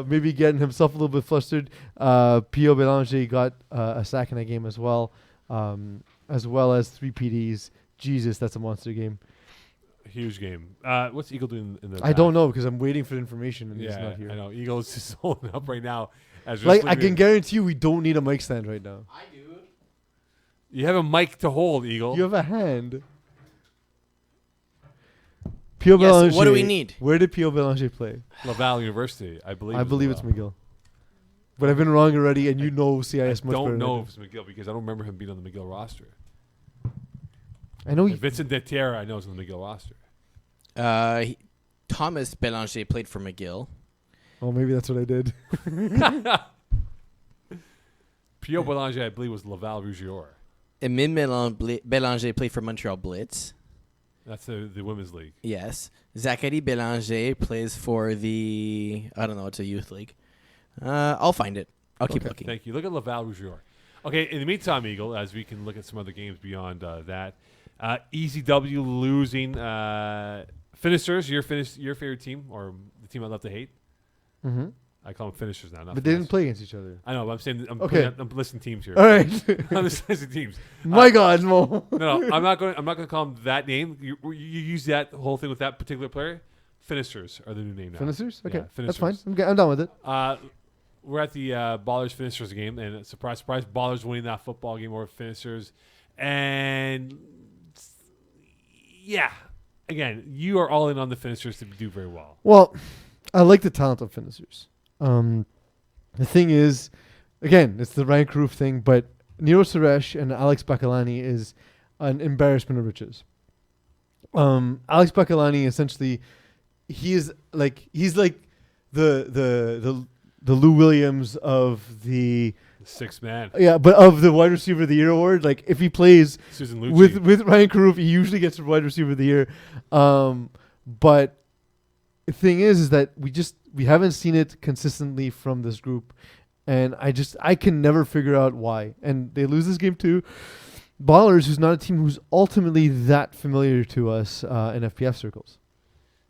Maybe getting himself a little bit flustered. Pio Belanger got a sack in that game as well as 3 PDs. Jesus, that's a monster game. Huge game. What's Eagle doing in the I don't know because I'm waiting for the information and he's Yeah, not here. I know. Eagle's just holding up right now. As Like, I can guarantee you we don't need a mic stand right now. I do. You have a mic to hold, Eagle. You have a hand. Pio Yes, Belanger. what do we need? Where did Pio Belanger play? Laval University, I believe. I believe it's Laval. McGill. But I've been wrong already, and you know CIS I much better. don't know than if it's McGill because I don't remember him being on the McGill roster. I know. And Vincent Dettiera, I know, is on the McGill roster. Thomas Belanger played for McGill. Oh, maybe that's what I did. Pio Belanger, I believe, was Laval Rougier. Emile Belanger played for Montreal Blitz. That's the women's league. Yes. Zachary Belanger plays for the, I don't know, it's a youth league. I'll find it. I'll keep looking. Thank you. Look at Laval Rougier. Okay, in the meantime, Eagle, as we can look at some other games beyond that, ECW losing Finishers, your favorite team, or the team I love to hate. Mm-hmm. I call them Finishers now. Not But they didn't Finishers. play against each other. I know, but I'm saying Okay. I'm listing teams here. All right. I'm just listing teams. My God, Mo. No, I'm not going to call them that name. You use that whole thing with that particular player. Finishers are the new name now. Finishers? Okay, Yeah, that's fine. Finishers. I'm done with it. We're at the Ballers Finishers game, and surprise, surprise, Ballers winning that football game over Finishers. And yeah, again, you are all in on the Finishers to do very well. Well, I like the talent of finishers. The thing is, again, it's the rank roof thing, but Nero Suresh and Alex Bacalani is an embarrassment of riches. Alex Bacalani essentially, he's like the Lou Williams of the Sixth man, but of the wide receiver of the year award. Like if he plays Susan Lucci. with Ryan Caruth, he usually gets the wide receiver of the year. But the thing is that we haven't seen it consistently from this group, and I can never figure out why. And they lose this game too. Ballers, who's not a team who's ultimately that familiar to us in FPF circles.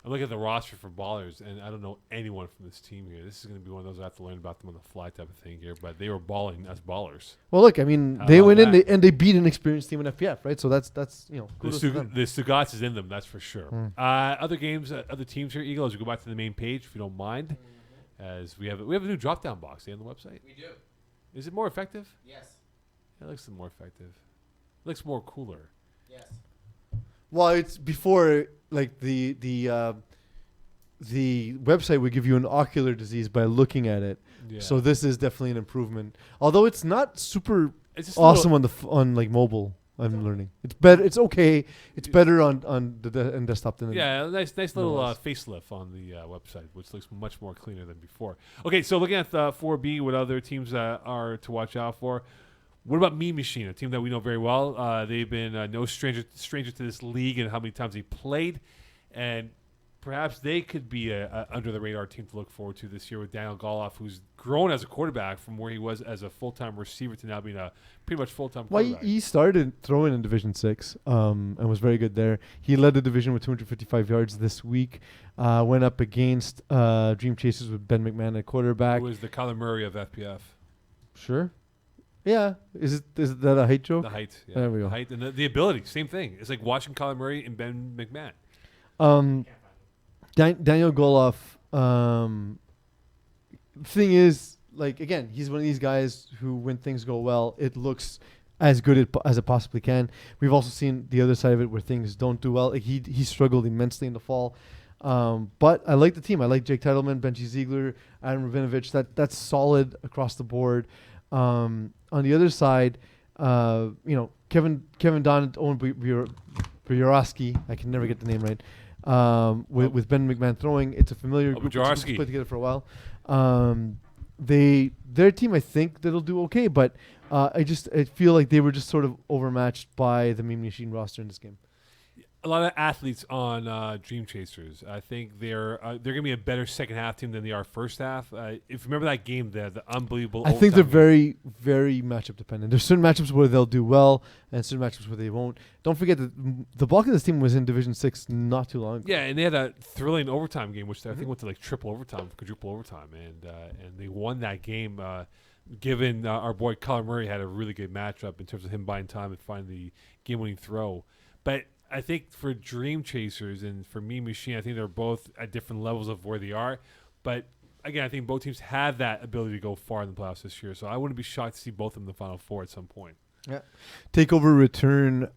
I'm looking at the roster for Ballers, and I don't know anyone from this team here. This is going to be one of those I have to learn about them on the fly type of thing here. But they were balling as Ballers. Well, look, I mean, How they about went in that? and they beat an experienced team in FPF, right? So that's The kudos to them. Sugats is in them, that's for sure. Hmm. Other games, other teams here, Eagle. As we go back to the main page, if you don't mind, as we have a new drop down box on the website. We do. Is it more effective? Yes. It looks more effective. It looks more cooler. Yes. Well, it's before like the website would give you an ocular disease by looking at it. Yeah. So this is definitely an improvement. Although it's not super it's just awesome on on like mobile. I'm learning. It's better. It's okay. It's better on the desktop than Yeah, nice little OS. facelift on the website, which looks much more cleaner than before. Okay, so looking at the 4B, what other teams are to watch out for? What about Mean Machine, a team that we know very well? They've been no stranger to this league and how many times they played, and perhaps they could be a under the radar team to look forward to this year with Daniel Goloff, who's grown as a quarterback from where he was as a full-time receiver to now being a pretty much full-time Well, quarterback. he started throwing in Division 6 and was very good there. He led the division with 255 yards this week. Went up against Dream Chasers with Ben McMahon at quarterback. Who was the Kyler Murray of FPF. Sure. Yeah. Is that a height joke? The height. Yeah. There we go. The height and the ability. Same thing. It's like watching Kyler Murray and Ben McMahon. Daniel Goloff. Thing is, like, again, he's one of these guys who, when things go well, it looks as good as it possibly can. We've also seen the other side of it where things don't do well. Like, he struggled immensely in the fall. But I like the team. I like Jake Titleman, Benji Ziegler, Adam Rabinovich. That's solid across the board. On the other side, Kevin Don, Owen Bujorowski, I can never get the name right. With Ben McMahon throwing, it's a familiar group. Bujorowski. Played together for a while. Their team, I think that'll do okay, but I feel like they were just sort of overmatched by the Meme Machine roster in this game. A lot of athletes on Dream Chasers. I think they're going to be a better second half team than they are first half. If you remember that game, the unbelievable. I think they're overtime very, very matchup dependent. There's certain matchups where they'll do well, and certain matchups where they won't. Don't forget that the bulk of this team was in Division 6 not too long ago. Yeah, and they had a thrilling overtime game, which I think went to like triple overtime, quadruple overtime, and they won that game. Given our boy Kyler Murray had a really good matchup in terms of him buying time and finding the game-winning throw, but I think for Dream Chasers and for Meme Machine, I think they're both at different levels of where they are. But again, I think both teams have that ability to go far in the playoffs this year. So I wouldn't be shocked to see both of them in the Final Four at some point. Yeah. Takeover return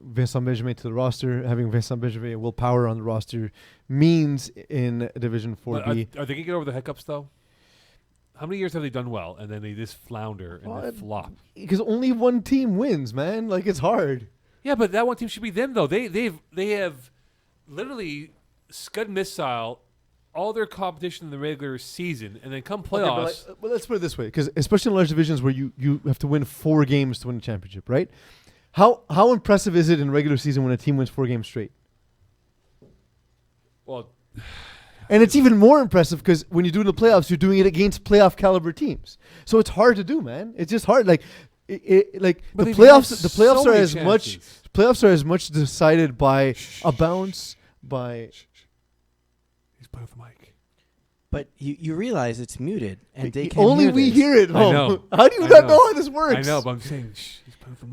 Vincent Benjamin to the roster. Having Vincent Benjamin and Will Power on the roster means in Division 4B. Are they going to get over the hiccups, though? How many years have they done well, and then they just flounder and they flop? Because only one team wins, man. Like, it's hard. Yeah, but that one team should be them though. They have literally Scud missile all their competition in the regular season, and then come playoffs. Okay, but let's put it this way, because especially in large divisions where you have to win 4 games to win a championship, right? How impressive is it in regular season when a team wins 4 games straight? Well, and it's even more impressive because when you do it in the playoffs, you're doing it against playoff caliber teams. So it's hard to do, man. It's just hard. Like. The playoffs are as much decided by a bounce by. He's playing with the mic. But you realize it's muted, and they can't only hear we this. hear it. I know. How do you not know how this works? I know, but I'm saying he's playing with the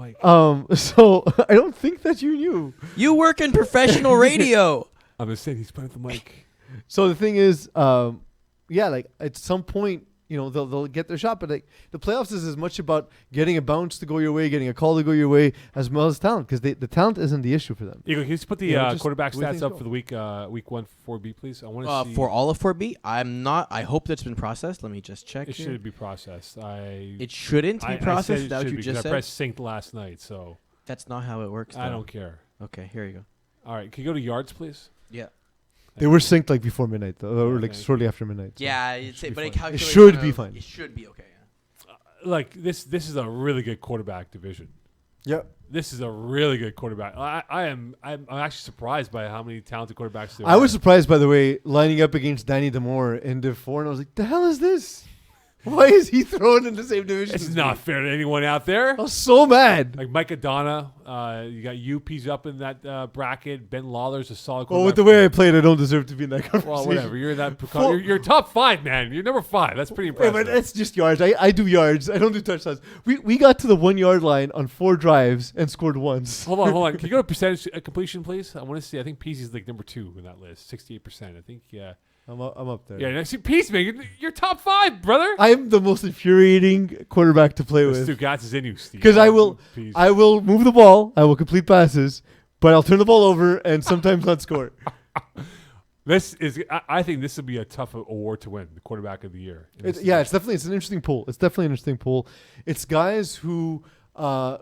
mic. So I don't think that you knew. You work in professional radio. I'm just saying he's playing with the mic. So the thing is, like at some point, they'll get their shot, but like the playoffs is as much about getting a bounce to go your way, getting a call to go your way, as well as talent, because the talent isn't the issue for them. Eagle, can you just put the quarterback stats up for the week 1 for 4B, please? I want to see. For all of 4B, I hope that's been processed. Let me just check. It should be processed. It shouldn't be processed. Is that what you just said? I pressed synced last night, so. That's not how it works. I don't care. Okay, here you go. All right, can you go to yards, please? Yeah. They were synced like before midnight, though, or like shortly after midnight. So yeah, it should be fine. It should be fine. It should be okay. Yeah. This is a really good quarterback division. Yep. This is a really good quarterback. I'm actually surprised by how many talented quarterbacks there are. I was surprised, by the way, lining up against Danny Demore in Div 4, and I was like, the hell is this? Why is he thrown in the same division? It's not fair to anyone out there. I was so mad. Like Mike Adana, you got UP's up in that bracket. Ben Lawler's a solid quarterback. Well, with the way I played, I don't deserve to be in that conversation. Well, whatever. You're in that. You're top 5, man. You're number 5. That's pretty impressive. Yeah, but that's just yards. I do yards. I don't do touchdowns. We got to the 1 yard line on 4 drives and scored once. Hold on. Can you go to percentage completion, please? I want to see. I think Peeze is like number 2 in that list, 68%. I think, yeah. I'm up there. Yeah, see, Peeze, man, you're top 5, brother. I'm the most infuriating quarterback to play with. Stugats is in you, Steve. Because I will move the ball, I will complete passes, but I'll turn the ball over and sometimes not score. I think this will be a tough award to win, the quarterback of the year. It's an interesting pool. It's definitely an interesting pool. It's guys who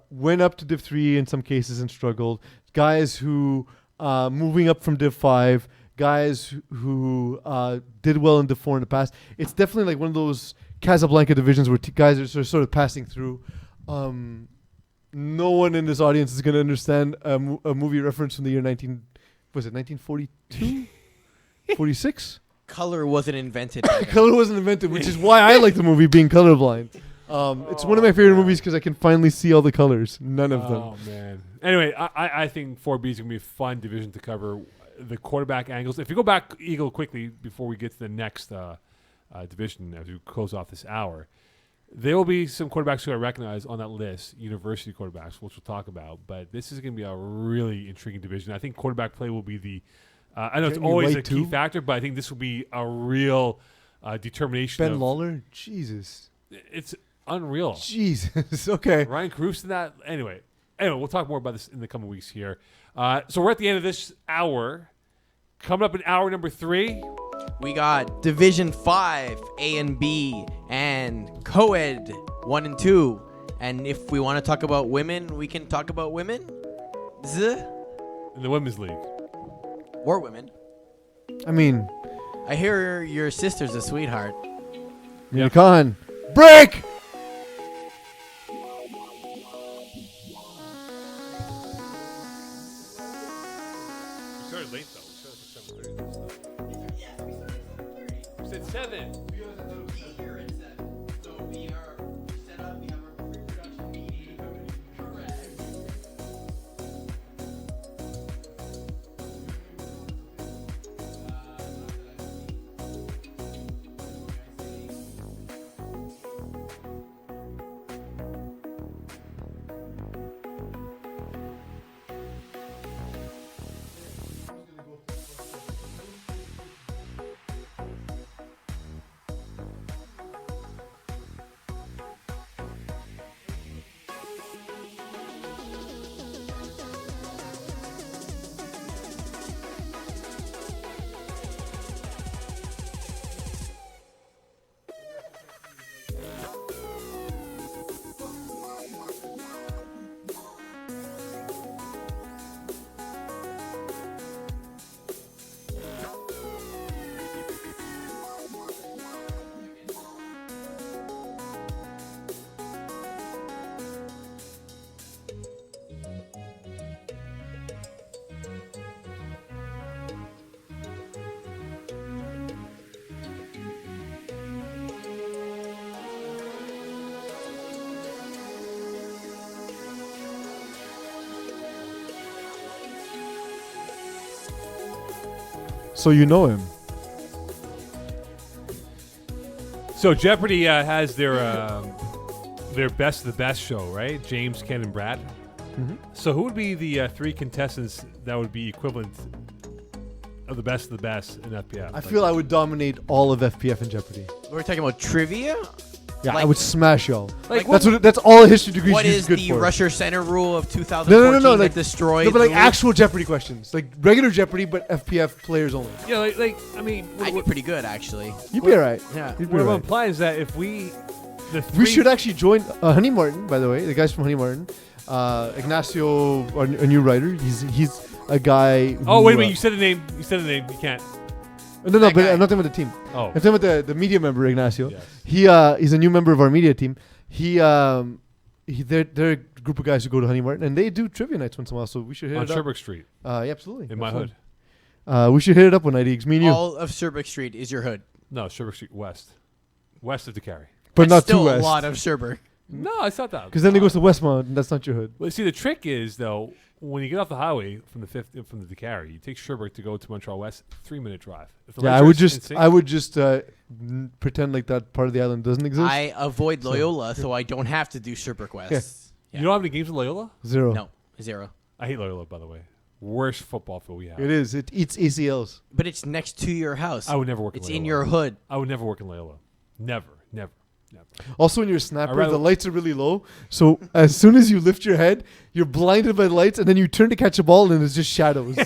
went up to Div 3 in some cases and struggled. Guys who moving up from Div 5. Guys who did well in Div 4 in the past. It's definitely like one of those Casablanca divisions where guys are sort of passing through. No one in this audience is going to understand a movie reference from the year 1942? 46. Color wasn't invented. By them. Color wasn't invented, which is why I like the movie being colorblind. It's one of my favorite movies because I can finally see all the colors. None of them. Oh, man. Anyway, I think 4B is going to be a fun division to cover. The quarterback angles. If you go back, Eagle, quickly, before we get to the next division as we close off this hour, there will be some quarterbacks who I recognize on that list, university quarterbacks, which we'll talk about. But this is going to be a really intriguing division. I think quarterback play will be the I know it's always a key factor, but I think this will be a real determination. Ben Lawler? Jesus. It's unreal. Jesus. Okay. Ryan Caruso in that. Anyway, we'll talk more about this in the coming weeks here. So we're at the end of this hour. Coming up in hour number 3. We got Division 5, A and B, and Co-ed 1 and 2. And if we want to talk about women, we can talk about women. In the women's league. Or women. I mean, I hear your sister's a sweetheart. Moe Khan. Break! We started late, though. We started at 7:30. Yeah, we started at 7:30. We said 7. So we are set up. We have our pre-production meeting. Correct. So you know him. So Jeopardy has their best of the best show, right? James, Ken, and Brad. Mm-hmm. So who would be the 3 contestants that would be equivalent of the best in FPF? I feel I would dominate all of FPF in Jeopardy. We're talking about trivia. Yeah, Like- I would smash y'all. Like That's all a history degree What is good the for. Rusher Center rule of 2014 No, that like, destroyed? no, but like the actual Jeopardy questions, like regular Jeopardy, but FPF players only. Yeah, like I mean, I'd be pretty good actually. You'd be alright. Yeah. You'd be what I'm alright. implying is that if we We should actually join Honey Martin, by the way. The guys from Honey Martin, Ignacio, a new writer. He's a guy. Oh who, wait a minute! You said the name. You You can't. No, That but guy. I'm not talking about the team. Oh. I'm talking about the media member Ignacio. Yes. He's a new member of our media team. They're a group of guys who go to Honey Martin and they do trivia nights once in a while. So we should hit On it up. Sherbrooke Street Yeah, absolutely. in my hood. We should hit it up one night, Eags. Me and you, All of Sherbrooke Street is your hood. No, Sherbrooke Street West of DeCarry. but That's not still too west. a lot of Sherbrooke. No, it's not that. Because then it goes to Westmont, and that's not your hood. Well, see, the trick is though, when you get off the highway from the DeCarry, you take Sherbrooke to go to Montreal West, 3-minute drive. If the Yeah, lights I are would in just, sync- I would just pretend like that part of the island doesn't exist. I avoid Loyola, so I don't have to do Sherbrooke West. You don't have any games with Loyola? Zero. No, 0. I hate Loyola, by the way. Worst football field we have. It is. It eats ACLs. But it's next to your house. I would never work. It's in Loyola. in your hood. I would never work in Loyola. Never. Also, when you're a snapper, rather- the lights are really low. So as soon as you lift your head, you're blinded by the lights, and then you turn to catch a ball, and it's just shadows. You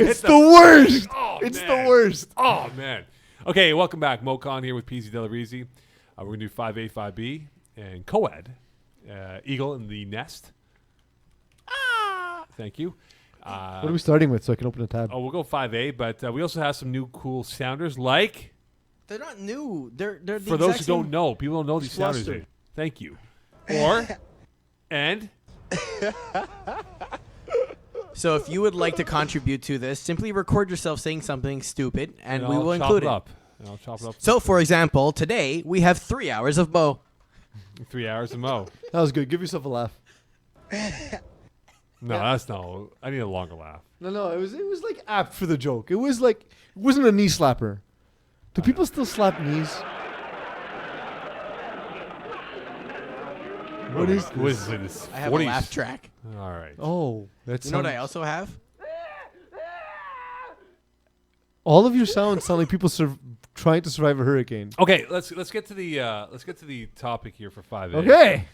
It's hit the worst. Oh, It's man. the worst. Oh man. Okay, welcome back. Moe Khan here with Peeze, Della, Reeze. We're gonna do 5A, 5B, and co-ed. Eagle in the nest. Thank you. What are we starting with so I can open a tab? We'll go 5A, but we also have some new cool sounders like. They're not new. They're the For those who exact don't same- know, people don't know these sounders. Flustered. Thank you. Or and So if you would like to contribute to this, simply record yourself saying something stupid, and we I'll will chop include it it. up. And I'll chop it up. So, for example, today we have 3 hours of Moe. 3 hours of Moe. That was good. Give yourself a laugh. No, that's no. I need a longer laugh. No, it was like apt for the joke. It wasn't a knee slapper. Do people still slap knees? What is What this? is this? I have a 40s? laugh track. All right. Oh, that's You know what I also have? all of your sounds sound like people trying to survive a hurricane. Okay, let's get to the topic here for 5A. Okay,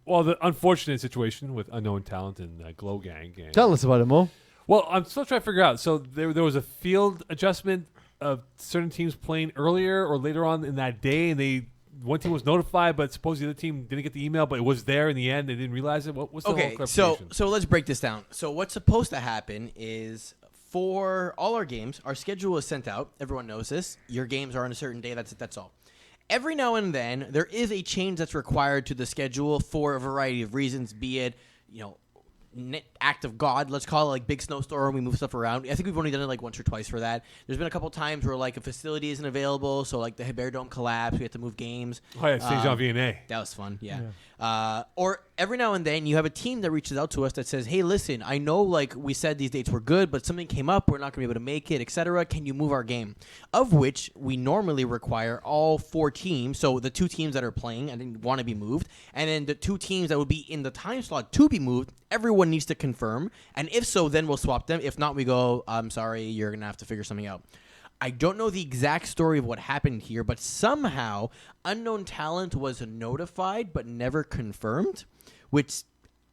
Well, the unfortunate situation with Unknown Talent and Glow Gang. And, tell us about it, Mo. well, I'm still trying to figure out. So there was a field adjustment of certain teams playing earlier or later on in that day, and one team was notified, but supposedly the other team didn't get the email, but it was there in the end. They didn't realize it. What's the whole Okay, clarification? so let's break this down. So what's supposed to happen is for all our games, our schedule is sent out. Everyone knows this. Your games are on a certain day. That's it. That's all. Every now and then, there is a change that's required to the schedule for a variety of reasons, be it, act of God, let's call it, like big snowstorm, we move stuff around. I think we've only done it like once or twice for that. There's been a couple times where like a facility isn't available, so like the Hebert Dome collapsed, we have to move games. Oh, yeah, St. Jean Vianney. That was fun, yeah. Or every now and then you have a team that reaches out to us that says, hey, listen, I know like we said these dates were good, but something came up, we're not going to be able to make it, etc. Can you move our game? Of which we normally require all 4 teams, so the 2 teams that are playing and didn't want to be moved, and then the 2 teams that would be in the time slot to be moved, everyone needs to confirm. And if so, then we'll swap them. If not, we go, I'm sorry, you're going to have to figure something out. I don't know the exact story of what happened here, but somehow Unknown Talent was notified but never confirmed, which,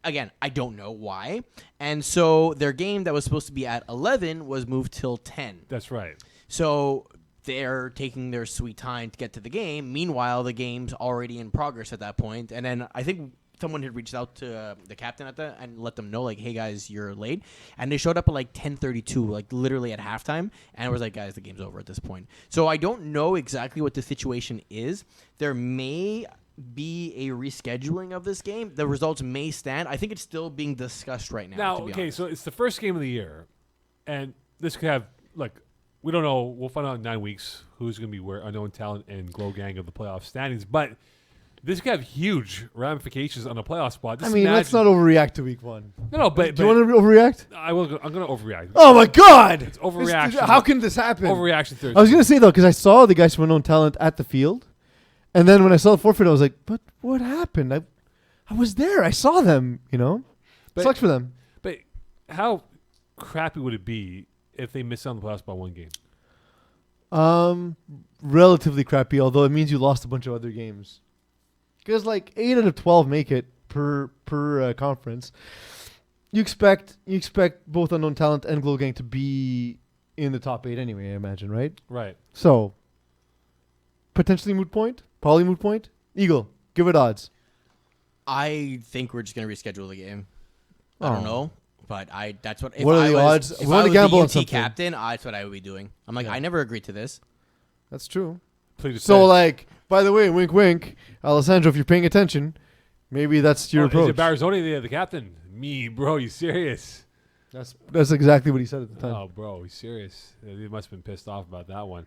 again, I don't know why. And so their game that was supposed to be at 11 was moved till 10. That's right. So they're taking their sweet time to get to the game. Meanwhile, the game's already in progress at that point. And then I think someone had reached out to the captain at that and let them know, like, hey, guys, you're late. And they showed up at, like, 10:32, like, literally at halftime. And it was like, guys, the game's over at this point. So I don't know exactly what the situation is. There may be a rescheduling of this game. The results may stand. I think it's still being discussed right now. Now, to be okay, honest. so it's the first game of the year, and this could have, like, we don't know. We'll find out in 9 weeks who's going to be where Unknown Talent and Glow Gang of the playoff standings. But this could have huge ramifications on the playoff spot. Just let's not overreact to week 1. No, but Do you want to overreact? I'm going to overreact. Oh my God! It's overreaction. How can this happen? Overreaction Thursday. I was gonna say though, because I saw the guys from Unknown Talent at the field, and then when I saw the forfeit, I was like, "But what happened? I was there. I saw them. But- Sucks for them." But how crappy would it be if they miss out on the playoffs by 1 game? Relatively crappy, although it means you lost a bunch of other games. Because like 8 out of 12 make it per conference. You expect both Unknown Talent and Glow Gang to be in the top 8 anyway, I imagine, right? Right. So potentially moot point, probably moot point. Eagle, give it odds. I think we're just going to reschedule the game. I don't know. But that's what. If What are I the was, odds? If We I wanna was gamble the on UT something. captain, that's what I would be doing. I'm like, Yeah. I never agreed to this. That's true. Please So like, by the way, wink, wink, Alessandro, if you're paying attention, maybe that's your Is approach. it Barzoni the captain? Me, bro. You serious? That's exactly what he said at the time. Oh, bro. You serious? He must have been pissed off about that one.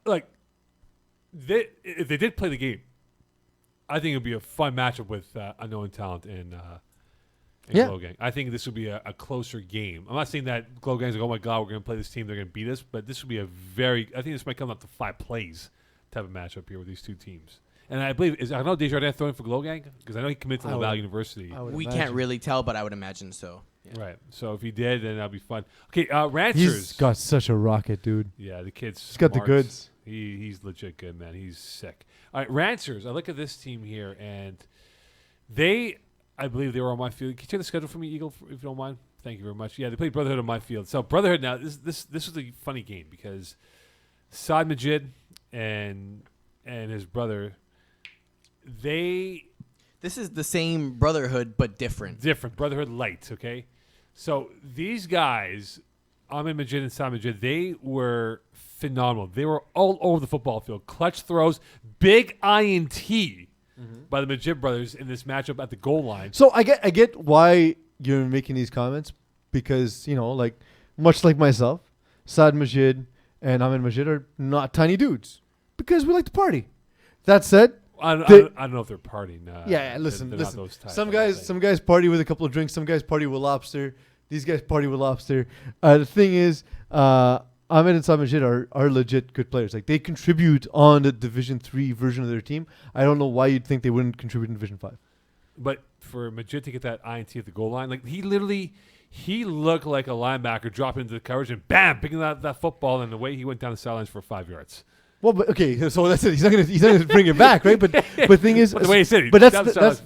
Like, if they did play the game, I think it would be a fun matchup with Unknown Talent and Yeah. Glow Gang. I think this would be a closer game. I'm not saying that Glow Gang's like, oh my God, we're going to play this team, they're going to beat us, but this would be I think this might come up to 5 plays type of matchup here with these 2 teams. And I believe, I know Desjardins throwing for Glow Gang? Because I know he committed to I Laval would- University. I would We imagine. can't really tell, but I would imagine so. Yeah. Right. So if he did, then that'd be fun. Okay, Ranchers. He's got such a rocket, dude. Yeah, the kid's He's got the smart. goods. He's legit good, man. He's sick. All right, Ranchers. I look at this team here, and I believe they were on my field. Can you check the schedule for me, Eagle, if you don't mind? Thank you very much. Yeah, they played Brotherhood on my field. So Brotherhood now, this was a funny game because Saad Majid and his brother, This is the same Brotherhood, but different. different Brotherhood Light, okay? So these guys, Ahmed Majid and Saad Majid, they were phenomenal. They were all over the football field. Clutch throws, big INT by the Majid brothers in this matchup at the goal line. So I get why you're making these comments because, like, much like myself, Saad Majid and Ahmed Majid are not tiny dudes because we like to party. That said, I don't know if they're partying. Listen. They're not those types, Some guys party with a couple of drinks. Some guys party with lobster. These guys party with lobster. The thing is, Ahmed and Saad Majid are legit good players. Like, they contribute on the Division 3 version of their team. I don't know why you'd think they wouldn't contribute in Division 5. But for Majid to get that INT at the goal line, like, he looked like a linebacker dropping into the coverage and bam, picking that football, and the way he went down the sidelines for 5 yards. Well, but okay, so that's it. He's not gonna bring it back, right? But thing is, the way he said it, but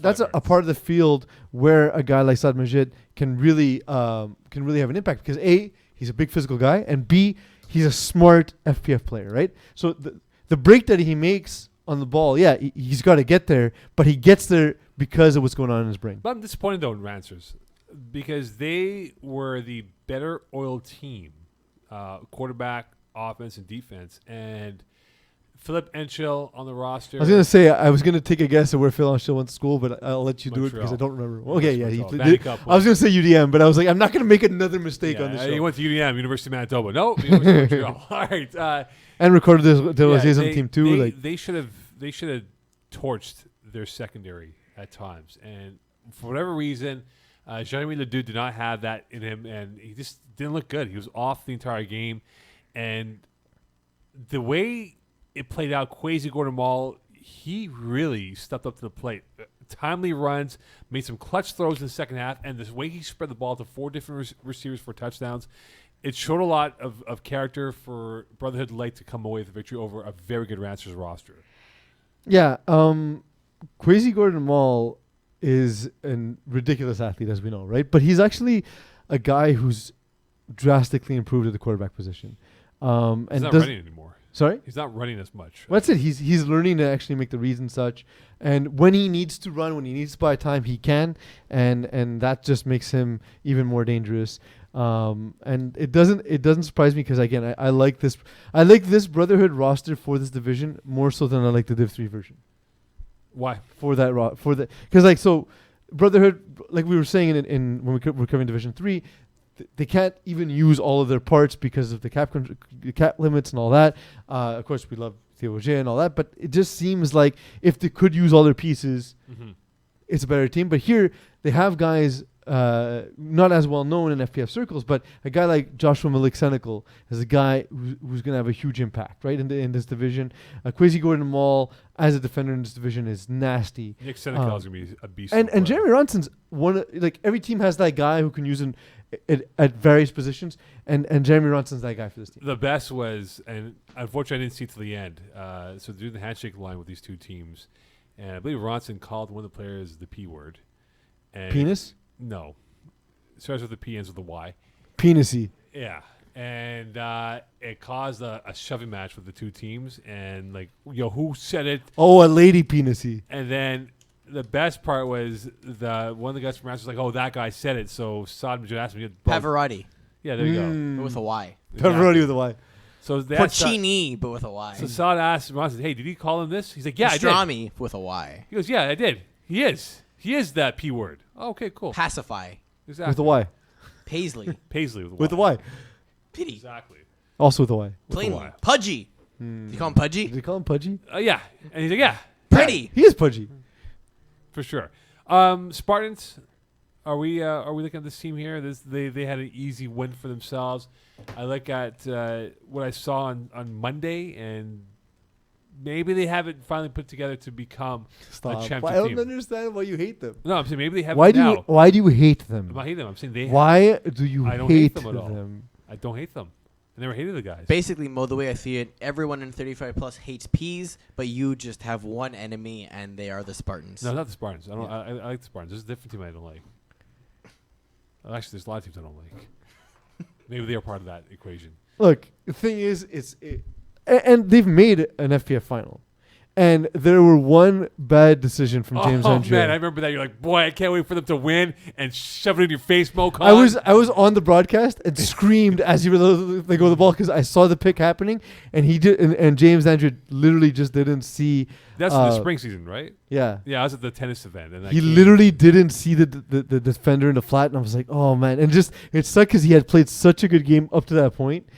that's a part of the field where a guy like Saad Majid can really have an impact because A, he's a big physical guy, and B, he's a smart FPF player, right? So the break that he makes on the ball, he's got to get there, but he gets there because of what's going on in his brain. But I'm disappointed though in Rancers because they were the better oiled team, quarterback, offense, and defense, and Philip Enschel on the roster. I was going to say, I was going to take a guess at where Phil Enschel went to school, but I'll let you do it because I don't remember. Okay, yeah. I was going to say UDM, but I was like, I'm not going to make another mistake on the show. He went to UDM, University of Manitoba. No, University of Montreal. All right. And recorded the on team too. They should have torched their secondary at times. And for whatever reason, Jeremy Ledoux did not have that in him, and he just didn't look good. He was off the entire game. And the way it played out, Kwesi Gordon-Mall, he really stepped up to the plate. Timely runs, made some clutch throws in the second half, and this way he spread the ball to 4 different receivers for touchdowns. It showed a lot of character for Brotherhood Light to come away with a victory over a very good Rancers roster. Yeah, Kwesi Gordon-Mall is a ridiculous athlete, as we know, right? But he's actually a guy who's drastically improved at the quarterback position. He's not running anymore. Sorry? He's not running as much. Well, that's it. He's learning to actually make the reads and such. And when he needs to run, when he needs to buy time, he can. And that just makes him even more dangerous. And it doesn't surprise me because, again, I like this Brotherhood roster for this division more so than I like the Div 3 version. Why? Because Brotherhood, like we were saying in when we're covering Division 3, they can't even use all of their parts because of the cap limits and all that. Of course, we love Theologia and all that, but it just seems like if they could use all their pieces, it's a better team. But here, they have guys not as well known in FPF circles, but a guy like Joshua Malik Senecal is a guy who's going to have a huge impact, right, in this division. Kwesi Gordon-Mall, as a defender in this division, is nasty. Nick Senecal is going to be a beast. And Jeremy Ronson's every team has that guy who can use him at various positions, and Jeremy Ronson's that guy for this team. The best was, and unfortunately I didn't see it to the end, so they're doing the handshake line with these two teams, and I believe Ronson called one of the players the P word. And Penis? No. It starts with a P, ends with a Y. Penisy. Yeah. And it caused a shoving match with the two teams, and who said it? Oh, a lady penisy. And then the best part was one of the guys from Rams was like, "Oh, that guy said it." So Saad Majid asked me, Pavarotti. Yeah, there you go. With a Y. Pavarotti with a Y. So Porcini, but with a Y. So Saad asked Ron, "Hey, did he call him this?" He's like, "Yeah, Pastrami I did." with a Y. He goes, "Yeah, I did. He is that P word." Oh, okay, cool. Pacify. Exactly. With a Y. Paisley. Paisley with a Y. Pity. Exactly. Also with a Y. Plainly. Pudgy. Did you call him Pudgy? Did you call him Pudgy? Yeah. And he's like, "Yeah, Pretty. He is Pudgy. For sure." Spartans, are we looking at this team here? They had an easy win for themselves. I look at what I saw on Monday, and maybe they haven't finally put together to become a championship team. I don't understand why you hate them. No, I'm saying maybe they have. Why do you hate them? I'm not hating them. I'm saying they. Why do you I don't hate them at all. I don't hate them. I never hated the guys. Basically, Mo, the way I see it, everyone in 35 plus hates Peeze, but you just have one enemy, and they are the Spartans. No, not the Spartans. I don't. I like the Spartans. There's a different team I don't like. Actually, there's a lot of teams I don't like. Maybe they are part of that equation. Look, the thing is, and they've made an FPF final, And there were one bad decision from James Andrea. Oh man, I remember that. You're like, boy, I can't wait for them to win and shove it in your face, Moe Khan. I was on the broadcast and screamed as he they go the ball because I saw the pick happening, and he did, and James Andrea literally just didn't see. That's the spring season, right? Yeah. Yeah, I was at the tennis event, and He literally didn't see the defender in the flat, and I was like, oh man, and just it sucked because he had played such a good game up to that point.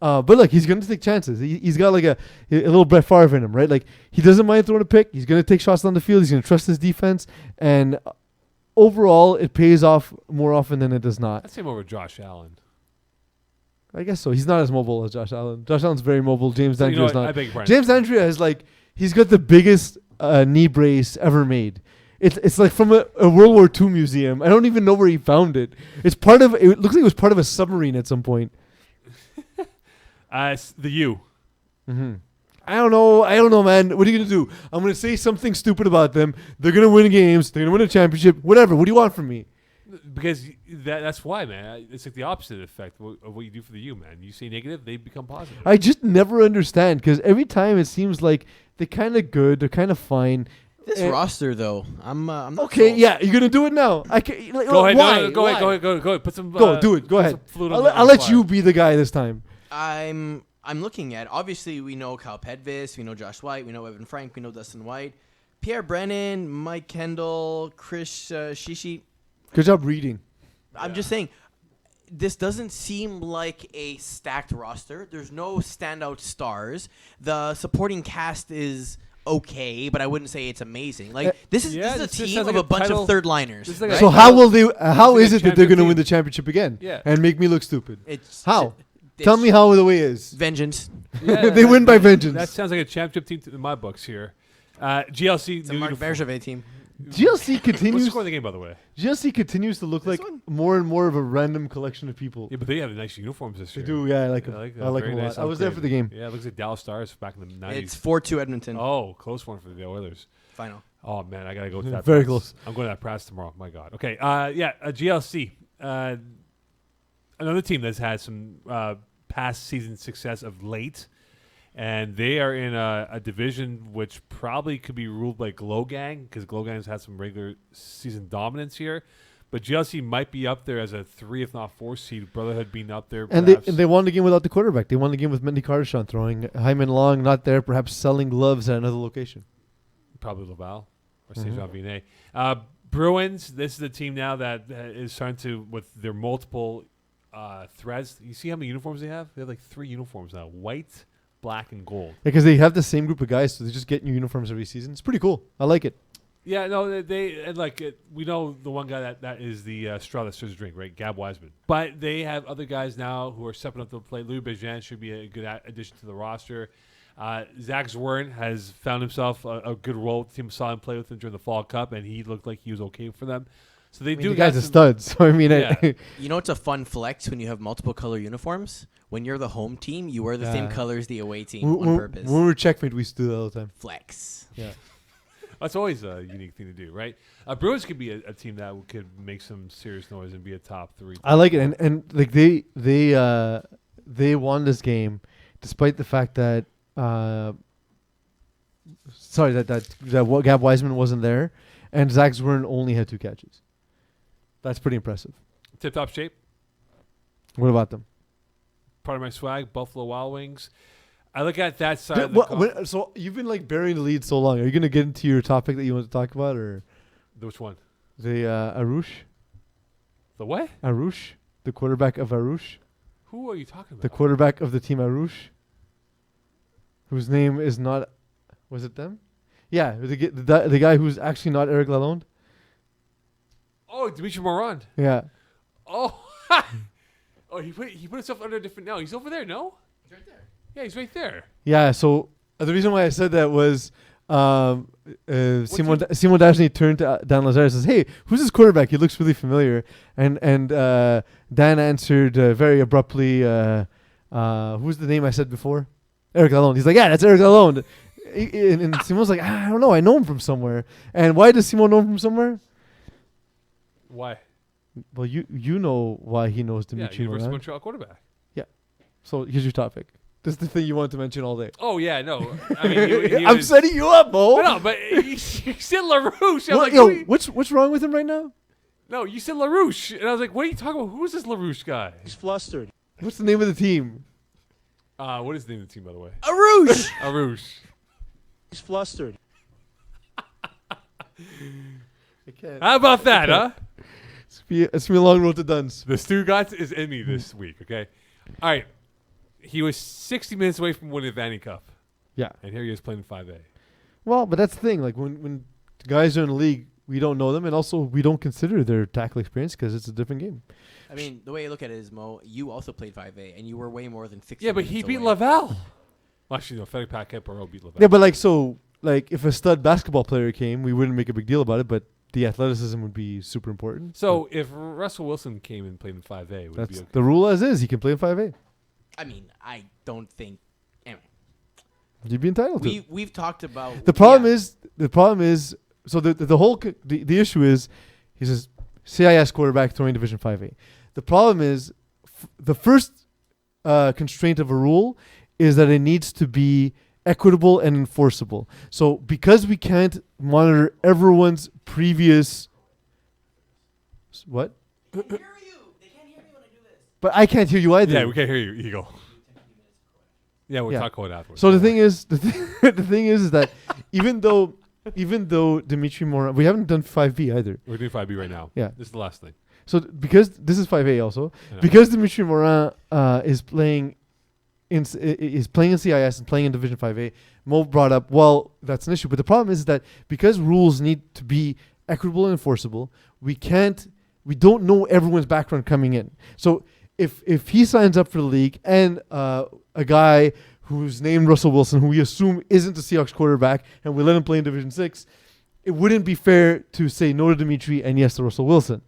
But look, he's going to take chances. He's got like a little Brett Favre in him, right? Like he doesn't mind throwing a pick. He's going to take shots down the field. He's going to trust his defense, and overall, it pays off more often than it does not. I'd say more with Josh Allen. I guess so. He's not as mobile as Josh Allen. Josh Allen's very mobile. James Andrea is not. I beg your pardon. James Andrea is like he's got the biggest knee brace ever made. It's like from a World War II museum. I don't even know where he found it. It looks like it was part of a submarine at some point. It's the U. Mm-hmm. I don't know, man. What are you gonna do? I'm gonna say something stupid about them. They're gonna win games. They're gonna win a championship. Whatever. What do you want from me? Because that's why, man. It's like the opposite effect of what you do for the U, man. You say negative, they become positive. I just never understand because every time it seems like they're kind of good. They're kind of fine. This roster, though, I'm not okay. sold. Yeah, you're gonna do it now. I can. Like, go ahead. Why? No, go ahead. Put some. Do it. Go ahead. I'll I'll let you be the guy this time. I'm looking at, obviously we know Kyle Pedvis, we know Josh White, we know Evan Frank, we know Dustin White, Pierre Brennan, Mike Kendall, Chris Shishi. Good job reading. I'm just saying, this doesn't seem like a stacked roster. There's no standout stars. The supporting cast is okay, but I wouldn't say it's amazing. Like this is a team of a bunch of third liners. Like right? So how will they? How is it that they're going to win the championship again? Yeah. And make me look stupid? It's How? Tell me how the way is. Vengeance. Yeah, they win by vengeance. That sounds like a championship team in my books here. GLC. It's a Mark Bergevin team. GLC What's the continues. score of the game, by the way? GLC continues to look like more and more of a random collection of people. Yeah, but they have nice uniforms this They year. do, yeah. I like them. them. I like Very them a nice lot. I was there for the game. Yeah, it looks like Dallas Stars back in the 90s. It's 4-2 Edmonton. Oh, close one for the Oilers. Final. Oh, man, I got to go to that. Very press. close. I'm going to that press tomorrow. My God. Okay, GLC. Another team that's had some past season success of late, and they are in a division which probably could be ruled by Glow Gang because Glow Gang's had some regular season dominance here. But GLC might be up there as a 3, if not 4 seed. Brotherhood being up there. And they won the game without the quarterback. They won the game with Mendy Cartershon throwing. Hyman Long not there, perhaps selling gloves at another location. Probably Laval or Saint Jean Vianney. Bruins, this is the team now that is starting to, with their multiple threads. You see how many uniforms they have? They have like 3 uniforms now. White, black, and gold. Because they have the same group of guys, so they just get new uniforms every season. It's pretty cool. I like it. Yeah, no, they and like we know the one guy that is the straw that stirs the drink, right? Gab Wiseman. But they have other guys now who are stepping up to the plate. Louis Bejan should be a good addition to the roster. Zach Zwern has found himself a good role. The team saw him play with him during the Fall Cup, and he looked like he was okay for them. So they do. The guy's a stud. So I mean, Yeah. You know, it's a fun flex when you have multiple color uniforms. When you're the home team, you wear the same color as the away team on purpose. When we were checkmate, we used to do that all the time. Flex. Yeah. That's always a unique thing to do, right? Bruins could be a team that could make some serious noise and be a top 3. I like it, and like they won this game, despite the fact that that Gab Wiseman wasn't there, and Zach Zwern only had 2 catches. That's pretty impressive. Tip-top shape. What about them? Part of my swag, Buffalo Wild Wings. I look at that side of the so you've been like burying the lead so long. Are you going to get into your topic that you want to talk about, or Which one? the Arush? The what? Arush, the quarterback of Arush, Who are you talking about? the quarterback of the team Arush, whose name is not. Was it them? Yeah, the guy who's actually not Eric Lalonde. Oh, Dimitri Morand. Yeah. Oh, oh, he put himself under a different. No, he's over there. No, He's right there. yeah, he's right there. Yeah, so the reason why I said that was Simon Dajny turned to Dan Lazare and says, "Hey, who's this quarterback? He looks really familiar." And Dan answered very abruptly, "Who's the name I said before? Eric Lalonde." He's like, "Yeah, that's Eric Lalonde." And Simon's like, "I don't know. I know him from somewhere." And why does Simon know him from somewhere? Why? Well, you know why he knows Yeah, Dimitri University of Morand. Montreal quarterback. So here's your topic. That's the thing you want to mention all day. Oh yeah, no. I mean, he I'm was- setting you up, Mo. No, but he said LaRouche. I'm What, like, yo, what are you- what's wrong with him right now? no, you said LaRouche, and I was like, what are you talking about? Who is this LaRouche guy? He's flustered. What's the name of the team? What is the name of the team, by the way? Arouche. LaRouche. He's flustered. I can't. How about that, huh? It's been a long road to Duns. The Stugatz is in me this week, okay? All right. He was 60 minutes away from winning the Vanny Cup, Yeah. and here he is playing 5A. Well, but that's the thing. Like when guys are in the league, we don't know them, and also we don't consider their tackle experience because it's a different game. I mean, the way you look at it is, Mo, you also played 5A, and you were way more than 60 Yeah, but he minutes beat away. Laval. Well, actually, no, Frederick Paquette beat Laval. Yeah, but like if a stud basketball player came, we wouldn't make a big deal about it, but the athleticism would be super important. So if Russell Wilson came and played in 5A, would it That's be okay? the rule as is. He can play in 5A. I mean, I don't think. Anyway, You'd be entitled to. we've talked about The problem is so the issue is he's a CIS quarterback throwing Division 5A. The problem is the first constraint of a rule is that it needs to be equitable and enforceable. So because we can't monitor everyone's previous what? They can't hear you. They can't hear me when I do this. But I can't hear you either. Yeah, we can't hear you, Eagle. Yeah, we'll Yeah. talk about it afterwards. So the thing is, the thing is that even though Dimitri Morin, we haven't done 5B either. we're doing 5B right now. Yeah. This is the last thing. So because this is 5A also, I know. because Dimitri Morin is playing in CIS and playing in Division 5A, Mo brought up, well, that's an issue. But the problem is that because rules need to be equitable and enforceable, we don't know everyone's background coming in. So if he signs up for the league and a guy who's named Russell Wilson, who we assume isn't the Seahawks quarterback, and we let him play in Division 6, it wouldn't be fair to say no to Dimitri and yes to Russell Wilson.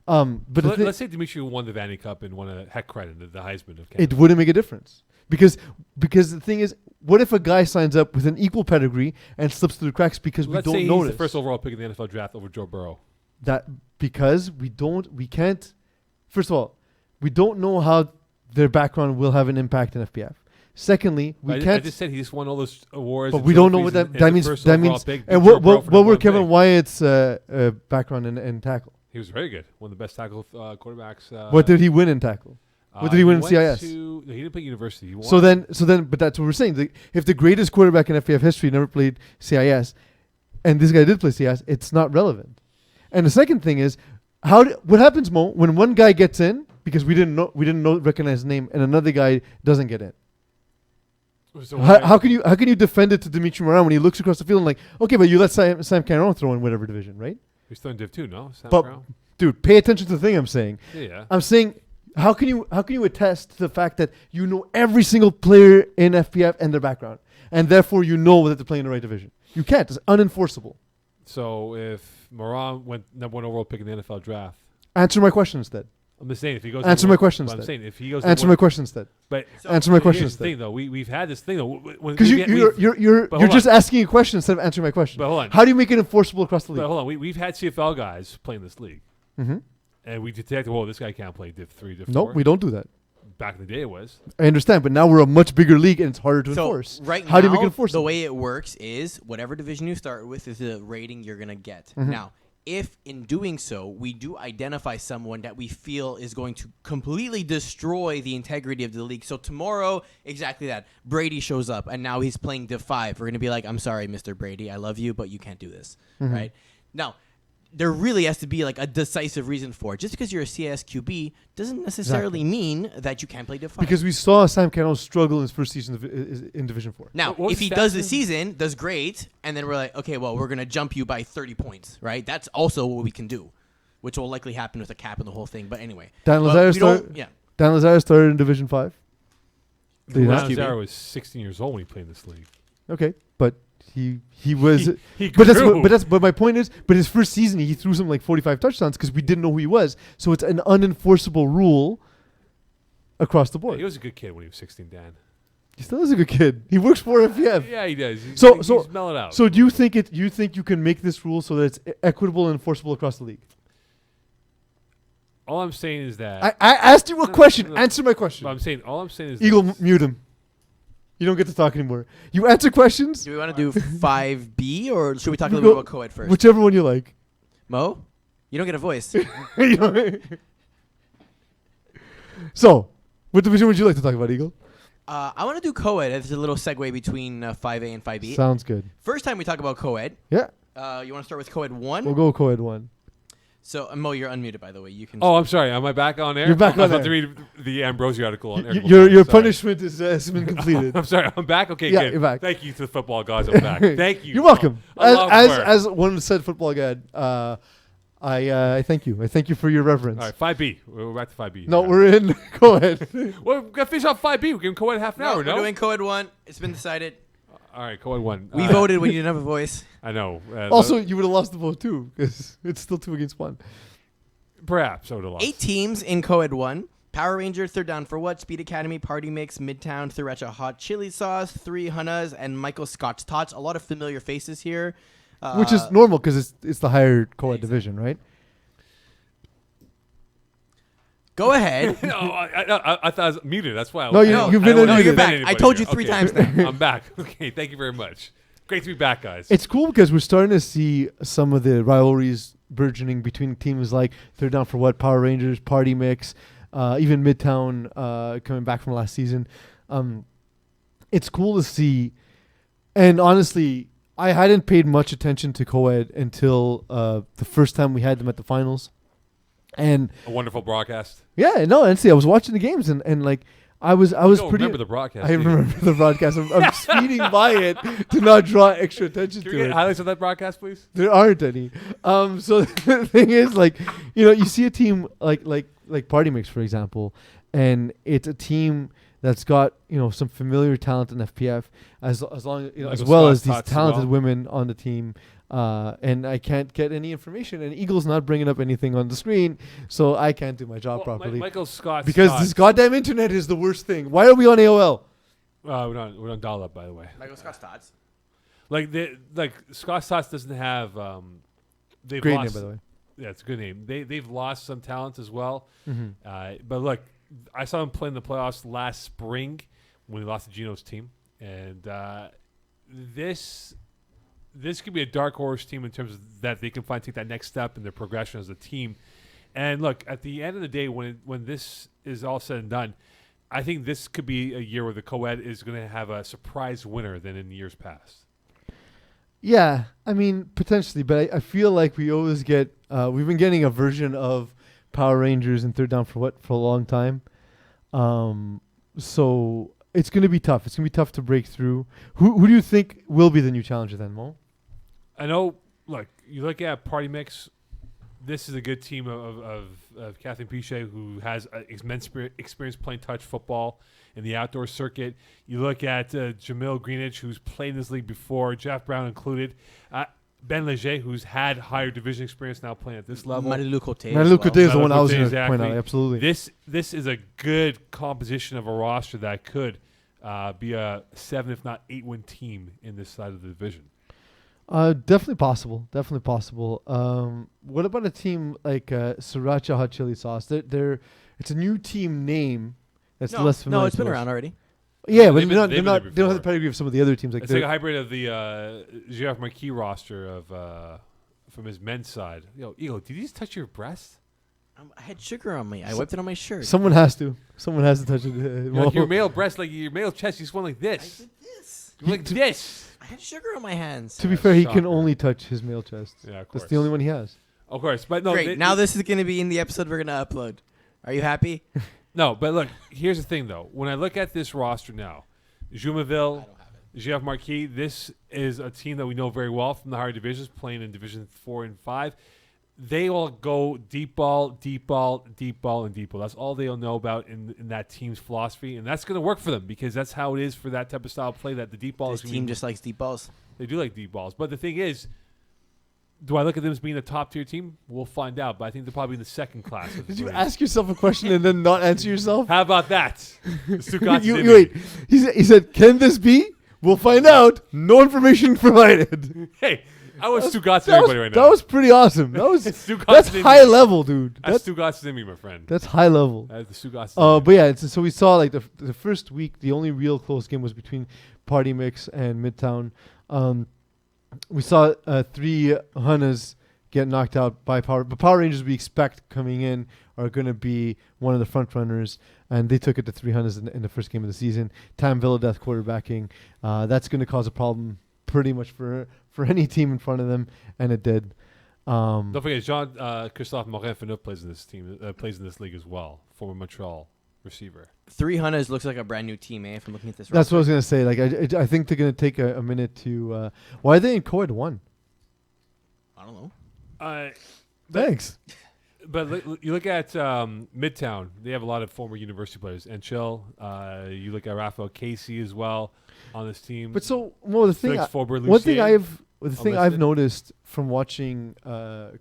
But So let's say Dimitri won the Vanny Cup and won a heck credit, the Heisman of Canada. it wouldn't make a difference because the thing is, what if a guy signs up with an equal pedigree and slips through the cracks because Let's we say don't he's notice the first overall pick in the NFL draft over Joe Burrow. that because we can't. First of all, we don't know how their background will have an impact in FPF. Secondly, we I can't. just said he just won all those awards. But and we don't know trophies what and that the means. first That overall means. pick, And beat Joe what Burrow for were number one Kevin pick. Wyatt's background in tackle? He was very good. One of the best tackle quarterbacks. What did he win in tackle? What did he win in went CIS? No, he didn't play university. He won. So then, but that's what we're saying. If the greatest quarterback in FPF history never played CIS, and this guy did play CIS, it's not relevant. And the second thing is, what happens, Mo, when one guy gets in because we didn't recognize his name, and another guy doesn't get in? So How can you defend it to Dimitri Morin when he looks across the field and like, okay, but you let Sam Cameron throw in whatever division, right? He's still in Div 2, no? Sam But Brown? dude, pay attention to the thing I'm saying. Yeah. I'm saying, how can you attest to the fact that you know every single player in FPF and their background, and therefore you know that they're playing in the right division? You can't. It's unenforceable. So if Moran went number one overall pick in the NFL draft, Answer my question instead. I'm just saying if he goes. Answer number my one- question but I'm instead. saying if he goes. Answer number my question instead. But Answer my question here's the instead. thing, though. We've had this thing though. Because you're But hold just on. asking a question instead of answering my question. But hold on. How do you make it enforceable across the But league? hold on. We've had CFL guys playing this league, Mm-hmm. and we detected, well, this guy can't play Div 3, Div 4. No, we don't do that. Back in the day, it was. I understand, but now we're a much bigger league and it's harder to So enforce. right How now, do you make it enforceable? the way it works is whatever division you start with is the rating you're gonna get. Mhm. Now, if in doing so we do identify someone that we feel is going to completely destroy the integrity of the league, so tomorrow, exactly that, Brady shows up and now he's playing Div 5. We're gonna be like, I'm sorry, Mr. Brady, I love you, but you can't do this, Mhm. right? Now, there really has to be like a decisive reason for it. Just because you're a CIS QB doesn't necessarily mean that you can't play Div 5. Because we saw Sam Cano struggle in his first season in Division 4. Now, What was if he the does stats the again? season, does great, and then we're like, okay, well, we're going to jump you by 30 points, right? That's also what we can do, which will likely happen with a cap and the whole thing. But anyway. Dan But Lazare we don't- started. yeah. Dan Lazare started in Division 5. Did he not? Lazaro was 16 years old when he played in this league. Okay, but he was. He But my point is, but his first season he threw something like 45 touchdowns because we didn't know who he was. So it's an unenforceable rule across the board. He was a good kid when he was 16, Dan. He still is a good kid. He works for FPF. Yeah, he does. He's, So- he's so- mellowed out. So do you think you think you can make this rule so that it's equitable and enforceable across the league? all I'm saying is that I asked you a question. no. Answer my question. all I'm saying is Eagle, this. mute him. You don't get to talk anymore. You answer questions, Do we want to do 5B or should we talk a You little bit go- about co-ed first? whichever one you like. Mo, you don't get a voice. You know? So, what division would you like to talk about, Eagle? I want to do co-ed. It's a little segue between 5A and 5B. Sounds good. First time we talk about co-ed. Yeah, You want to start with co-ed 1? we'll go co-ed 1. So, Mo, you're unmuted, by the way. You can. Oh, I'm sorry. Am I back on air? You're back I was on about to air. read the Ambrosi article on air. Your punishment has been completed. I'm sorry. I'm back. Okay, Yeah, good. you're back. Thank you to the football guys. I'm back. Thank you. You're welcome. I love work. As one said, football guy, I thank you. I thank you for your reverence. All right, 5B. We're back to 5B. No, Yeah. we're in. Go ahead. Well, we've got to finish off 5B. We're giving co-ed half an hour, We're no? doing co-ed 1. It's been decided. All right, co-ed 1. We voted when you didn't have a voice. I know. Also, you would have lost the vote too, because it's still 2 against 1. perhaps I would have lost. 8 teams in co-ed 1. Power Ranger, Third Down for What, Speed Academy, Party Mix, Midtown, Sriracha Hot Chili Sauce, 3 Hunas, and Michael Scott's Tots. A lot of familiar faces here. Which is normal because it's the higher co-ed division, right? Go ahead. No, I thought I was muted. That's why. No, you've been No, you're unmuted. back. I told you 3 times now. I'm back. Okay, thank you very much. Great to be back, guys. It's cool because we're starting to see some of the rivalries burgeoning between teams like Third Down for What, Power Rangers, Party Mix, even Midtown coming back from last season. It's cool to see. And honestly, I hadn't paid much attention to co-ed until the first time we had them at the finals. And a wonderful broadcast. yeah, no, and see, I was watching the games and like I was You don't pretty. remember the broadcast. I do you? remember the broadcast. I'm speeding by it to not draw extra attention Can to we get it. highlights of that broadcast, please? There aren't any. So the thing is, like, you see a team like Party Mix, for example, and it's a team that's got some familiar talent in FPF, as long as Michael well Scott as these Tots as talented well. women on the team. And I can't get any information, and Eagle's not bringing up anything on the screen, so I can't do my job properly. Michael Scott. Because this goddamn internet is the worst thing. Why are we on AOL? we're on dial-up, by the way. Michael Scott's Tots. Like Scott Tots doesn't have. They've Great lost, name, by the way. Yeah, it's a good name. They've lost some talent as well. Mm-hmm. But look, I saw him play in the playoffs last spring when he lost to Gino's team, and this could be a dark horse team in terms of that they can take that next step in their progression as a team. And look, at the end of the day, when this is all said and done, I think this could be a year where the co-ed is going to have a surprise winner than in years past. Yeah, I mean, potentially, but I feel like we always get, we've been getting a version of Power Rangers and Third Down for What for a long time. So it's going to be tough. It's going to be tough to break through. Who do you think will be the new challenger then, Mo? I know, look, you look at Party Mix, this is a good team of Kathleen Pichet, who has immense experience playing touch football in the outdoor circuit. You look at Jamil Greenidge, who's played in this league before, Jeff Brown included. Ben Leger, who's had higher division experience, now playing at this level. Marilou Cote. Marilou Cote is the one I was Cote, going to point exactly. out. Absolutely. This is a good composition of a roster that could be a 7, if not 8 win team in this side of the division. Definitely possible. Definitely possible. What about a team like Sriracha Hot Chili Sauce? It's a new team name that's less familiar. No, it's to been us. around already. Yeah, but They've they don't been have there the before. pedigree of some of the other teams. It's like a hybrid of the GF Marquis roster of from his men's side. Yo, Eagle, did you just touch your breast? I had sugar on me. I wiped it on my shirt. Someone has to touch it. Like your male breast, like your male chest, you just went like this. I did this. You went like this. I had sugar on my hands. To be fair, he can Shocker. only touch his male chest. Yeah, of course. That's the only one he has. Of course, but no. Great. Now this is going to be in the episode we're going to upload. Are you happy? No, but look, here's the thing, though. When I look at this roster now, Jumaville, GF Marquis, this is a team that we know very well from the higher divisions, playing in Division 4 and 5. They all go deep ball, deep ball, deep ball, and deep ball. That's all they'll know about in that team's philosophy, and that's going to work for them because that's how it is for that type of style of play, that the deep ball This is team just likes deep balls. They do like deep balls. But the thing is, do I look at them as being a top-tier team? We'll find out, but I think they're probably in the second class. Did you ask yourself a question and then not answer yourself? How about that? Wait. He said, "Can this be? We'll find out. No information provided." Hey, I was Stugatz That was, everybody right now. that was pretty awesome. That was Stugatz that's in high me. level, dude. That's Stugatz in me, my friend. That's high level. That's the Stugatz. But yeah, so we saw like the first week, the only real close game was between Party Mix and Midtown. We saw 3 Hunas get knocked out by Power. But Power Rangers we expect coming in are going to be one of the front runners, and they took it to 3 Hunas in the first game of the season. Tam Villadeath quarterbacking. That's going to cause a problem pretty much for any team in front of them, and it did. Don't forget, Jean-Christophe Morin-Finot plays in this team. Plays in this league as well. Former Montreal receiver. 3 Hunas looks like a brand new team, eh? If I'm looking at this. That's what I was gonna say. Like I think they're gonna take a minute to. Why are they in co-ed 1? I don't know. Thanks. But you look at Midtown; they have a lot of former university players. And Chill, you look at Raphael Casey as well on this team. But so, well, the thing, Felix Faubert, one thing Lucien, I've noticed from watching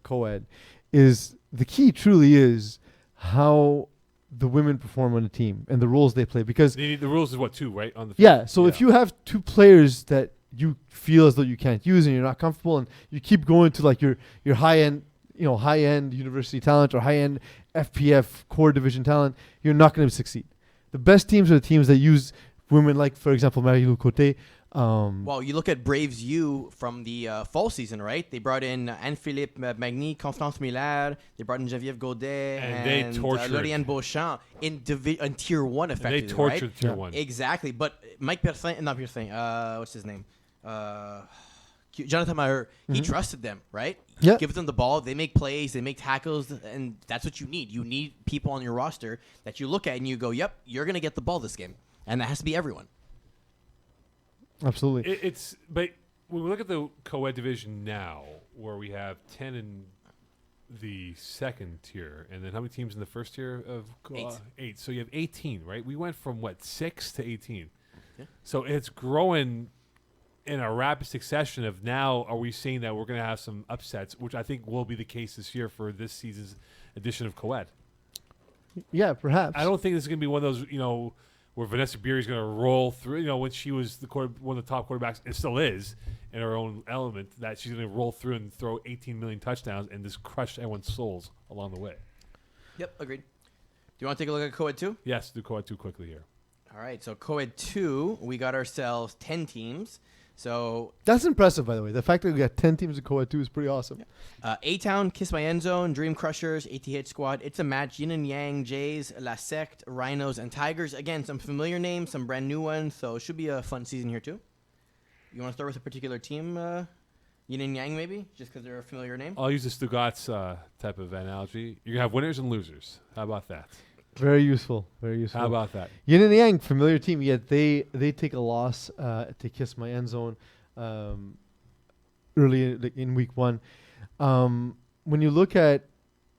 co-ed is the key truly is how the women perform on a team and the roles they play. Because the rules is what, 2, right? On the yeah, so if you have 2 players that you feel as though you can't use and you're not comfortable, and you keep going to like your high end university talent or high end FPF core division talent, you're not going to succeed. The best teams are the teams that use women, like for example Marie-Lou Côté. Well, you look at Braves U from the fall season, right? They brought in Anne-Philippe Magny, Constance Miller. They brought in Geneviève Godet and they tortured Lauriane Beauchamp in Tier 1 effectively, they tortured right? Tier 1. Exactly. But Mike Persin, what's his name? Jonathan Maher, he trusted them, right? Yeah. He gives them the ball. They make plays. They make tackles. And that's what you need. You need people on your roster that you look at and you go, yep, you're going to get the ball this game. And that has to be everyone. Absolutely. But when we look at the co-ed division now, where we have 10 in the second tier, and then how many teams in the first tier of 8? So you have 18, right? We went from 6 to 18. Yeah. So it's growing in a rapid succession of now. Are we seeing that we're going to have some upsets, which I think will be the case this year for this season's edition of co-ed? Yeah, perhaps. I don't think this is going to be one of those, where Vanessa Beery is going to roll through, when she was one of the top quarterbacks, and still is in her own element, that she's going to roll through and throw 18 million touchdowns and just crush everyone's souls along the way. Yep, agreed. Do you want to take a look at Co-Ed 2? Yes, do Co-Ed 2 quickly here. All right, so Co-Ed 2, we got ourselves 10 teams. So that's impressive, by the way. The fact that we got 10 teams in co-ed 2 is pretty awesome. A-Town, Kiss My End Zone, Dream Crushers, ATH Squad, It's a Match, Yin and Yang, Jays, La Secte, Rhinos, and Tigers. Again, some familiar names, some brand new ones, so it should be a fun season here too. You want to start with a particular team, Yin and Yang maybe, just because they're a familiar name? I'll use the Stugatz type of analogy. You're going to have winners and losers. How about that? Very useful. Very useful. How about that? Yin and Yang, familiar team, yet they take a loss to Kiss My End Zone early in week 1. When you look at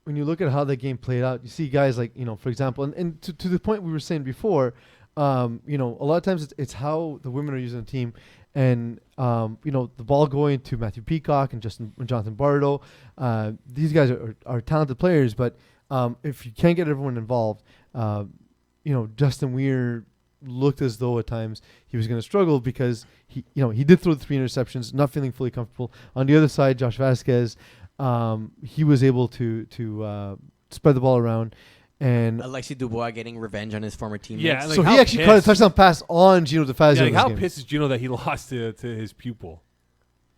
how the game played out, you see guys like, for example, and to the point we were saying before, a lot of times it's how the women are using the team, and the ball going to Matthew Peacock and Jonathan Bardo. These guys are talented players, but if you can't get everyone involved, Justin Weir looked as though at times he was going to struggle because he did throw the 3 interceptions, not feeling fully comfortable. On the other side, Josh Vasquez, he was able to spread the ball around. And Alexis Dubois getting revenge on his former teammates. Yeah, so he actually caught a touchdown pass on Gino DeFazio. Yeah, how pissed is Gino that he lost to his pupil?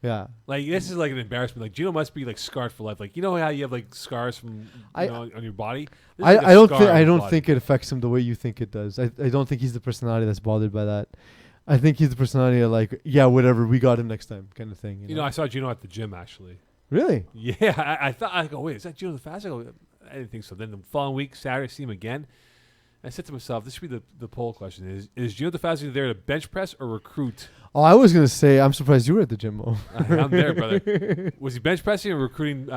Yeah, this is like an embarrassment. Gino must be scarred for life. How you have scars from on your body. I don't think it affects him the way you think it does. I don't think he's the personality that's bothered by that. I think he's the personality of whatever, we got him next time kind of thing. I saw Gino at the gym actually. Really? Yeah, I thought wait, is that Gino DeFazio? I didn't think so. Then the following week, Saturday, I see him again. I said to myself, this should be the poll question: Is Gino DeFazio there to bench press or recruit? Oh, I was gonna say, I'm surprised you were at the gym, Mo. I'm there, brother. Was he bench pressing or recruiting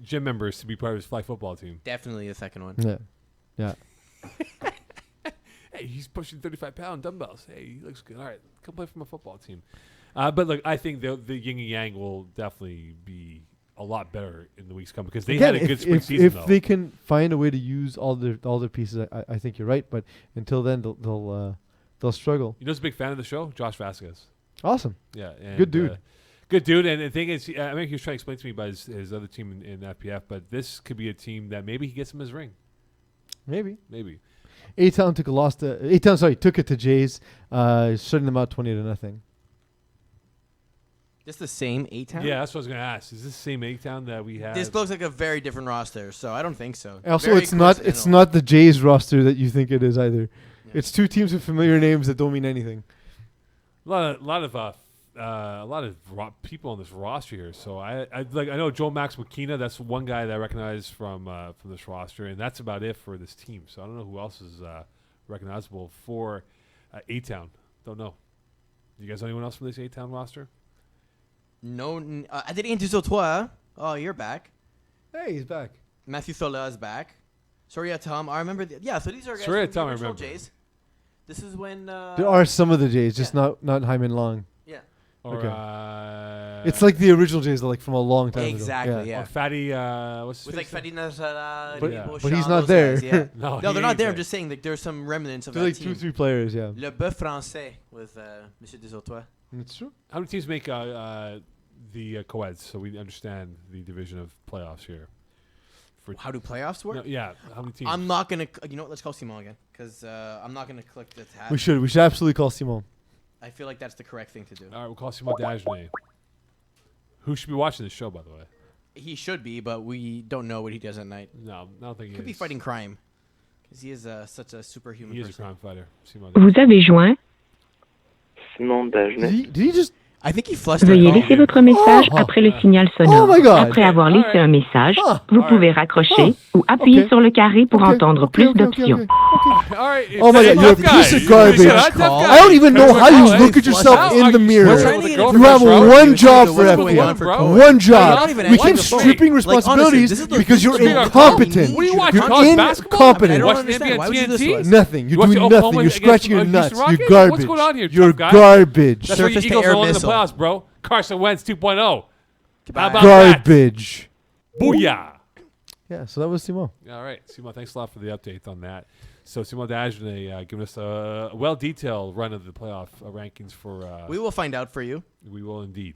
gym members to be part of his flag football team? Definitely the second one. Yeah. Hey, he's pushing 35-pound dumbbells. Hey, he looks good. All right, come play for my football team. But look, I think the yin and yang will definitely be a lot better in the weeks come because they had a good spring season. If they can find a way to use all their pieces, I think you're right. But until then, they'll struggle. Who's a big fan of the show? Josh Vasquez. Awesome. Yeah, and, good dude. Good dude, and the thing is, I mean, he was trying to explain to me about his other team in FPF, but this could be a team that maybe he gets him his ring. Maybe. Maybe. Took it to Jays, shutting them out 20-0. Just the same A-Town? Yeah, that's what I was going to ask. Is this the same A-Town that we had? This looks like a very different roster, so I don't think so. Also, Very it's not coincidental. the Jays roster that you think it is either. Yeah. It's two teams with familiar names that don't mean anything. A lot of people on this roster here. So I know Joel Max McKenna. That's one guy that I recognize from this roster, and that's about it for this team. So I don't know who else is recognizable for A-Town. Don't know. You guys know anyone else from this A-Town roster? No, Adrien Dusautois. Oh, you're back. Hey, he's back. Matthew Thola is back. Soria Tom. I remember. So these are guys Soria from Tom, the I original remember. Jays. This is when. There are some of the Jays, just not Hyman Long. Yeah. Or, Okay. It's like the original Jays, like from a long time Exactly. ago. Yeah. or Fatty. What's his With like face? Fadi Nazara, But- Ribot, but he's Shaw, not those there. guys, yeah. No, No, he they're not ain't there. I'm just saying, like, there's some remnants of There's that like team. 2-3 players, yeah. Le Boeuf Français with Monsieur Dusautois. It's true. How many teams make the co-eds, so we understand the division of playoffs here? How do playoffs work? No, yeah, how many teams? I'm not gonna. You know what? Let's call Simon again, because I'm not gonna click the tab. We should absolutely call Simon. I feel like that's the correct thing to do. All right, we'll call Simon Dagenet. Who should be watching this show, by the way? He should be, but we don't know what he does at night. No, I don't think he Could be is. fighting crime, because he is such a superhuman He is a person. crime fighter. Simon Vous avez joint. Simon Dagenet. Did he just? I think he flushed. Veuillez our laisser phone. votre message Oh. après le signal Oh sonore. my God. Après avoir laissé un message, Ah. vous pouvez raccrocher ou appuyer Ok. sur le carré pour entendre plus d'options. All right. Oh my God, you're a piece of garbage. I don't even know how you look at yourself in the mirror. You have one job What's for going on Epic. for bro? One You're job. not even We keep answering the phone. stripping Like, honestly, responsibilities this is the because you're fifth game. incompetent. What are you watching? You're College basketball? incompetent. I don't Watch understand. NBA Why would you do this to TNT? us? Nothing. You're Watch doing Oklahoma nothing. You're against scratching your Houston nuts. Rockets? You're garbage. What's going on here, You're tough guy? garbage. That's why Surface the to Eagles air are in the missile. playoffs, bro. Carson Wentz 2.0. Goodbye. How about that? Garbage. Booyah. Yeah, so that was Simon. All right, Simon, thanks a lot for the update on that. So Simon Dagenet giving us a well-detailed run of the playoff rankings for. We will find out for you. We will indeed.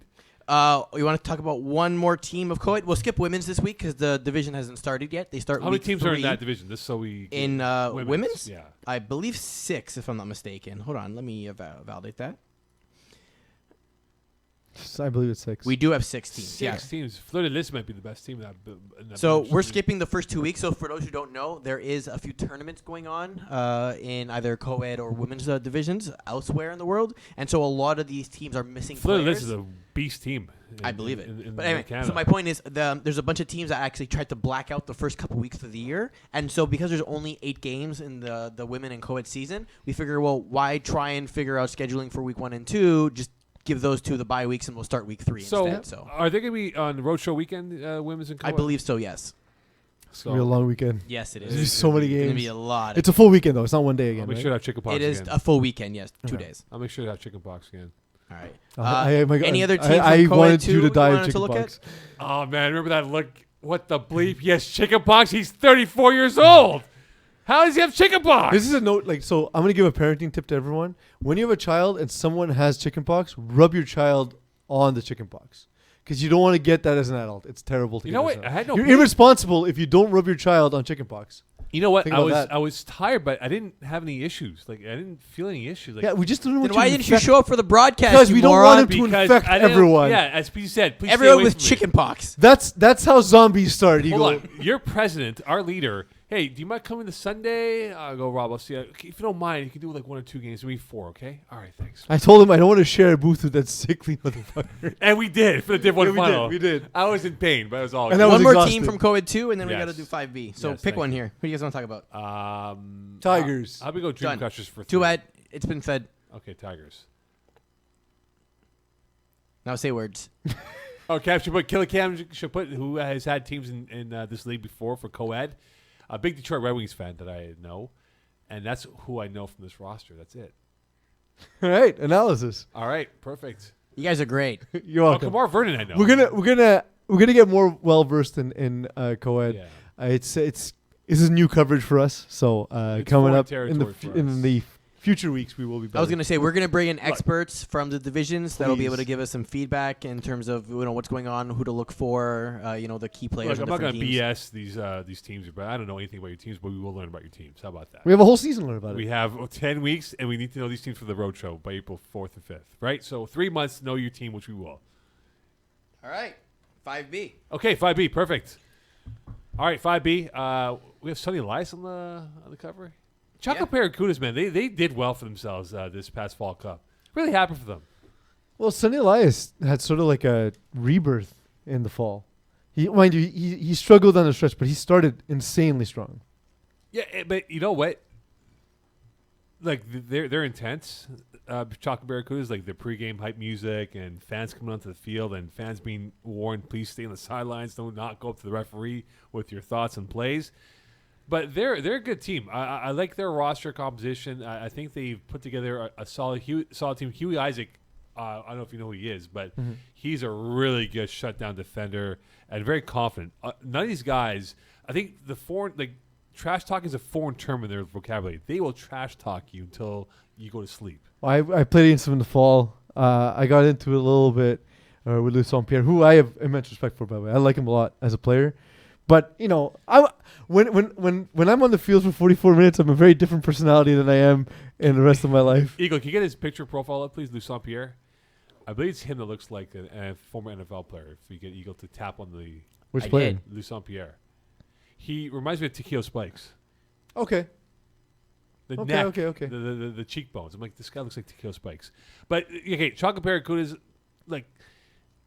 We want to talk about one more team of co-ed. We'll skip women's this week because the division hasn't started yet. They start. How many week teams 3. are in that division? Just so we In women's? Yeah. I believe 6, if I'm not mistaken. Hold on, let me validate that. I believe it's 6. We do have 6 teams. Six teams. Fleur de Lis might be the best team in that So bunch. we're skipping the first 2 weeks. So for those who don't know, there is a few tournaments going on in either co-ed or women's divisions elsewhere in the world, and so a lot of these teams are missing Fleur de Lis players. is a beast team. I believe it. In But anyway, Canada. so my point is, there's a bunch of teams that actually tried to black out the first couple weeks of the year, and so because there's only 8 games in the women and co-ed season, we figure, well, why try and figure out scheduling for week 1 and 2? Just give those 2 the bye weeks, and we'll start week 3 instead. So are they going to be on the roadshow weekend, women's and I co-ed? believe so. Yes. It's going to be a long weekend. Yes, it There's is. gonna be so many It's going to be games. a lot. It's a full weekend, though. It's not one day I'll again. make right? sure to have chicken pox It is again. a full weekend. Yes, 2 Okay. days. I'll make sure to have chicken pox again. All right. My God, any other teams I from co-ed wanted too you to you die of wanted to look chickenpox. Oh, man. Remember that look? What the bleep? Yes, chicken pox. He's 34 years old. How does he have chicken pox? This is a note. So I'm gonna give a parenting tip to everyone. When you have a child and someone has chickenpox, rub your child on the chickenpox, because you don't want to get that as an adult. It's terrible to You get know what? as an I adult. had no You're bleep. irresponsible if you don't rub your child on chickenpox. You know what? Think I about was that. I was tired, but I didn't have any issues. Like I didn't feel any issues. Like, Yeah, we just don't want Then you why to didn't you infect- show up for the broadcast? Because you we don't moron? want him to because infect I didn't- everyone. Yeah, as you said, please Everyone stay away with from me. chicken pox. That's how zombies start. You Hold go. on. Your president, our leader. Hey, do you mind coming to Sunday? I'll go, Rob. I'll see you. Okay, if you don't mind, you can do like 1 or 2 games. Maybe 4, okay? All right, thanks. I told him I don't want to share a booth with that sickly motherfucker. And we did for the Div 1 Yeah, we final. did, we did. I was in pain, but it was all And good. that was One more exhausted. team from co-ed 2, and then we Yes. got to do 5B. So Yes, pick thank one you. here. Who do you guys want to talk about? Tigers. How we go Dream Done. Crushers for 3? Too bad. It's been fed. Okay, Tigers. Now say words. Oh, Cam should put Killicam should put who has had teams in this league before for co-ed. A big Detroit Red Wings fan that I know, and that's who I know from this roster. That's it. All right, analysis. All right, perfect. You guys are great. You're Oh, welcome. Kamar Vernon, I know. We're gonna get more well versed in co-ed. Yeah. This is new coverage for us. So It's coming foreign up territory for us. in the future weeks we will be better. I was going to say, we're going to bring in experts from the divisions that'll be able to Please. give us some feedback in terms of what's going on, who to look for, the key players. Look, I'm not going to BS these teams, but I don't know anything about your teams, but we will learn about your teams. How about that? We have a whole season to learn about We it. have 10 weeks, and we need to know these teams for the road show by April 4th and 5th, right? So 3 months to know your team, which we will. All right. 5B. Okay, 5B, perfect. All right, 5B. We have Sonny Elias on the cover. Chocolate Barracudas, man, they did well for themselves this past Fall Cup. Really happy for them. Well, Sonny Elias had sort of like a rebirth in the fall. Mind you, he struggled on the stretch, but he started insanely strong. Yeah, but you know what? Like they're intense. Chocolate Barracudas, like the pregame hype music and fans coming onto the field and fans being warned, please stay on the sidelines, do not go up to the referee with your thoughts and plays. But they're a good team. I like their roster composition. I think they've put together a solid team. Huey Isaac, I don't know if you know who he is, but he's a really good shutdown defender and very confident. None of these guys, I think trash talk is a foreign term in their vocabulary. They will trash talk you until you go to sleep. Well, I played against him in the fall. I got into it a little bit with Louis Saint-Pierre, who I have immense respect for, by the way. I like him a lot as a player. But, when I'm on the field for 44 minutes, I'm a very different personality than I am in the rest of my life. Eagle, can you get his picture profile up, please? Louis Saint-Pierre. I believe it's him that looks like a former NFL player. If you get Eagle to tap on the... Which player? Louis Saint-Pierre. He reminds me of Takeo Spikes. Okay. The Okay, neck, okay. The cheekbones. I'm like, this guy looks like Takeo Spikes. But, okay, Chocolate Barracudas, like...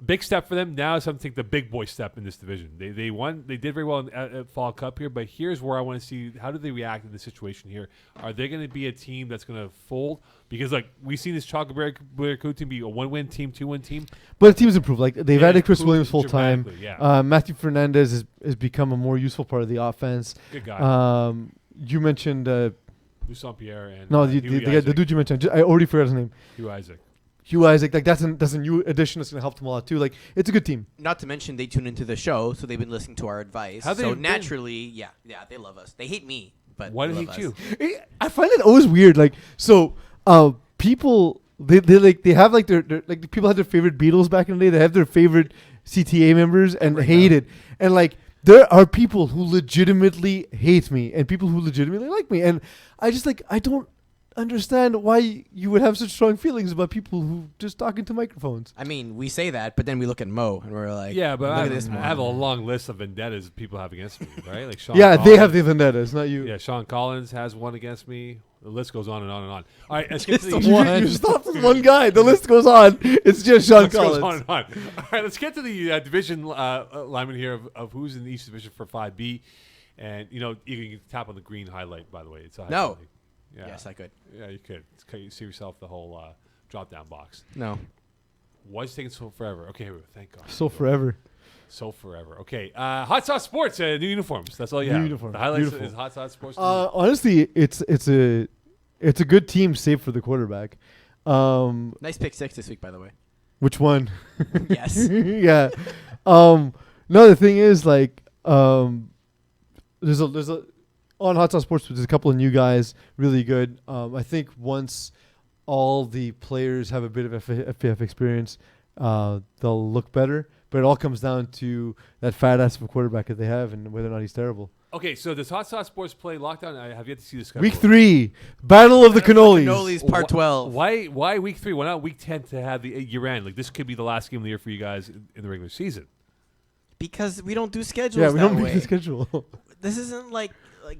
Big step for them. Now it's time to take the big boy step in this division. They won. They did very well at Fall Cup here, but here's where I want to see how do they react in the situation here. Are they going to be a team that's going to fold? Because we've seen this Chocolate Barracuda team be a 1-win team, 2-win team. But the team's improved. Like they've added Chris Williams full time. Yeah. Matthew Fernandez has become a more useful part of the offense. Good guy. You mentioned Louis Saint-Pierre and the dude you mentioned. I already forgot his name. Hugh Isaac. Like that's a new addition that's gonna help them a lot too. Like it's a good team. Not to mention they tune into the show, so they've been listening to our advice. So naturally, they love us. They hate me, but why do they hate you? I find it always weird. Like people they have like their like people had their favorite Beatles back in the day. They have their favorite CTA members and hate it. And like there are people who legitimately hate me and people who legitimately like me. And I just I don't understand why you would have such strong feelings about people who just talk into microphones. I mean, we say that, but then we look at Moe and we're like, yeah, but I at this have a long list of vendettas people have against me, right? Like Sean yeah, Collins. they have the vendettas, not you. Yeah, Sean Collins has one against me. The list goes on and on and on. All right, let's get to You stopped with one guy. The list goes on. It's just Sean Collins. Goes on and on. All right, let's get to the division alignment here of who's in each division for 5B. And, you can tap on the green highlight, by the way. It's a No. Yeah. Yes, I could. Yeah, you could. You see yourself the whole drop-down box. No. Why is it taking so forever? Okay, thank God. So forever. Okay. Hot Sauce Sports, new uniforms. That's all you have. New uniforms. The highlights Beautiful. is Hot Sauce Sports. Honestly, it's a good team, save for the quarterback. Nice pick 6 this week, by the way. Which one? Yes. Yeah. No, the thing is, there's a on Hot Sauce Sports, there's a couple of new guys, really good. I think once all the players have a bit of FPF experience, they'll look better. But it all comes down to that fat ass of a quarterback that they have and whether or not he's terrible. Okay, so does Hot Sauce Sports play Lockdown? I have yet to see this schedule. Week 3, Battle of the Cannolis. Cannolis, part 12. Why week 3? Why not week 10 to have the year end? Like, this could be the last game of the year for you guys in the regular season. Because we don't do schedules Yeah, we that don't way. make the schedule. This isn't like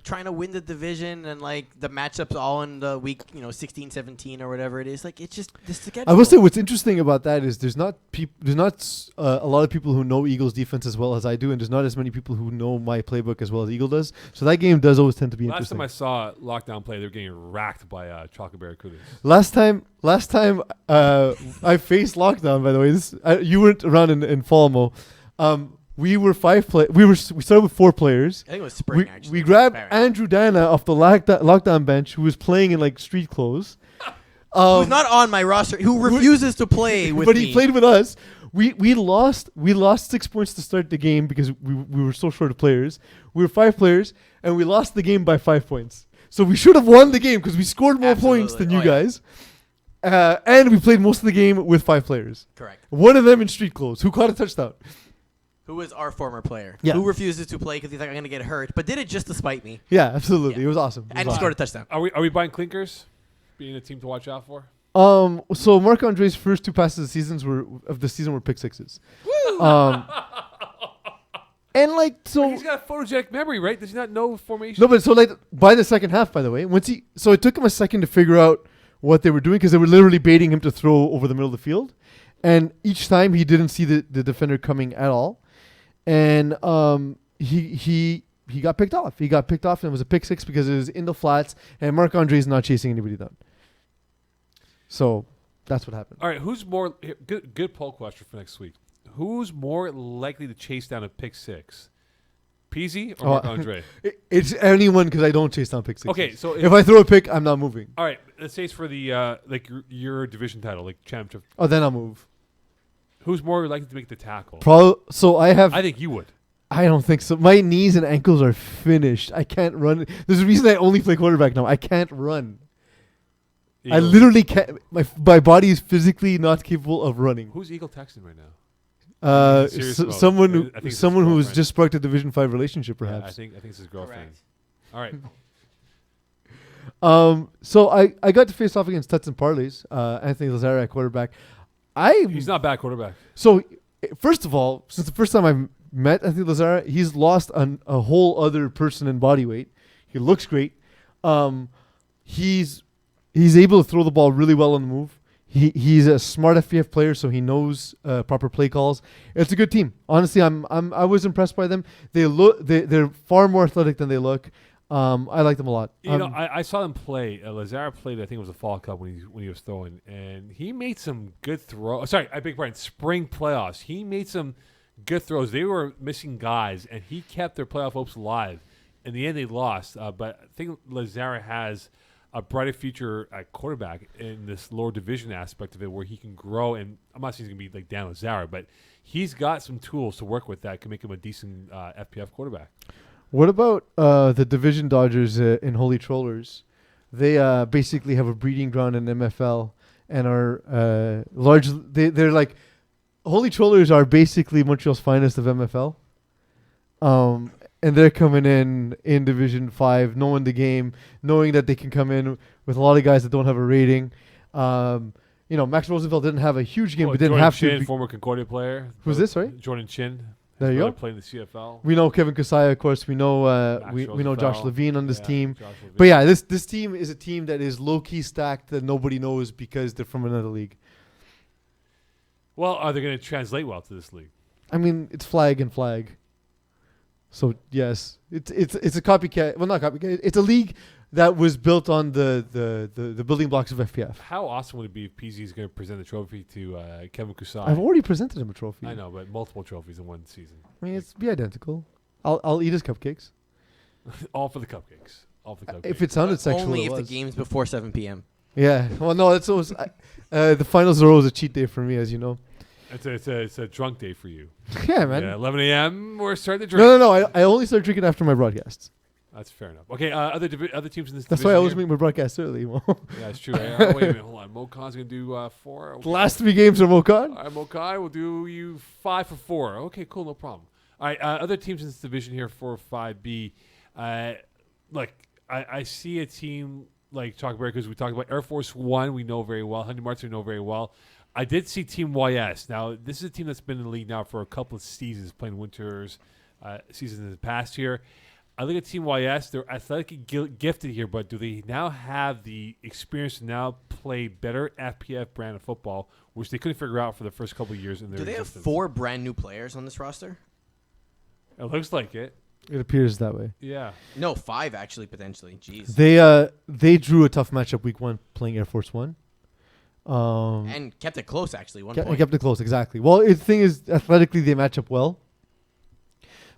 trying to win the division and the matchups all in the week 16, 17 or whatever it is. It's just the schedule. I will say what's interesting about that is there's not a lot of people who know Eagles defense as well as I do, and there's not as many people who know my playbook as well as Eagle does. So that game does always tend to be interesting. Last time I saw Lockdown play, they were getting racked by Chocolate Barracudas. Last time I faced Lockdown. By the way, you weren't around in Falmo. We were we started with 4 players. I think it was spring, actually. We grabbed Barrett. Andrew Dana off the lockdown bench, who was playing in street clothes. Who's not on my roster, who refuses to play with me. But he played with us. We lost 6 points to start the game because we were so short of players. We were 5 players, and we lost the game by 5 points. So we should have won the game because we scored more points than Absolutely. you guys. And we played most of the game with 5 players. Correct. One of them in street clothes who caught a touchdown. Who was our former player? Yeah. Who refuses to play because he's like, I'm gonna get hurt, but did it just to spite me, Yeah, absolutely. Yeah. It was awesome. It was and awesome. scored a touchdown. Are we buying clinkers? Being a team to watch out for? So Marc Andre's first 2 passes of the season were pick sixes. And like so. He's got a photogenic memory, right? Does he not know formation? No, but so like by the second half, by the way, so it took him a second to figure out what they were doing because they were literally baiting him to throw over the middle of the field, and each time he didn't see the defender coming at all, and he got picked off. He got picked off, and it was a pick six because it was in the flats, and Marc Andre's not chasing anybody down. So that's what happened. All right, who's more good poll question for next week? Who's more likely to chase down a pick six? Peeze or Marc Andre? It's anyone because I don't chase down pick sixes. Okay, so if I throw a pick, I'm not moving. All right, let's say it's for the like your division title, like championship. Oh, then I'll move. Who's more likely to make the tackle? So I think you would. I don't think so. My knees and ankles are finished. I can't run. There's a reason I only play quarterback now. I can't run. I Eagles. literally can't. My body is physically not capable of running. Who's Eagle texting right now? Serious mode. Someone I think it's his someone who's girlfriend. just sparked a Division 5 relationship, Yeah, perhaps. I think it's his girlfriend. Correct. All right. So I got to face off against Tuts and Parlays, Anthony Lazara at quarterback. He's not a bad quarterback. So first of all, since the first time I've met Anthony Lazara, he's lost a whole other person in body weight. He looks great. He's able to throw the ball really well on the move. He's a smart FPF player, so he knows proper play calls. It's a good team. Honestly, I was impressed by them. They're far more athletic than they look. I like them a lot. You know, I saw them play. Lazara played, I think it was a fall cup when he was throwing, and he made some good throws. Sorry, I beg your pardon, spring playoffs. He made some good throws. They were missing guys, and he kept their playoff hopes alive. In the end, they lost, but I think Lazara has a brighter future at quarterback in this lower division aspect of it where he can grow. And I'm not saying he's going to be like Dan Lazara, but he's got some tools to work with that can make him a decent FPF quarterback. What about the Division Dodgers in Holy Trollers? They basically have a breeding ground in MFL and are large. They're like Holy Trollers are basically Montreal's finest of MFL. And they're coming in Division 5, knowing the game, knowing that they can come in with a lot of guys that don't have a rating. Max Roosevelt didn't have a huge game, but didn't Jordan have Chin, to. former Concordia player. Who's this, right? Jordan Chin. There you go. Playing the CFL. We know Kevin Kasaya, of course. We know we know Josh Roosevelt. Levine on this Yeah, team. Josh Levine. But yeah, this team is a team that is low-key stacked that nobody knows because they're from another league. Well, are they going to translate well to this league? I mean, it's flag and flag. So yes, it's a copycat. Well, not copycat. It's a league that was built on the building blocks of FPF. How awesome would it be if PZ is going to present the trophy to Kevin Kusai? I've already presented him a trophy. I know, but multiple trophies in one season. I mean, it's be identical. I'll eat his cupcakes. All for the cupcakes. All for the cupcakes. If it sounded sexual, Only it if the was. game's before 7 p.m. Yeah. Well, no, it's always the finals are always a cheat day for me, as you know. It's a drunk day for you. Yeah, man. Yeah, 11 a.m. We're starting to drink. No. I only start drinking after my broadcasts. That's fair enough. Okay, other teams in this That's division why I always here? make my broadcasts early. Yeah, that's true. Wait a minute, hold on. Moe Khan's going to do 4. Okay. The last 3 games are Moe Khan. All right, Moe Khan will do you 5 for 4. Okay, cool, no problem. All right, other teams in this division here, 4 or 5B. Look, I see a team like Chalk Bear because we talked about Air Force One. We know very well. Honey Martin we know very well. I did see Team YS. Now, this is a team that's been in the league now for a couple of seasons, playing winters seasons in the past year. I look at Team YS. They're athletically gifted here, but do they now have the experience to now play better FPF brand of football, which they couldn't figure out for the first couple of years in their Do they have existence? 4 brand new players on this roster? It looks like it. It appears that way. Yeah. No, 5 actually, potentially. Jeez. They drew a tough matchup week 1 playing Air Force One. And kept it close, actually, one point. Kept it close, exactly. Well, the thing is, athletically, they match up well.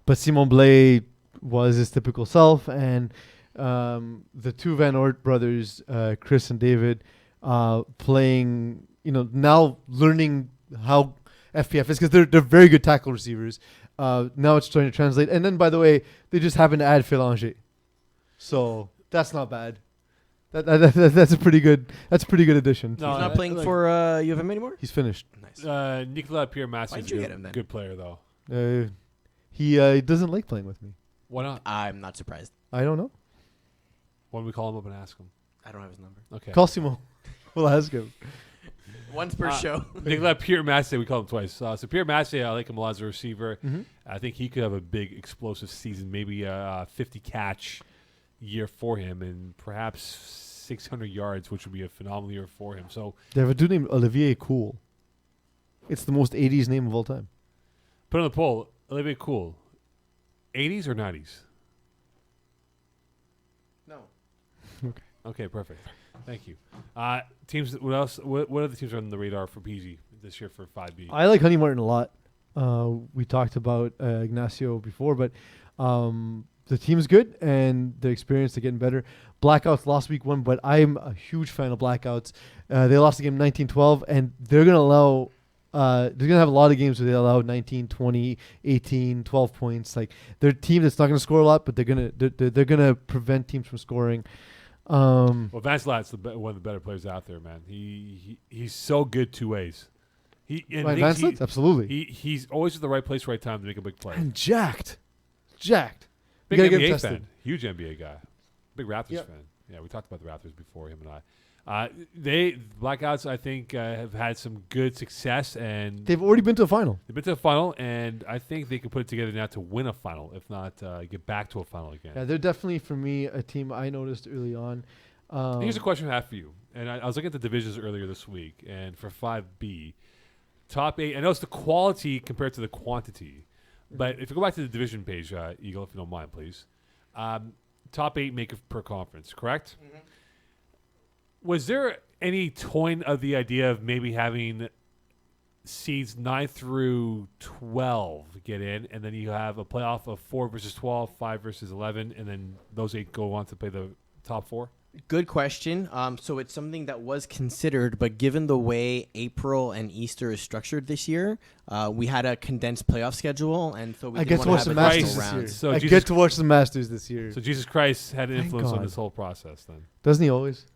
But Simon Blais was his typical self, and the 2 Van Oort brothers, Chris and David, playing, now learning how FPF is, because they're very good tackle receivers. Now it's starting to translate. And then, by the way, they just happen to add Philanger. So That's not bad. That's a pretty good. That's a pretty good addition. No, He's not playing for U of M anymore? He's finished. Nice. Nicolas Pierre-Massi Why'd is you a get him then? good player, though. He doesn't like playing with me. Why not? I'm not surprised. I don't know. Why don't we call him up and ask him? I don't have his number. Okay. Call Simo. We'll ask him. Once per show. Nicolas Pierre-Massi, we call him twice. So Pierre-Massi, I like him a lot as a receiver. Mm-hmm. I think he could have a big explosive season, maybe a 50-catch year for him, and perhaps 600 yards, which would be a phenomenal year for him. So They have a dude named Olivier Cool. It's the most 80s name of all time. put on the poll, Olivier Cool, 80s or 90s? No. Okay, perfect. Thank you. Teams. What else? What other teams are on the radar for Peeze this year for 5B? I like Honey Martin a lot. We talked about Ignacio before, but the team's good and the experience, they're getting better. Blackouts lost week 1, but I'm a huge fan of Blackouts. They lost the game 19-12, and they're going to allow they're going to have a lot of games where they allow 19, 20, 18, 12 points. Like, they're a team that's not going to score a lot, but they're going to prevent teams from scoring. Well, Vance Latt's one of the better players out there, man. He's so good two ways. Vance Latt? Absolutely. He's always at the right place, right time to make a big play. And jacked. Big You gotta get him NBA tested. fan, huge NBA guy, big Raptors Yep. fan. Yeah, we talked about the Raptors before, him and I. Blackouts, I think, have had some good success, and They've already been to a final. they've been to a final, and I think they can put it together now to win a final, if not get back to a final again. Yeah, they're definitely, for me, a team I noticed early on. Here's a question I have for you, and I was looking at the divisions earlier this week, and for 5B, top 8. I know it's the quality compared to the quantity, but if you go back to the division page, Eagle, if you don't mind, please. Top 8 make it per conference, correct? Mm-hmm. Was there any toying of the idea of maybe having seeds 9 through 12 get in, and then you have a playoff of 4 versus 12, 5 versus 11, and then those 8 go on to play the top 4? Good question. So it's something that was considered, but given the way April and Easter is structured this year, we had a condensed playoff schedule, and so we I didn't get to want watch the have Masters additional this year. rounds. So I Jesus- get to watch the Masters this year. So Jesus Christ had an Thank influence on God. this whole process then. Doesn't he always?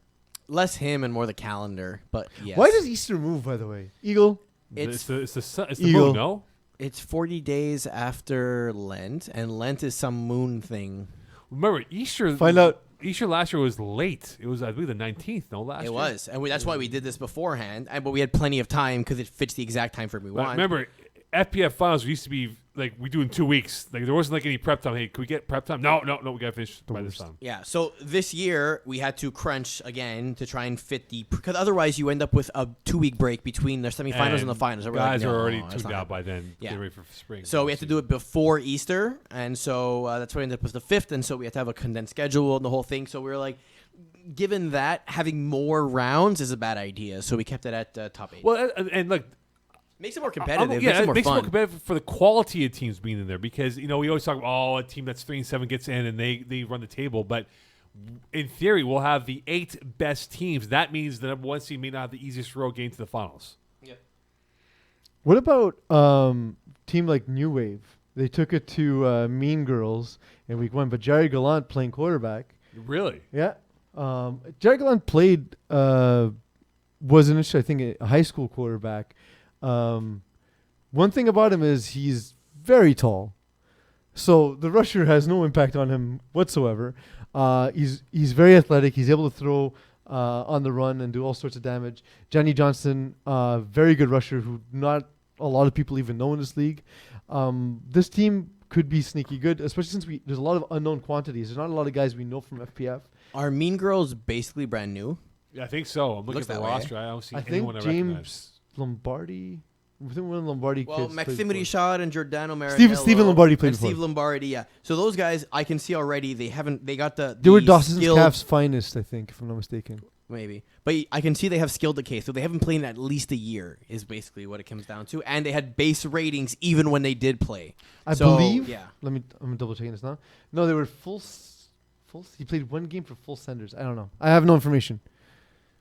Less him and more the calendar, but yes. Why does Easter move, by the way? Eagle? It's the Eagle. moon, no? It's 40 days after Lent, and Lent is some moon thing. Remember, Easter. Find out. Easter last year was late. It was, I believe, the 19th. No, last year. It was, and that's why we did this beforehand. But we had plenty of time because it fits the exact time frame we But want. remember, FPF finals used to be like we do in 2 weeks. Like there wasn't like any prep time. Hey, can we get prep time? No, we gotta finish by this time. Yeah, so this year we had to crunch again to try and fit because otherwise you end up with a 2-week break between the semifinals and the finals. So we're Guys like, are no, already that's tuned not out happening. by then. Yeah. Getting ready for spring. So we had to do it before Easter, and so that's why we ended up with the 5th, and so we had to have a condensed schedule and the whole thing. So we were like, given that, having more rounds is a bad idea. So we kept it at top 8. Well, and look, Makes it more competitive. yeah, makes it more makes it fun. more competitive for the quality of teams being in there because we always talk about a team that's 3-7 gets in and they run the table, but in theory we'll have the 8 best teams. That means the number 1 seed may not have the easiest road getting to the finals. Yeah. What about team like New Wave? They took it to Mean Girls in week 1, but Jerry Gallant playing quarterback. Really? Yeah. Jerry Gallant played, was initially, I think, a high school quarterback. One thing about him is he's very tall. So the rusher has no impact on him whatsoever. He's very athletic. He's able to throw on the run and do all sorts of damage. Johnny Johnson, very good rusher who not a lot of people even know in this league. This team could be sneaky good, especially since there's a lot of unknown quantities. There's not a lot of guys we know from FPF. Are Mean Girls basically brand new? Yeah, I think so. I'm looking Looks at the that way. roster. I don't see I anyone think I recognize. James Lombardi. I think one of the Lombardi Well, kids. played Maximity before. Shot and Giordano Marinello. Stephen Lombardi played and before. Steve Lombardi, yeah. So those guys, I can see already. They got the. They were the Dawson's skilled- Calf's finest, I think, if I'm not mistaken. maybe, but I can see they have skilled decay. So they haven't played in at least a year. Is basically what it comes down to. And they had base ratings even when they did play. I So, believe. Yeah. I'm double checking this now. No, they were full. He played one game for full senders. I don't know. I have no information.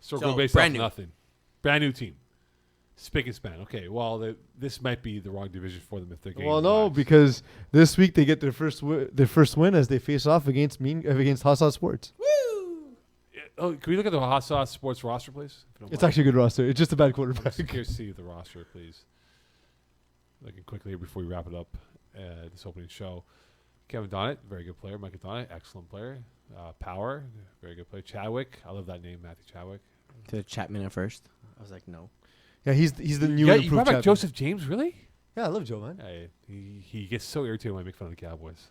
Circle So, based brand off new. nothing. Brand new team. Spick and span. Okay, well, this might be the wrong division for them if they're getting Well, no, relaxed. because this week they get their first win as they face off against Hot Sauce Sports. Woo! Oh, can we look at the Hot Sauce Sports roster, please? It's actually a good roster. It's just a bad quarterback. I'm curious to see the roster, please. Looking quickly here before we wrap it up. This opening show. Kevin Donnett, very good player. Micah Donnett, excellent player. Power, very good player. Chadwick, I love that name, Matthew Chadwick. To Chapman at first. I was like, no. Yeah, he's the new Yeah, and you improved brought back Chapman. Joseph James, really? Yeah, I love Joe, man. He gets so irritated when I make fun of the Cowboys.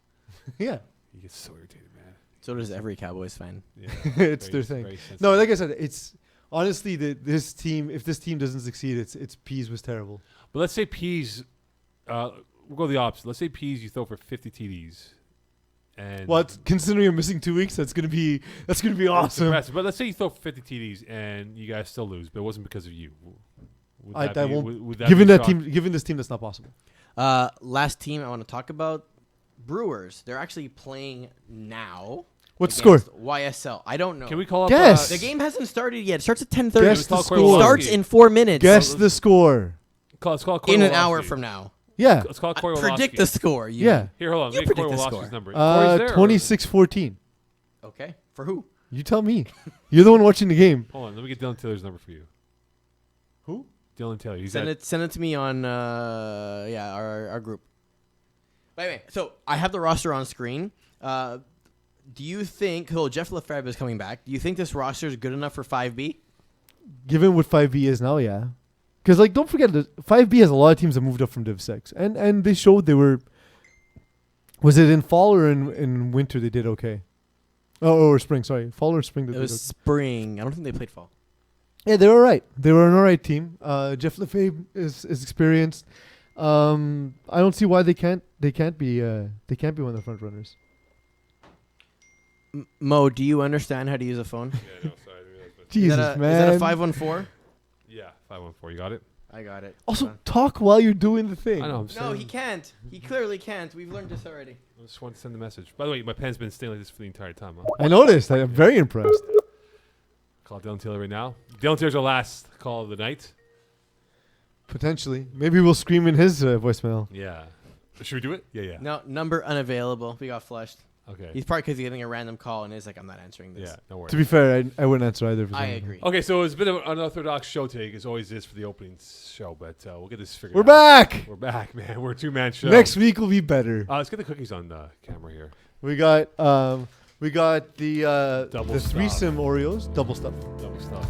Yeah. He gets so irritated, man. So does every Cowboys fan. Yeah, It's their thing. No, like I said, it's honestly this team. If this team doesn't succeed, it's Peeze was terrible. But let's say Peeze, we'll go the opposite. Let's say Peeze, you throw for 50 TDs. And What? Considering you're missing 2 weeks, that's gonna be awesome. impressive. But let's say you throw for 50 TDs and you guys still lose, but it wasn't because of you. I won't. Would that Given be that shocking? team, given this team, that's not possible. Last team I want to talk about, Brewers. They're actually playing now. What's the score? against YSL. I don't know. Can we call up? Guess. The game hasn't started yet. It starts at 10:30. Guess the Corey score. Starts in 4 minutes. Guess the score. Let's call Corey in an Woloski. hour from now. Yeah. Let's call Corey Predict Woloski. the score. You. Yeah. Here, hold on. You Let me Corey predict the Woloski's score. number. Corey's there, or- 26-14. Okay. For who? You tell me. You're the one watching the game. Hold on. Let me get Dylan Taylor's number for you. Who? Dylan Taylor. He's Send at, it to me on our group. Wait. So I have the roster on screen. Do you think? Oh, Jeff Lefebvre is coming back. Do you think this roster is good enough for 5B? Given what 5B is now, yeah. Because like, don't forget that 5B has a lot of teams that moved up from Div 6, and they showed they were. Was it in fall or in winter they did okay? Oh, or spring. Sorry, fall or spring. It was spring. I don't think they played fall. Yeah, they were all right. They were an all right team. Jeff Lefebvre is experienced. I don't see why they can't be one of the front runners. Mo, do you understand how to use a phone? Yeah, no, sorry. Jesus, Is man. that a 514? Yeah, 514. You got it? I got it. Also, Hold talk while you're doing the thing. I know. I'm on. No, saying- he can't. He clearly can't. We've learned this already. I just wanted to send the message. By the way, my pen's been staying like this for the entire time. Huh? I noticed. I'm very impressed. Call Dylan Taylor right now. Dylan Taylor's our last call of the night. Potentially. Maybe we'll scream in his voicemail. Yeah. Should we do it? Yeah. No, number unavailable. We got flushed. Okay. He's probably because he's getting a random call and he's like, I'm not answering this. Yeah, no worries. To be fair, I wouldn't answer either. I agree. Okay, so it's a bit of an unorthodox show today, as always is for the opening show, but we'll get this figured We're out. back. We're back, man. We're a two-man show. Next week will be better. Let's get the cookies on the camera here. We got the Double stuff. threesome Oreos, double stuff. Double stuff.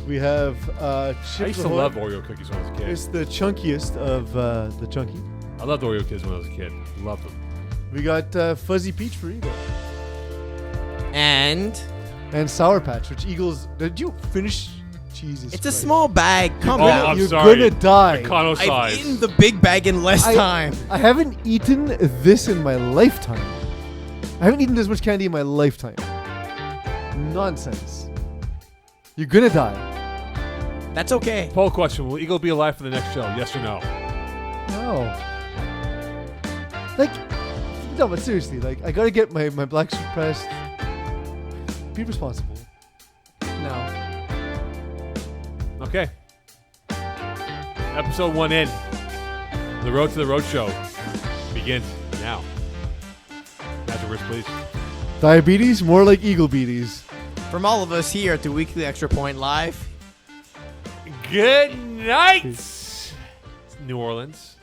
We have I Chips used to Ahoy. love Oreo cookies when I was a kid. It's the chunkiest of the chunky. I loved Oreo cookies when I was a kid. Loved them. We got fuzzy peach for Eagle And and Sour Patch, which Eagles. Did you finish? Jesus. it's a Christ. small bag. Come Oh, on. I'm You're sorry. gonna die. Econo I've size. eaten the big bag in less time. I haven't eaten this in my lifetime. I haven't eaten this much candy in my lifetime. Nonsense. You're gonna die. That's okay. Poll question: will Eagle be alive for the next show? Yes or no? No. Like, no, but seriously, like, I gotta get my black suit pressed. Be responsible. No. Okay. Episode 1 in. The road to the road show begins now. Magic words, please. Diabetes, more like eagle beaties. From all of us here at the Weekly Extra Point Live, Good night, New Orleans.